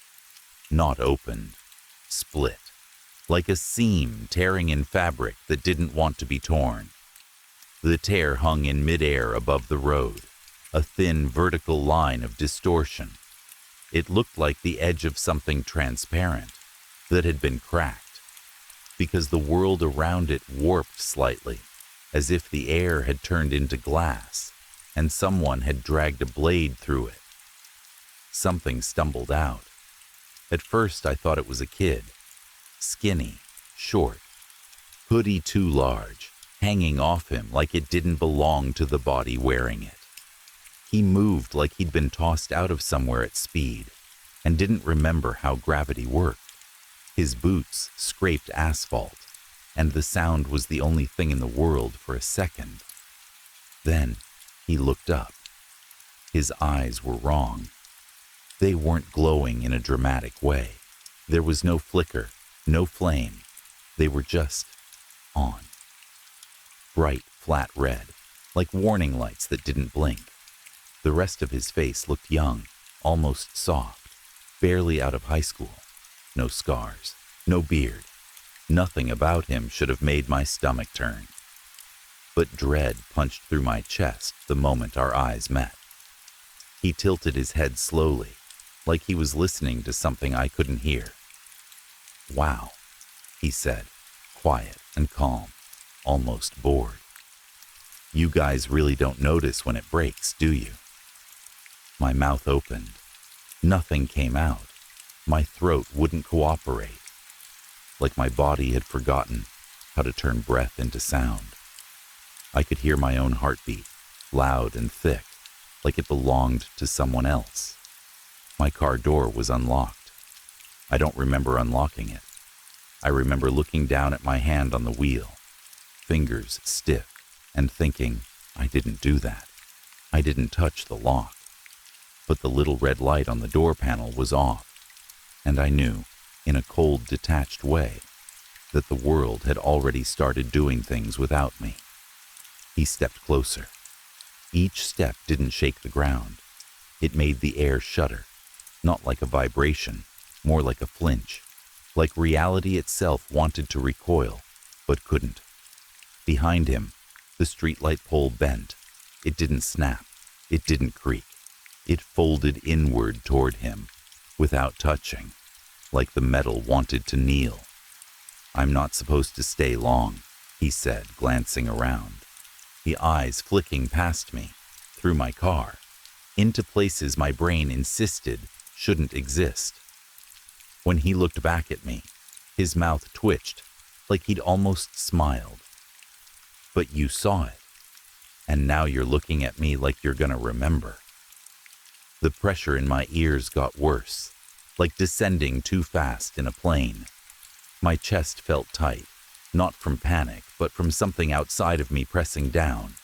Not opened, split. Like a seam tearing in fabric that didn't want to be torn. The tear hung in midair above the road, a thin vertical line of distortion. It looked like the edge of something transparent that had been cracked, because the world around it warped slightly, as if the air had turned into glass and someone had dragged a blade through it. Something stumbled out. At first I thought it was a kid, skinny, short, hoodie too large, hanging off him like it didn't belong to the body wearing it. He moved like he'd been tossed out of somewhere at speed and didn't remember how gravity worked. His boots scraped asphalt, and the sound was the only thing in the world for a second. Then he looked up. His eyes were wrong. They weren't glowing in a dramatic way. There was no flicker, no flame. They were just on. Bright, flat red, like warning lights that didn't blink. The rest of his face looked young, almost soft, barely out of high school. No scars, no beard. Nothing about him should have made my stomach turn. But dread punched through my chest the moment our eyes met. He tilted his head slowly, like he was listening to something I couldn't hear. "Wow," he said, quiet and calm, almost bored. "You guys really don't notice when it breaks, do you?" My mouth opened. Nothing came out. My throat wouldn't cooperate, like my body had forgotten how to turn breath into sound. I could hear my own heartbeat, loud and thick, like it belonged to someone else. My car door was unlocked. I don't remember unlocking it. I remember looking down at my hand on the wheel, fingers stiff, and thinking, I didn't do that. I didn't touch the lock. But the little red light on the door panel was off, and I knew, in a cold, detached way, that the world had already started doing things without me. He stepped closer. Each step didn't shake the ground. It made the air shudder, not like a vibration, more like a flinch, like reality itself wanted to recoil, but couldn't. Behind him, the streetlight pole bent. It didn't snap. It didn't creak. It folded inward toward him, without touching, like the metal wanted to kneel. I'm not supposed to stay long, he said, glancing around, the eyes flicking past me, through my car, into places my brain insisted shouldn't exist. When he looked back at me, his mouth twitched, like he'd almost smiled. But you saw it, and now you're looking at me like you're gonna remember. The pressure in my ears got worse, like descending too fast in a plane. My chest felt tight, not from panic, but from something outside of me pressing down.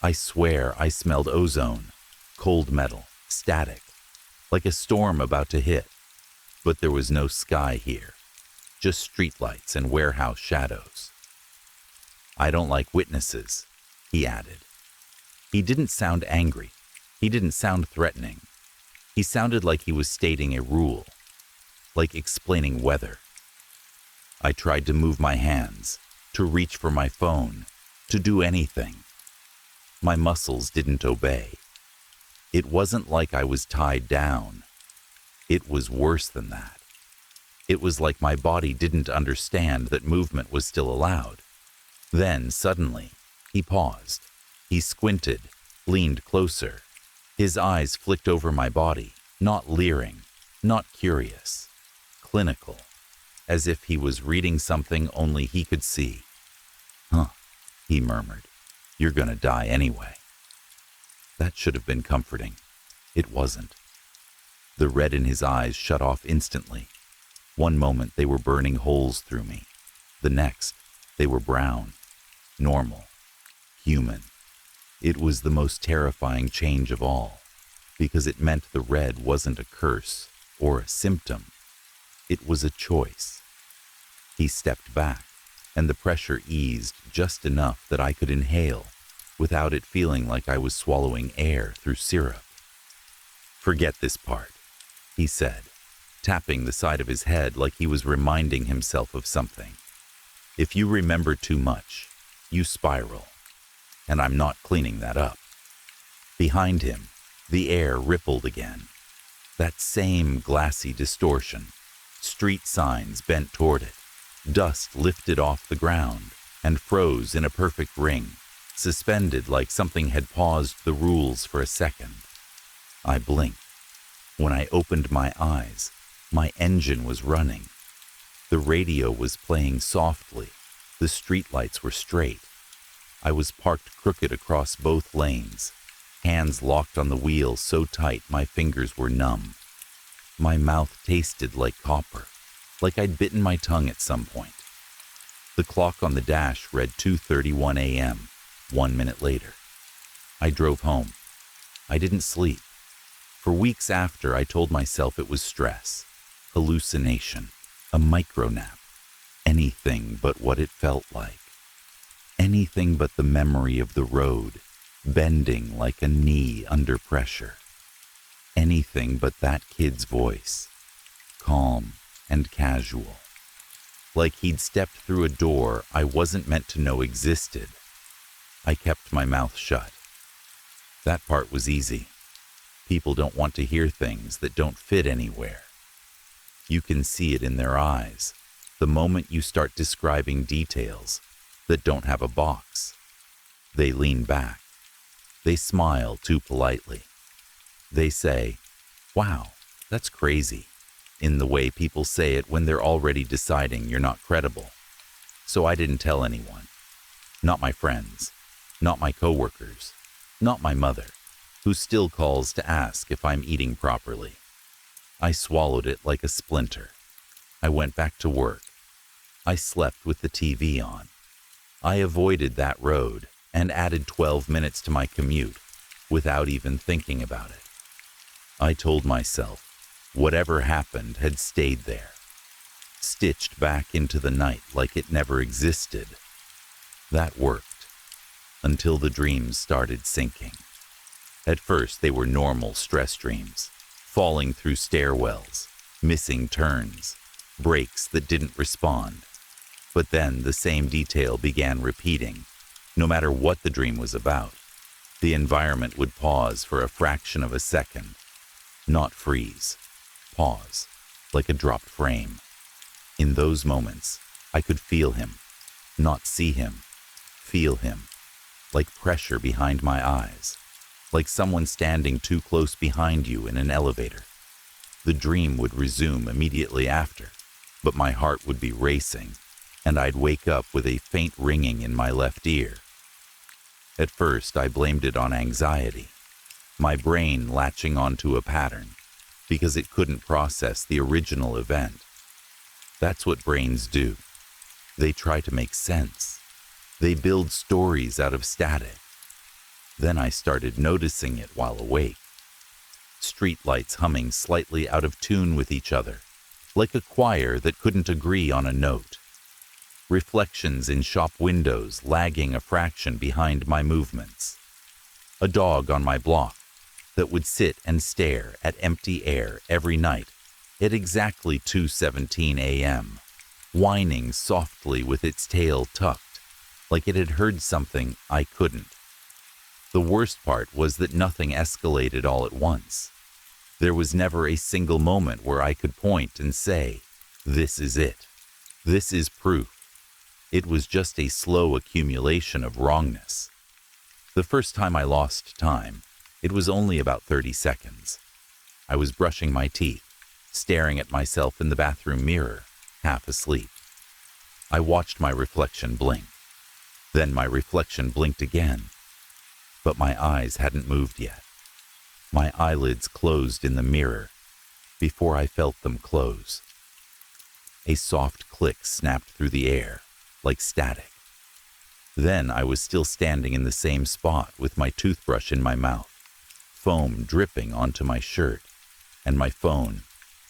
I swear I smelled ozone, cold metal, static, like a storm about to hit. But there was no sky here, just streetlights and warehouse shadows. I don't like witnesses, he added. He didn't sound angry. He didn't sound threatening. He sounded like he was stating a rule, like explaining weather. I tried to move my hands, to reach for my phone, to do anything. My muscles didn't obey. It wasn't like I was tied down. It was worse than that. It was like my body didn't understand that movement was still allowed. Then, suddenly, he paused. He squinted, leaned closer. His eyes flicked over my body, not leering, not curious, clinical, as if he was reading something only he could see. Huh, he murmured. You're gonna die anyway. That should have been comforting. It wasn't. The red in his eyes shut off instantly. One moment they were burning holes through me. The next, they were brown, normal, human. It was the most terrifying change of all, because it meant the red wasn't a curse or a symptom. It was a choice. He stepped back, and the pressure eased just enough that I could inhale without it feeling like I was swallowing air through syrup. Forget this part, he said, tapping the side of his head like he was reminding himself of something. If you remember too much, you spiral, and I'm not cleaning that up. Behind him, the air rippled again. That same glassy distortion. Street signs bent toward it. Dust lifted off the ground and froze in a perfect ring, suspended like something had paused the rules for a second. I blinked. When I opened my eyes, my engine was running. The radio was playing softly. The streetlights were straight. I was parked crooked across both lanes, hands locked on the wheel so tight my fingers were numb. My mouth tasted like copper, like I'd bitten my tongue at some point. The clock on the dash read 2:31 a.m., 1 minute later. I drove home. I didn't sleep. For weeks after, I told myself it was stress, hallucination, a micronap, anything but what it felt like. Anything but the memory of the road, bending like a knee under pressure. Anything but that kid's voice, calm and casual. Like he'd stepped through a door I wasn't meant to know existed. I kept my mouth shut. That part was easy. People don't want to hear things that don't fit anywhere. You can see it in their eyes, the moment you start describing details that don't have a box. They lean back. They smile too politely. They say, "Wow, that's crazy," in the way people say it when they're already deciding you're not credible. So I didn't tell anyone. Not my friends, not my coworkers, not my mother, who still calls to ask if I'm eating properly. I swallowed it like a splinter. I went back to work. I slept with the TV on. I avoided that road and added 12 minutes to my commute without even thinking about it. I told myself whatever happened had stayed there, stitched back into the night like it never existed. That worked, until the dreams started sinking. At first, they were normal stress dreams, falling through stairwells, missing turns, brakes that didn't respond. But then the same detail began repeating. No matter what the dream was about, the environment would pause for a fraction of a second. Not freeze, pause, like a dropped frame. In those moments, I could feel him, not see him, feel him, like pressure behind my eyes, like someone standing too close behind you in an elevator. The dream would resume immediately after, but my heart would be racing, and I'd wake up with a faint ringing in my left ear. At first, I blamed it on anxiety, my brain latching onto a pattern, because it couldn't process the original event. That's what brains do. They try to make sense. They build stories out of static. Then I started noticing it while awake. Streetlights humming slightly out of tune with each other, like a choir that couldn't agree on a note. Reflections in shop windows lagging a fraction behind my movements. A dog on my block that would sit and stare at empty air every night at exactly 2:17 a.m., whining softly with its tail tucked, like it had heard something I couldn't. The worst part was that nothing escalated all at once. There was never a single moment where I could point and say, "This is it. This is proof." It was just a slow accumulation of wrongness. The first time I lost time, it was only about 30 seconds. I was brushing my teeth, staring at myself in the bathroom mirror, half asleep. I watched my reflection blink. Then my reflection blinked again. But my eyes hadn't moved yet. My eyelids closed in the mirror before I felt them close. A soft click snapped through the air, like static. Then I was still standing in the same spot with my toothbrush in my mouth, foam dripping onto my shirt, and my phone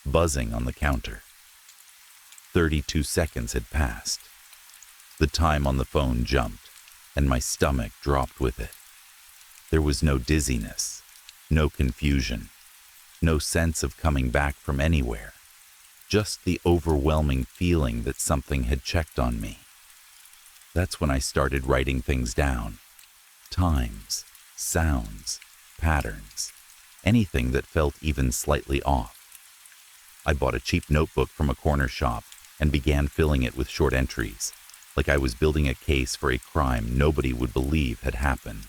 buzzing on the counter. 32 seconds had passed. The time on the phone jumped, and my stomach dropped with it. There was no dizziness, no confusion, no sense of coming back from anywhere, just the overwhelming feeling that something had checked on me. That's when I started writing things down. Times, sounds, patterns, anything that felt even slightly off. I bought a cheap notebook from a corner shop and began filling it with short entries, like I was building a case for a crime nobody would believe had happened.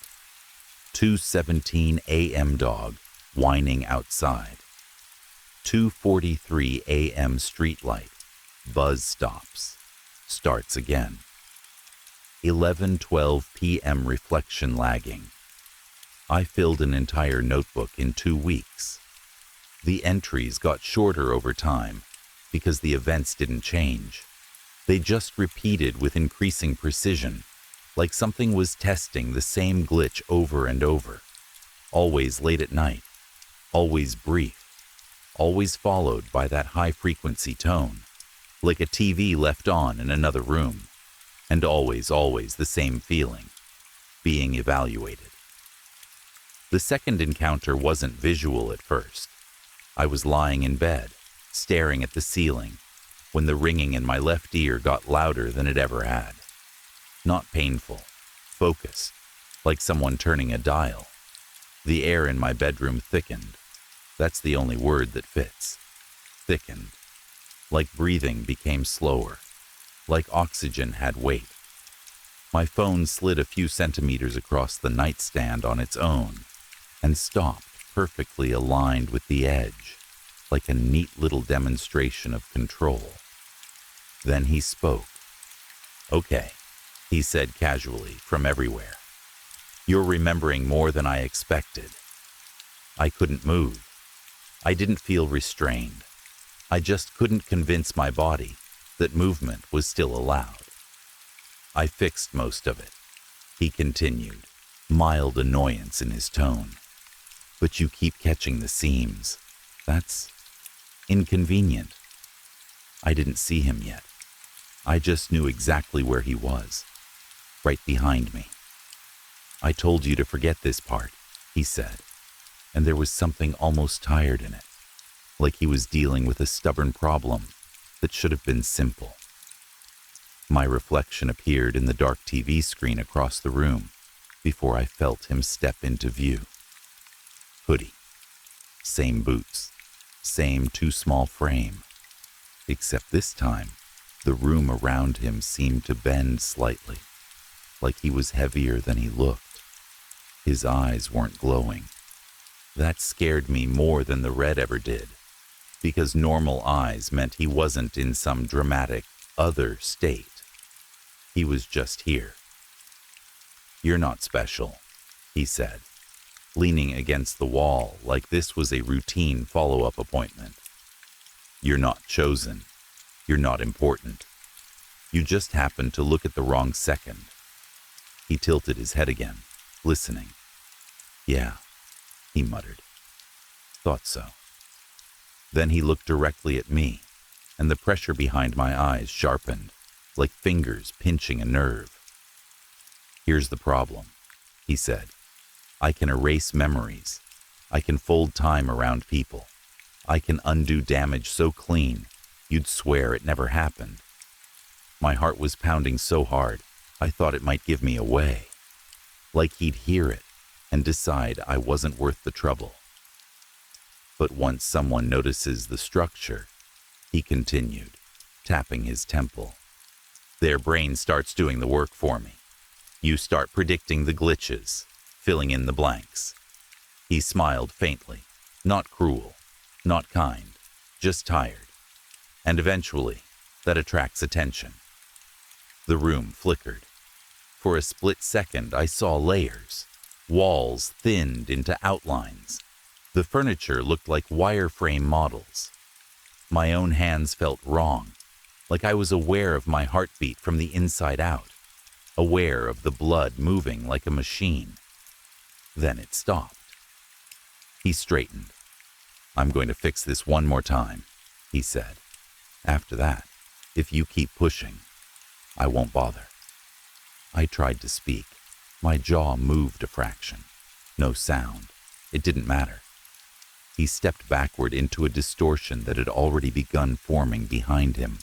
2:17 a.m. dog whining outside. 2:43 a.m. streetlight. Buzz stops. Starts again. 11:12 p.m. reflection lagging. I filled an entire notebook in 2 weeks. The entries got shorter over time because the events didn't change. They just repeated with increasing precision, like something was testing the same glitch over and over. Always late at night, always brief, always followed by that high-frequency tone, like a TV left on in another room, and always the same feeling, being evaluated. The second encounter wasn't visual at first. I was lying in bed, staring at the ceiling, when the ringing in my left ear got louder than it ever had. Not painful, focused, like someone turning a dial. The air in my bedroom thickened. That's the only word that fits. Thickened. Like breathing became slower. Like oxygen had weight. My phone slid a few centimeters across the nightstand on its own and stopped perfectly aligned with the edge, like a neat little demonstration of control. Then he spoke. "Okay," he said casually from everywhere. "You're remembering more than I expected." I couldn't move. I didn't feel restrained. I just couldn't convince my body that movement was still allowed. "I fixed most of it," he continued, mild annoyance in his tone. "But you keep catching the seams. That's inconvenient." I didn't see him yet. I just knew exactly where he was, right behind me. "I told you to forget this part," he said, and there was something almost tired in it, like he was dealing with a stubborn problem that should have been simple. My reflection appeared in the dark TV screen across the room before I felt him step into view. Hoodie, same boots, same too small frame, except this time the room around him seemed to bend slightly, like he was heavier than he looked. His eyes weren't glowing. That scared me more than the red ever did, because normal eyes meant he wasn't in some dramatic other state. He was just here. "You're not special," he said, leaning against the wall like this was a routine follow-up appointment. "You're not chosen. You're not important. You just happened to look at the wrong second." He tilted his head again, listening. "Yeah," he muttered. "Thought so." Then he looked directly at me, and the pressure behind my eyes sharpened, like fingers pinching a nerve. "Here's the problem," he said. "I can erase memories. I can fold time around people. I can undo damage so clean, you'd swear it never happened." My heart was pounding so hard, I thought it might give me away. Like he'd hear it and decide I wasn't worth the trouble. "But once someone notices the structure," he continued, tapping his temple, "their brain starts doing the work for me. You start predicting the glitches, filling in the blanks." He smiled faintly, not cruel, not kind, just tired. "And eventually, that attracts attention." The room flickered. For a split second, I saw layers. Walls thinned into outlines. The furniture looked like wireframe models. My own hands felt wrong, like I was aware of my heartbeat from the inside out, aware of the blood moving like a machine. Then it stopped. He straightened. "I'm going to fix this one more time," he said. "After that, if you keep pushing, I won't bother." I tried to speak. My jaw moved a fraction. No sound. It didn't matter. He stepped backward into a distortion that had already begun forming behind him.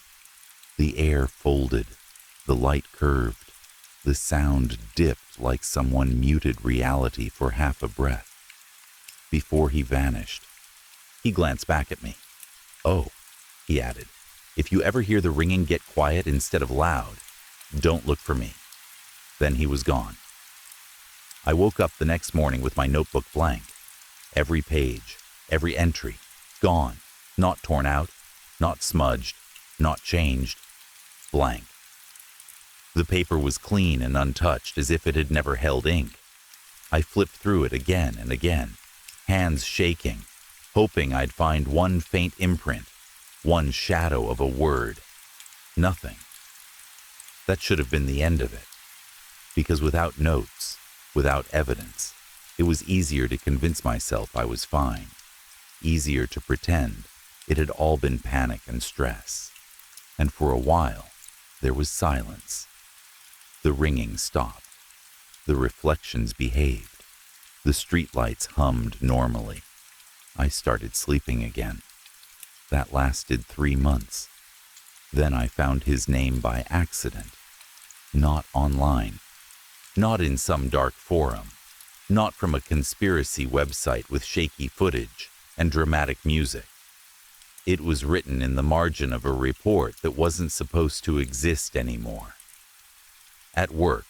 The air folded. The light curved. The sound dipped like someone muted reality for half a breath. Before he vanished, he glanced back at me. "Oh," he added, "if you ever hear the ringing get quiet instead of loud, don't look for me." Then he was gone. I woke up the next morning with my notebook blank. Every page, every entry, gone, not torn out, not smudged, not changed, blank. The paper was clean and untouched as if it had never held ink. I flipped through it again and again, hands shaking, hoping I'd find one faint imprint, one shadow of a word. Nothing. That should have been the end of it, because without notes, without evidence, it was easier to convince myself I was fine, easier to pretend it had all been panic and stress. And for a while, there was silence. The ringing stopped. The reflections behaved. The streetlights hummed normally. I started sleeping again. That lasted 3 months. Then I found his name by accident. Not online. Not in some dark forum. Not from a conspiracy website with shaky footage and dramatic music. It was written in the margin of a report that wasn't supposed to exist anymore. At work,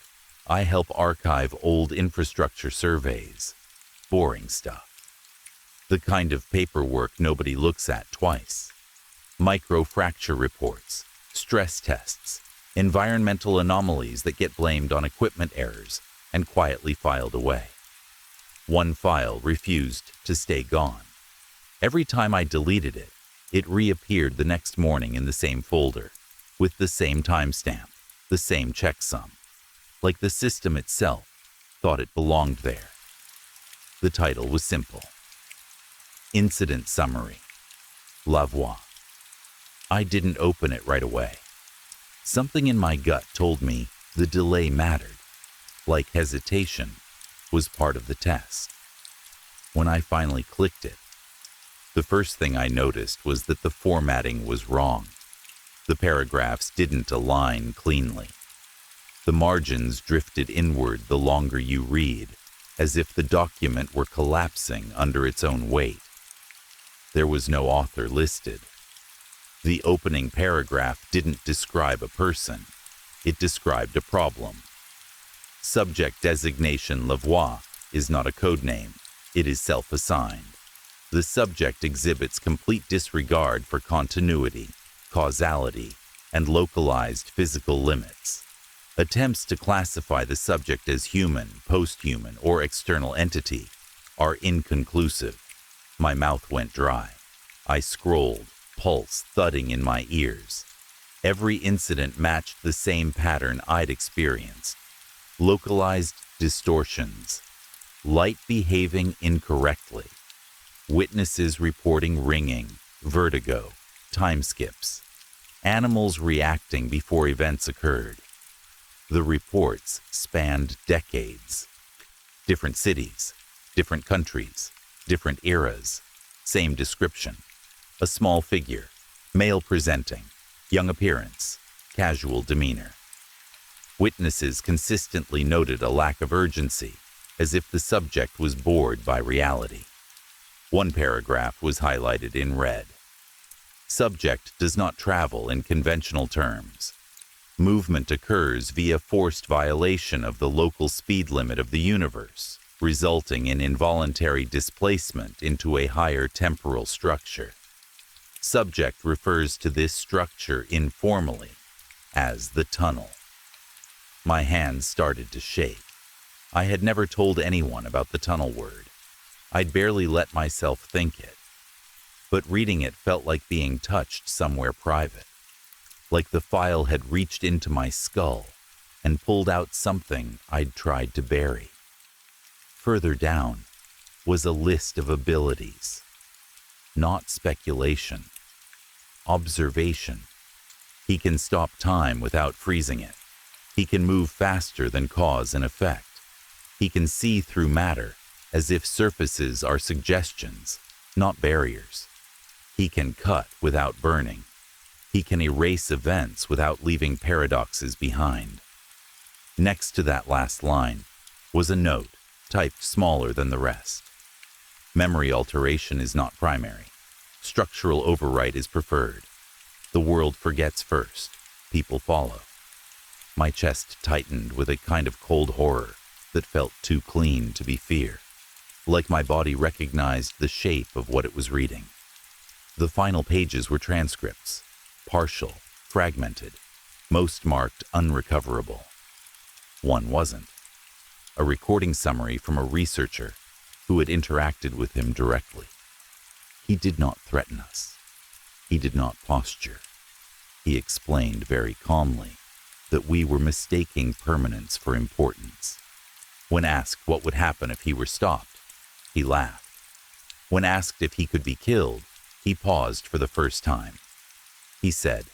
I help archive old infrastructure surveys. Boring stuff. The kind of paperwork nobody looks at twice. Microfracture reports, stress tests, environmental anomalies that get blamed on equipment errors and quietly filed away. One file refused to stay gone. Every time I deleted it, it reappeared the next morning in the same folder, with the same timestamp, the same checksum, like the system itself thought it belonged there. The title was simple. Incident Summary. La Voix. I didn't open it right away. Something in my gut told me the delay mattered, like hesitation was part of the test. When I finally clicked it, the first thing I noticed was that the formatting was wrong. The paragraphs didn't align cleanly. The margins drifted inward the longer you read, as if the document were collapsing under its own weight. There was no author listed. The opening paragraph didn't describe a person. It described a problem. Subject designation La Voix is not a code name. It is self-assigned. The subject exhibits complete disregard for continuity, causality, and localized physical limits. Attempts to classify the subject as human, post-human, or external entity are inconclusive. My mouth went dry. I scrolled, pulse thudding in my ears. Every incident matched the same pattern I'd experienced. Localized distortions, light behaving incorrectly, witnesses reporting ringing, vertigo, time skips, animals reacting before events occurred. The reports spanned decades. Different cities, different countries, different eras, same description. A small figure, male presenting, young appearance, casual demeanor. Witnesses consistently noted a lack of urgency, as if the subject was bored by reality. One paragraph was highlighted in red. Subject does not travel in conventional terms. Movement occurs via forced violation of the local speed limit of the universe, resulting in involuntary displacement into a higher temporal structure. Subject refers to this structure informally as the tunnel. My hands started to shake. I had never told anyone about the tunnel word. I'd barely let myself think it. But reading it felt like being touched somewhere private, like the file had reached into my skull and pulled out something I'd tried to bury. Further down was a list of abilities. Not speculation. Observation. He can stop time without freezing it. He can move faster than cause and effect. He can see through matter as if surfaces are suggestions, not barriers. He can cut without burning. He can erase events without leaving paradoxes behind. Next to that last line was a note typed smaller than the rest. Memory alteration is not primary. Structural overwrite is preferred. The world forgets first. People follow. My chest tightened with a kind of cold horror that felt too clean to be fear, like my body recognized the shape of what it was reading. The final pages were transcripts, partial, fragmented, most marked unrecoverable. One wasn't. A recording summary from a researcher who had interacted with him directly. He did not threaten us. He did not posture. He explained very calmly that we were mistaking permanence for importance. When asked what would happen if he were stopped, he laughed. When asked if he could be killed, he paused for the first time. He said,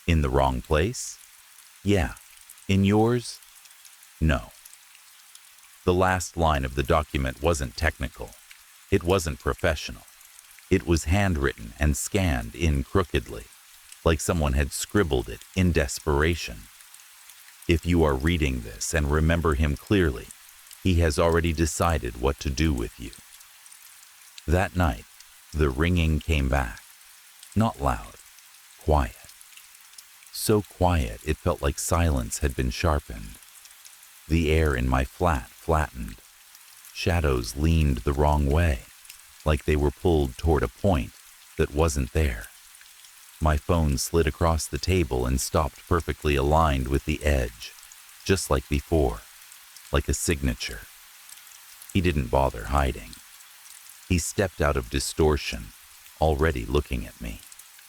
"In the wrong place? Yeah. In yours? No." The last line of the document wasn't technical. It wasn't professional. It was handwritten and scanned in crookedly, like someone had scribbled it in desperation. If you are reading this and remember him clearly, he has already decided what to do with you. That night, the ringing came back. Not loud, quiet. So quiet it felt like silence had been sharpened. The air in my flat flattened. Shadows leaned the wrong way. like they were pulled toward a point that wasn't there. My phone slid across the table and stopped perfectly aligned with the edge, just like before, like a signature. He didn't bother hiding. He stepped out of distortion, already looking at me.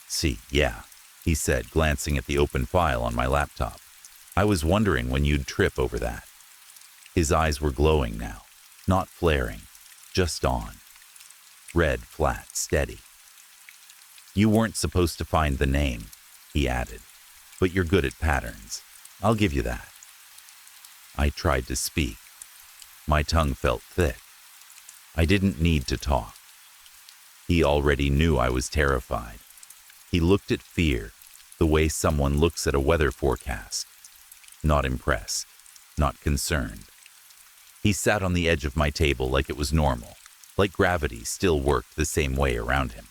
"See, yeah," he said, glancing at the open file on my laptop. "I was wondering when you'd trip over that." His eyes were glowing now, not flaring, just on. Red, flat, steady. "You weren't supposed to find the name," he added, "but you're good at patterns. I'll give you that." I tried to speak. My tongue felt thick. I didn't need to talk. He already knew I was terrified. He looked at fear the way someone looks at a weather forecast. Not impressed, not concerned. He sat on the edge of my table like it was normal, like gravity still worked the same way around him.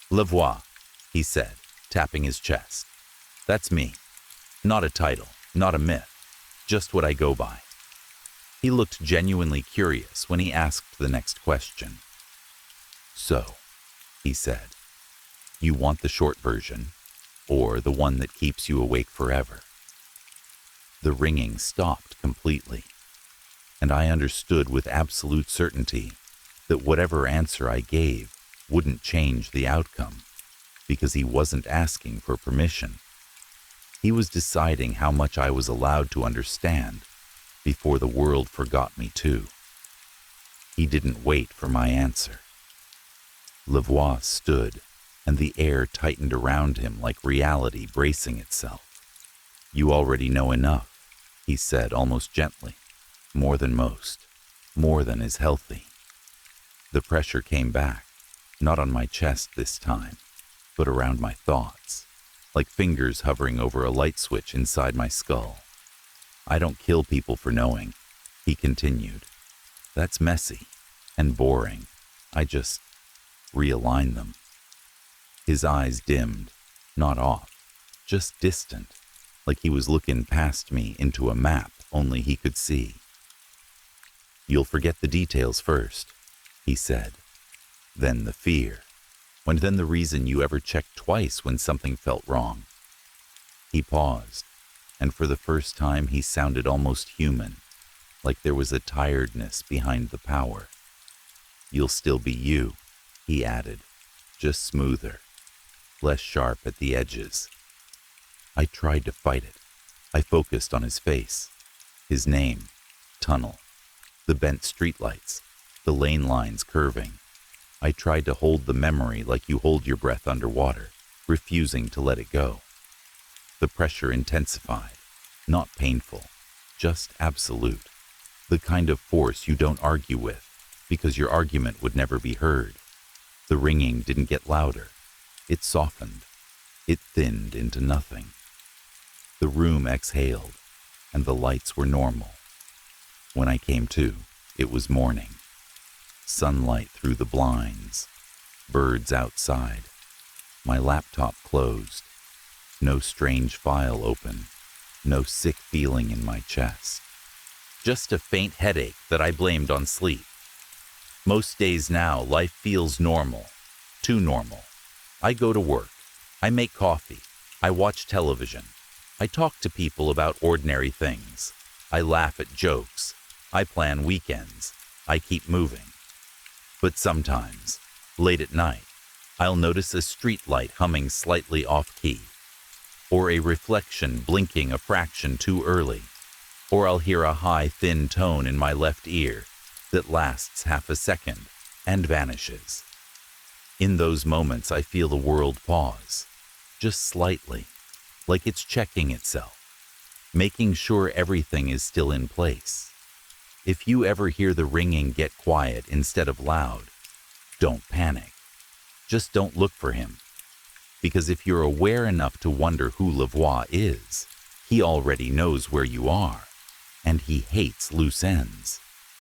"La voix," he said, tapping his chest. "That's me. Not a title, not a myth, just what I go by." He looked genuinely curious when he asked the next question. "So," he said, "you want the short version, or the one that keeps you awake forever?" The ringing stopped completely, and I understood with absolute certainty that whatever answer I gave wouldn't change the outcome, because he wasn't asking for permission. He was deciding how much I was allowed to understand before the world forgot me too. He didn't wait for my answer. La voix stood, and the air tightened around him like reality bracing itself. "You already know enough," he said almost gently. "More than most, more than is healthy." The pressure came back, not on my chest this time, but around my thoughts, like fingers hovering over a light switch inside my skull. "I don't kill people for knowing," he continued. "That's messy and boring. I just realign them." His eyes dimmed, not off, just distant, like he was looking past me into a map only he could see. "You'll forget the details first," he said. "Then the fear, and then the reason you ever checked twice when something felt wrong." He paused, and for the first time he sounded almost human, like there was a tiredness behind the power. "You'll still be you," he added, "just smoother, less sharp at the edges." I tried to fight it. I focused on his face, his name, tunnel, the bent streetlights, the lane lines curving. I tried to hold the memory like you hold your breath underwater, refusing to let it go. The pressure intensified, not painful, just absolute. The kind of force you don't argue with, because your argument would never be heard. The ringing didn't get louder. It softened. It thinned into nothing. The room exhaled, and the lights were normal. When I came to, it was morning. Sunlight through the blinds. Birds outside. My laptop closed. No strange file open. No sick feeling in my chest. Just a faint headache that I blamed on sleep. Most days now, life feels normal. Too normal. I go to work. I make coffee. I watch television. I talk to people about ordinary things. I laugh at jokes. I plan weekends. I keep moving. But sometimes, late at night, I'll notice a street light humming slightly off-key, or a reflection blinking a fraction too early, or I'll hear a high, thin tone in my left ear that lasts half a second and vanishes. In those moments, I feel the world pause, just slightly, like it's checking itself, making sure everything is still in place. If you ever hear the ringing get quiet instead of loud, don't panic. Just don't look for him. Because if you're aware enough to wonder who La Voix is, he already knows where you are, and he hates loose ends.